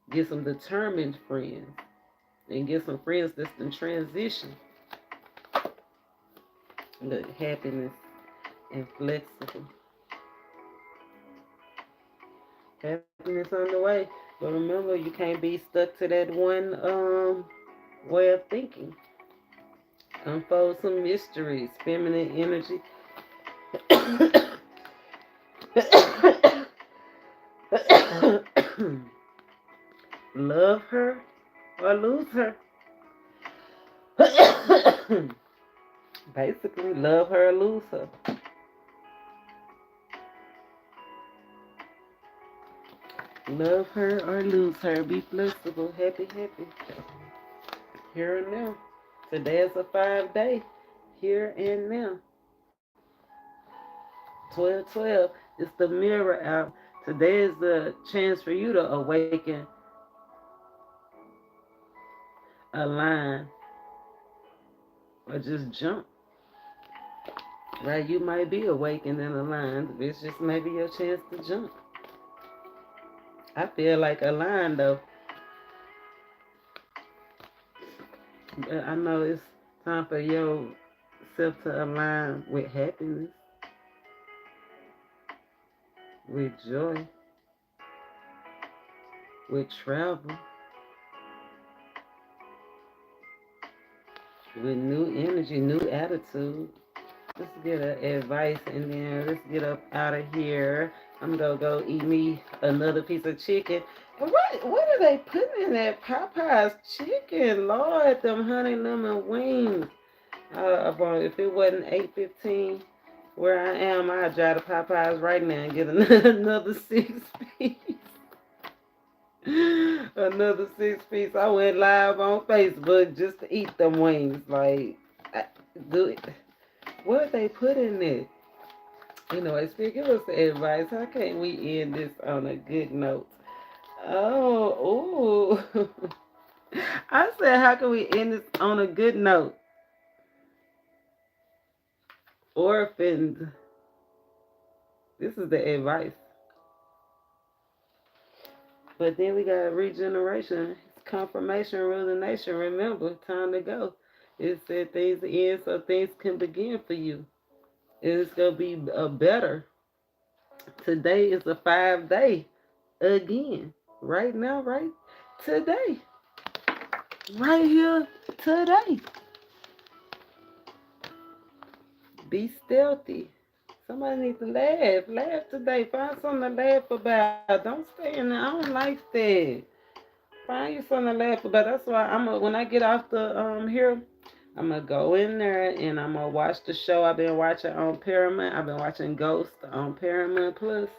Get some determined friends. And get some friends that's in transition. Look, happiness and flexible. Happiness on the way. But remember, you can't be stuck to that one way of thinking. Unfold some mysteries, feminine energy. Love her or lose her. Basically, love her or lose her. Love her or lose her. Be flexible. Happy, happy. Here and now. Today is a 5 day. Here and now. 12/12. It's the mirror out. Today is the chance for you to awaken, align, or just jump. Right? You might be awakened and aligned. It's just maybe your chance to jump. I feel like aligned though. But I know it's time for yourself to align with happiness, with joy, with travel, with new energy, new attitude. Let's get an advice and then let's get up out of here. I'm gonna go eat me another piece of chicken. And what are they putting in that Popeye's chicken? Lord, them honey lemon wings. If it wasn't 8:15 where I am, I'd drive to Popeyes right now and get another 6 piece. Another 6 piece. I went live on Facebook just to eat them wings. Like, do it. What they put in it? Anyway, give us the advice. How can we end this on a good note? Oh, ooh. I said, how can we end this on a good note? Orphans. This is the advice. But then we got regeneration, confirmation, rule the nation. Remember, time to go. It said things end so things can begin for you. It's gonna be a better. Today is a 5 day again. Right now, right? Today. Right here today. Be stealthy. Somebody needs to laugh. Laugh today. Find something to laugh about. Don't stay in there. I don't like that. Find you something to laugh about. That's why when I get off the here, I'm gonna go in there and I'm gonna watch the show I've been watching on Paramount. I've been watching Ghost on Paramount Plus,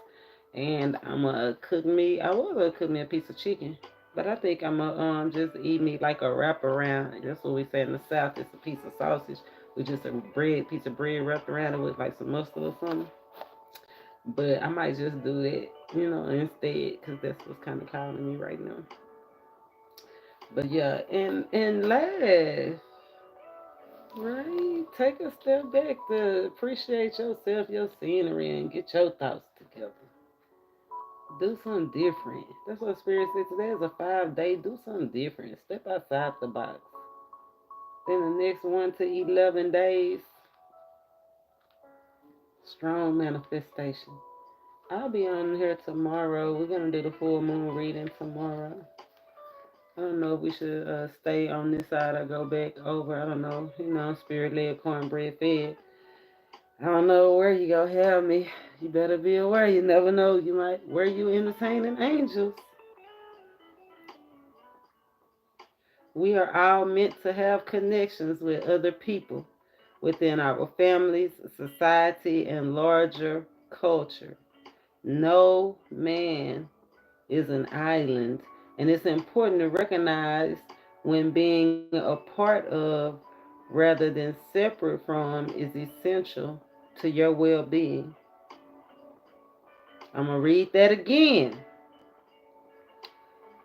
and I'm gonna cook me. I was gonna cook me a piece of chicken, but I think I'm gonna just eat me like a wrap around. That's what we say in the South. It's a piece of sausage with just a piece of bread wrapped around it with like some mustard or something. But I might just do it, instead, because that's what's kind of calling me right now. But yeah, and laugh, right? Take a step back to appreciate yourself, your scenery, and get your thoughts together. Do something different. That's what Spirit said today is a 5 day. Do something different. Step outside the box. Then the next 1 to 11 days, strong manifestation. I'll be on here tomorrow. We're gonna do the full moon reading tomorrow. I don't know if we should stay on this side or go back over. I don't know. Spirit led, cornbread fed. I don't know where you gonna have me. You better be aware. You never know. You might where you entertaining angels. We are all meant to have connections with other people within our families, society, and larger culture. No man is an island, and it's important to recognize when being a part of rather than separate from is essential to your well being. I'm going to read that again.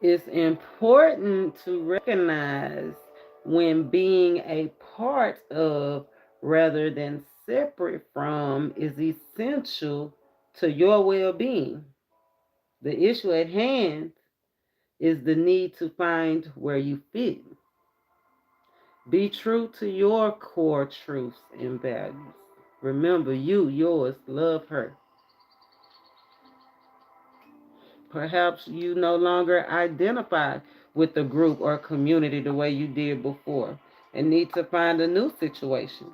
It's important to recognize when being a part of rather than separate from is essential to your well being. The issue at hand is the need to find where you fit. Be true to your core truths and values. Remember you, yours, love her. Perhaps you no longer identify with the group or community the way you did before and need to find a new situation.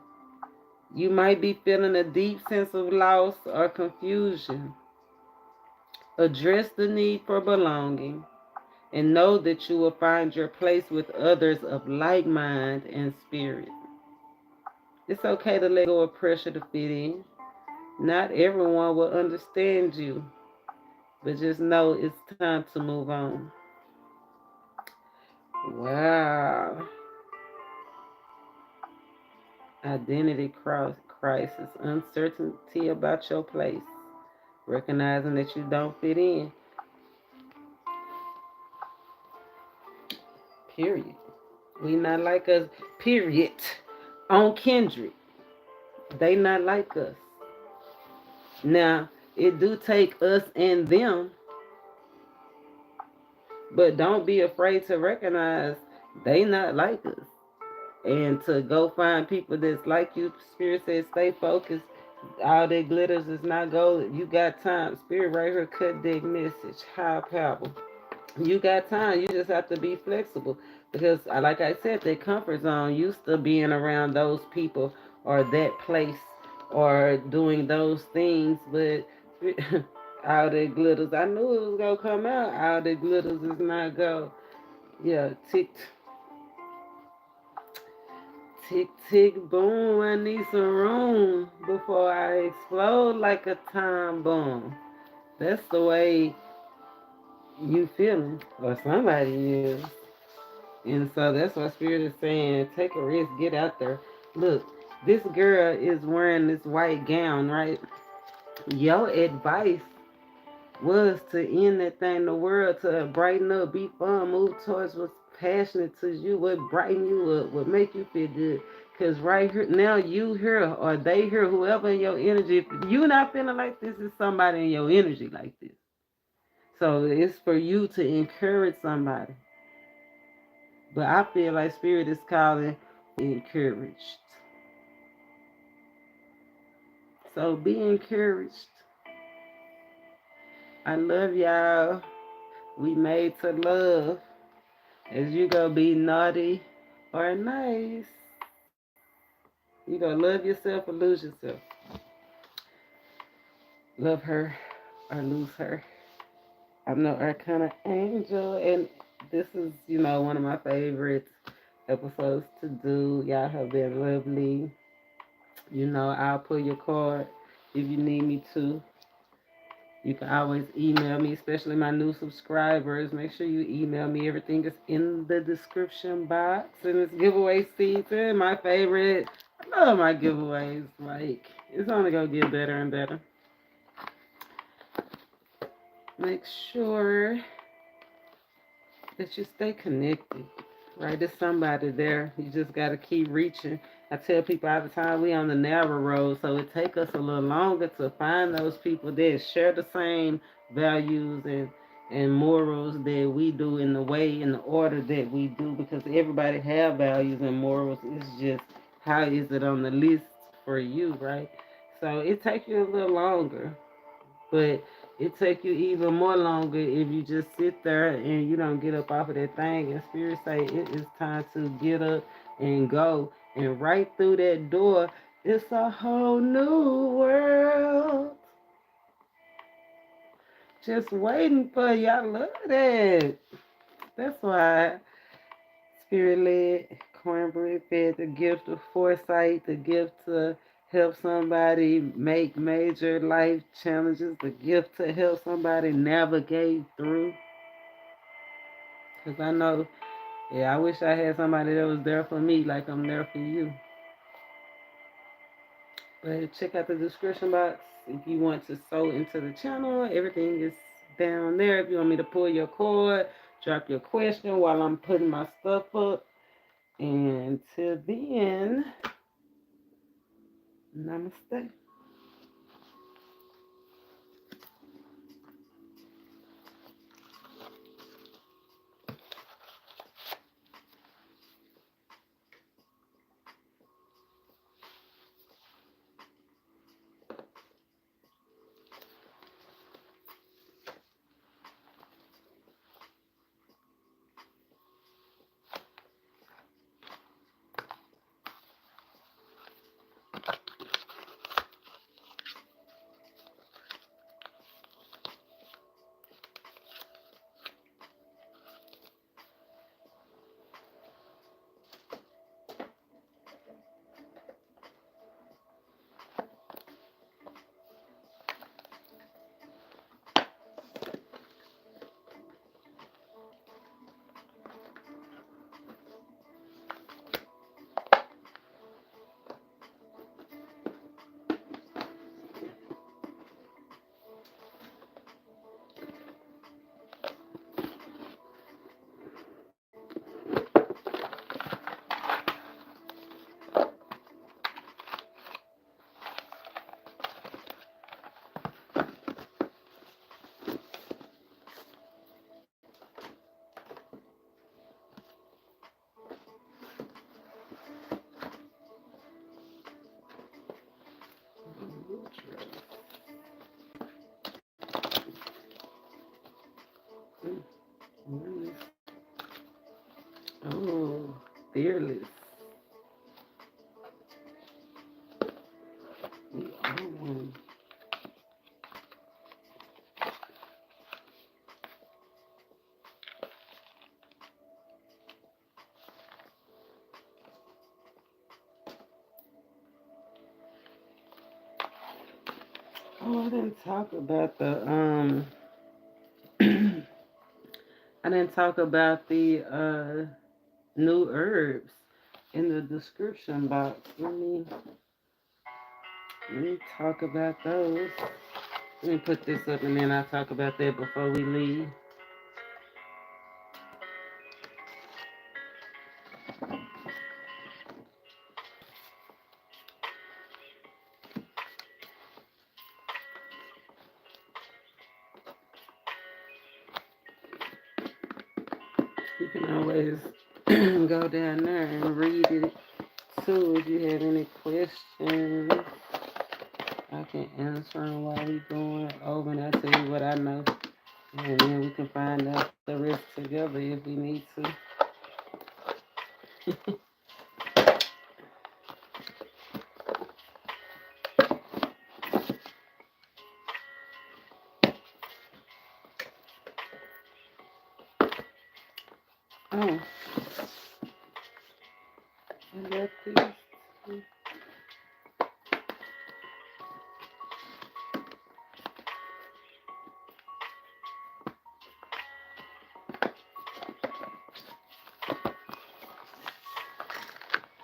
You might be feeling a deep sense of loss or confusion. Address the need for belonging and know that you will find your place with others of like mind and spirit. It's okay to let go of pressure to fit in. Not everyone will understand you, but just know it's time to move on. Wow. Identity crisis, uncertainty about your place, recognizing that you don't fit in. Period. We not like us. Period. On Kendrick, they not like us. Now it do take us and them, but don't be afraid to recognize they not like us, and to go find people that's like you. Spirit says stay focused. All that glitters is not gold. You got time. Spirit right here cut that message. High power. You got time. You just have to be flexible. Because like I said, that comfort zone used to being around those people or that place or doing those things, but all that glitters. I knew it was gonna come out. All that glitters is not gold. Yeah, tick tick tick boom. I need some room before I explode like a time bomb. That's the way you feeling, or somebody is. And so that's what Spirit is saying. Take a risk, get out there. Look, this girl is wearing this white gown, right? Your advice was to end that thing, the world, to brighten up, be fun, move towards what's passionate to you, what brighten you up, what make you feel good. Cause right here now you here or they here, whoever in your energy, if you not feeling like this, is somebody in your energy like this. So it's for you to encourage somebody. But I feel like spirit is calling encouraged. So be encouraged. I love y'all. We made to love. As you go be naughty or nice. You gonna love yourself or lose yourself. Love her or lose her. I'm no Arcana Angel, and this is, one of my favorite episodes to do. Y'all have been lovely. I'll pull your card if you need me to. You can always email me, especially my new subscribers. Make sure you email me. Everything is in the description box. And it's giveaway season. My favorite. I love my giveaways. Like, it's only going to get better and better. Make sure that you stay connected, right? There's somebody there. You just got to keep reaching. I tell people all the time, we on the narrow road, so it take us a little longer to find those people that share the same values and morals that we do in the way, in the order that we do, because everybody have values and morals. It's just how is it on the list for you, right? So it takes you a little longer. But it take you even more longer if you just sit there and you don't get up off of that thing. And spirit say it is time to get up and go. And right through that door, it's a whole new world just waiting for you. I love that. That's why spirit led, cornbread fed, the gift of foresight, the gift to help somebody make major life challenges, the gift to help somebody navigate through. Because I know, yeah, I wish I had somebody that was there for me like I'm there for you. But check out the description box if you want to sew into the channel. Everything is down there. If you want me to pull your cord, drop your question while I'm putting my stuff up. And till then, namaste. Oh, fearless. We are one. Oh, I didn't talk about the I didn't talk about the new herbs in the description box. Let me talk about those. Let me put this up and then I'll talk about that before we leave. You can always go down there and read it too if you have any questions. I can answer them while we going over and I tell you what I know. And then we can find out the rest together if we need to. Oh, I got these.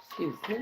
Excuse me.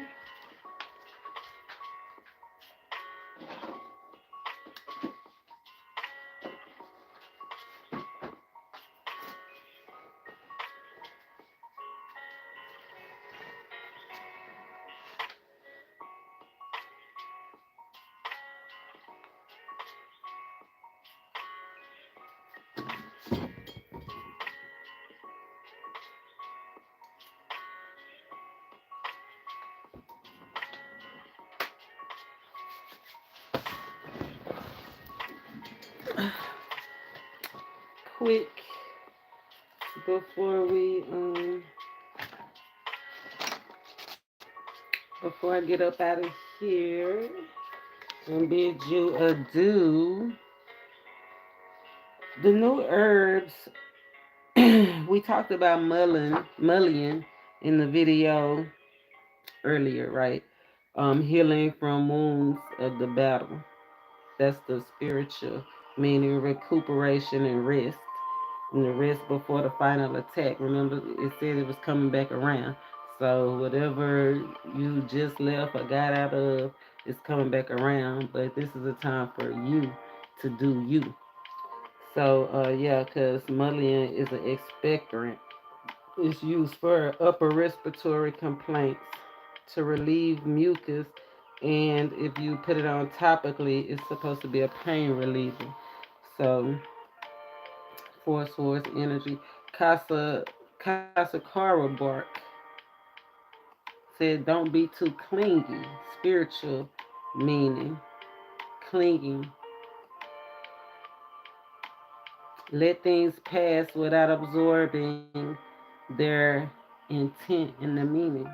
Quick before we before I get up out of here and bid you adieu. The new herbs we talked about mullein in the video earlier, right? Healing from wounds of the battle. That's the spiritual, meaning recuperation and rest. And the rest before the final attack. Remember, it said it was coming back around. So whatever you just left or got out of is coming back around. But this is a time for you to do you. So yeah, because mullein is an expectorant. It's used for upper respiratory complaints to relieve mucus, and if you put it on topically, it's supposed to be a pain reliever. So, four source energy. Casakara bark said, "Don't be too clingy." Spiritual meaning, clinging. Let things pass without absorbing their intent and the meaning.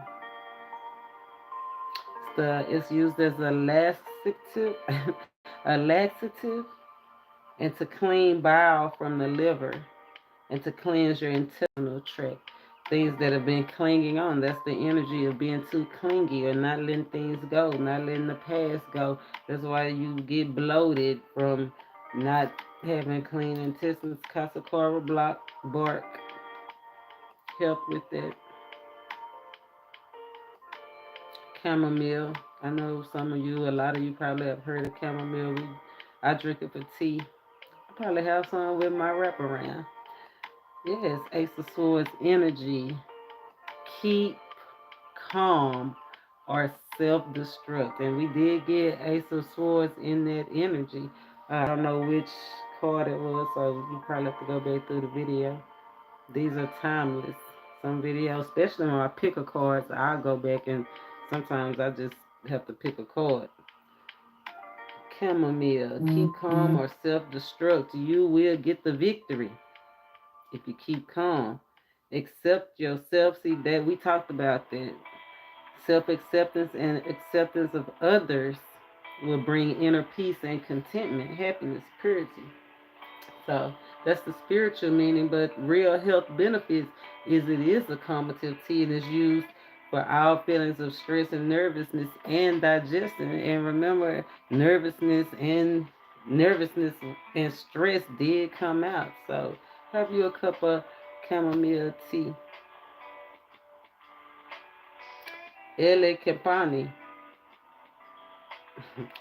It's used as a laxative, a laxative, and to clean bile from the liver, and to cleanse your intestinal tract. Things that have been clinging on. That's the energy of being too clingy or not letting things go, not letting the past go. That's why you get bloated from not having clean intestines. Casakara block bark help with that. Chamomile. I know some of you, a lot of you probably have heard of chamomile. I drink it for tea. I probably have some with my wraparound. Yes, Ace of Swords energy. Keep calm or self-destruct. And we did get Ace of Swords in that energy. I don't know which card it was, so you probably have to go back through the video. These are timeless. Some videos, especially when I pick a card, so I'll go back and sometimes I just have to pick a card. Chamomile, keep calm or self-destruct. You will get the victory if you keep calm. Accept yourself. See that we talked about that. Self-acceptance and acceptance of others will bring inner peace and contentment, happiness, purity. So that's the spiritual meaning, but real health benefits is it is a calmative tea and is used for all feelings of stress and nervousness and digestion. And remember, nervousness and stress did come out. So have you a cup of chamomile tea. Ele Capani.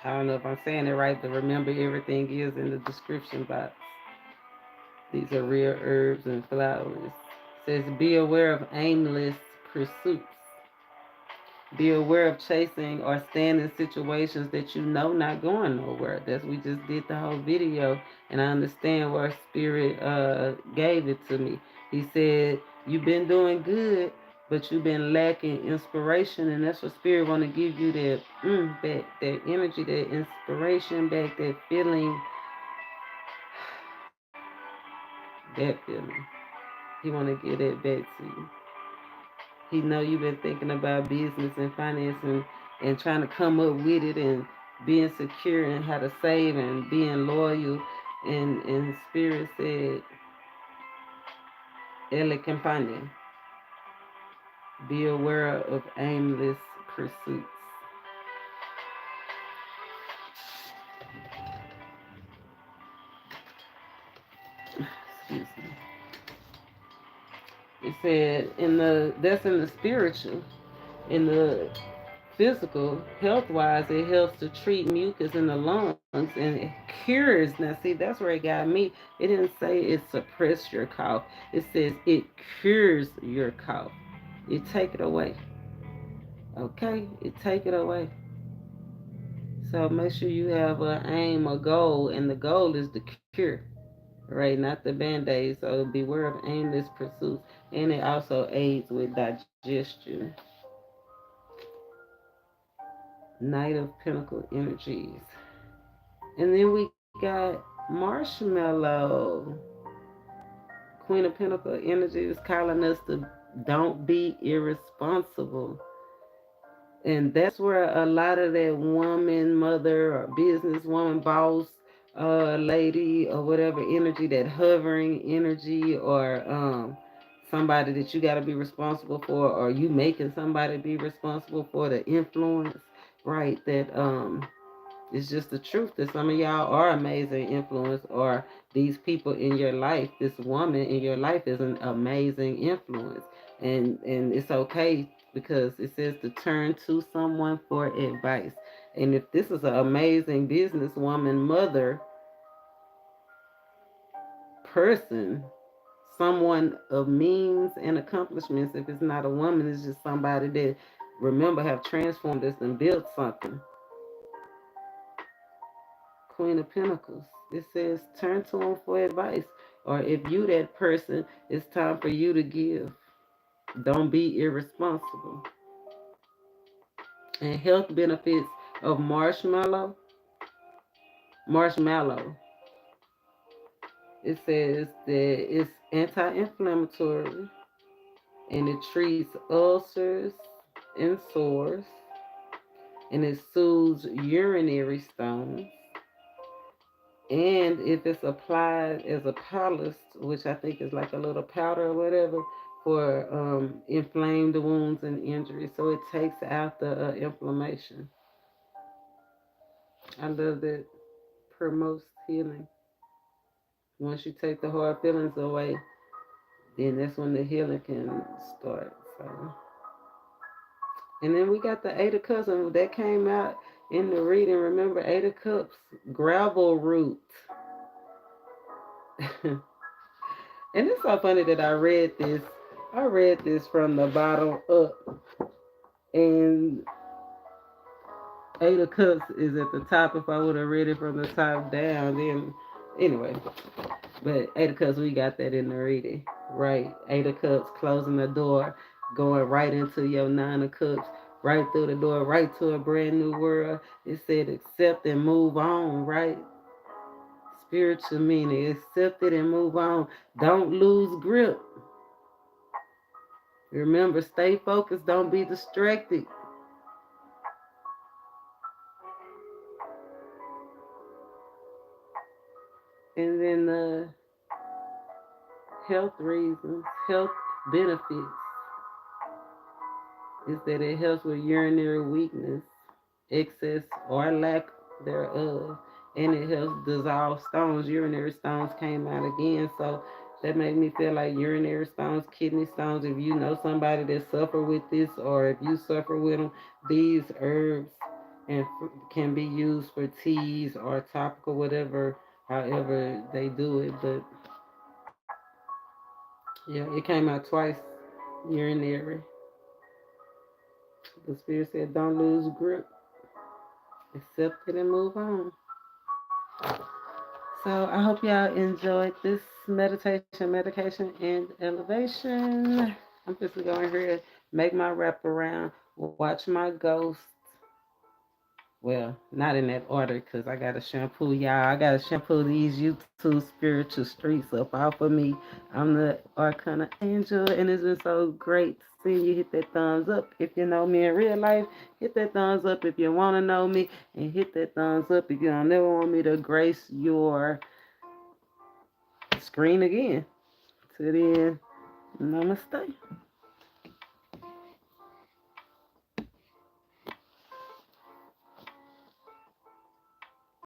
I don't know if I'm saying it right, but remember everything is in the description box. These are real herbs and flowers. It says be aware of aimless pursuits. Be aware of chasing or staying in situations that you know not going nowhere. That's we just did the whole video, and I understand where Spirit gave it to me. He said You've been doing good, but you've been lacking inspiration, and that's what spirit want to give you, that that energy, that inspiration back, that feeling, that feeling. He want to give that back to you. He know you've been thinking about business and finance, and trying to come up with it, and being secure, and how to save, and being loyal. And spirit said, "Elle campagne. Be aware of aimless pursuits." Excuse me. It said in the that's in the spiritual. In the physical, health wise, it helps to treat mucus in the lungs, and it cures. Now, see, that's where it got me. It didn't say it suppress your cough. It says it cures your cough. You take it away. Okay, you take it away. So make sure you have a aim, a goal, and the goal is the cure, right? Not the band-aid. So beware of aimless pursuits, and it also aids with digestion. Knight of Pentacle energies. And then we got Marshmallow. Queen of Pentacle energy is calling us to don't be irresponsible. And that's where a lot of that woman, mother, or business woman, boss, lady, or whatever energy, that hovering energy, or somebody that you got to be responsible for, or you making somebody be responsible for, the influence, right? That it's just the truth that some of y'all are amazing influence, or these people in your life, this woman in your life is an amazing influence. And it's okay, because it says to turn to someone for advice. And if this is an amazing businesswoman, mother, person, someone of means and accomplishments, if it's not a woman, it's just somebody that, remember, have transformed us and built something. Queen of Pentacles. It says turn to him for advice. Or if you that person, it's time for you to give. Don't be irresponsible. And health benefits of marshmallow. It says that it's anti-inflammatory, and it treats ulcers and sores, and it soothes urinary stones. And if it's applied as a polish, which I think is like a little powder or whatever, for inflamed wounds and injuries, so it takes out the inflammation. I love that. Promotes healing. Once you take the hard feelings away, then that's when the healing can start. So, and then we got the Eight of Cups, and that came out in the reading. Remember, Eight of Cups, gravel root. And it's so funny that I read this. I read this from the bottom up, and Eight of Cups is at the top. If I would have read it from the top down, then anyway. But Eight of Cups, we got that in the reading, right? Eight of Cups, closing the door, going right into your Nine of Cups, right through the door, right to a brand new world. It said accept and move on, right? Spiritual meaning, accept it and move on. Don't lose grip. Remember, stay focused. Don't be distracted. And then health reasons, health benefits, is that it helps with urinary weakness, excess or lack thereof, and it helps dissolve stones. Urinary stones came out again, so that made me feel like urinary stones, kidney stones. If you know somebody that suffer with this, or if you suffer with them, these herbs and can be used for teas or topical, whatever, however they do it. But yeah, it came out twice. Urinary. The spirit said, "Don't lose grip. Accept it and move on." So I hope y'all enjoyed this medication, and elevation. I'm just going here, make my wrap around, watch my ghost. Well, not in that order because I got to shampoo y'all. I got to shampoo these YouTube spiritual streets up off of me. I'm the ArcanaAngel, and it's been so great seeing you. Hit that thumbs up if you know me in real life. Hit that thumbs up if you want to know me, and hit that thumbs up if you don't never want me to grace your screen again. Till then, namaste.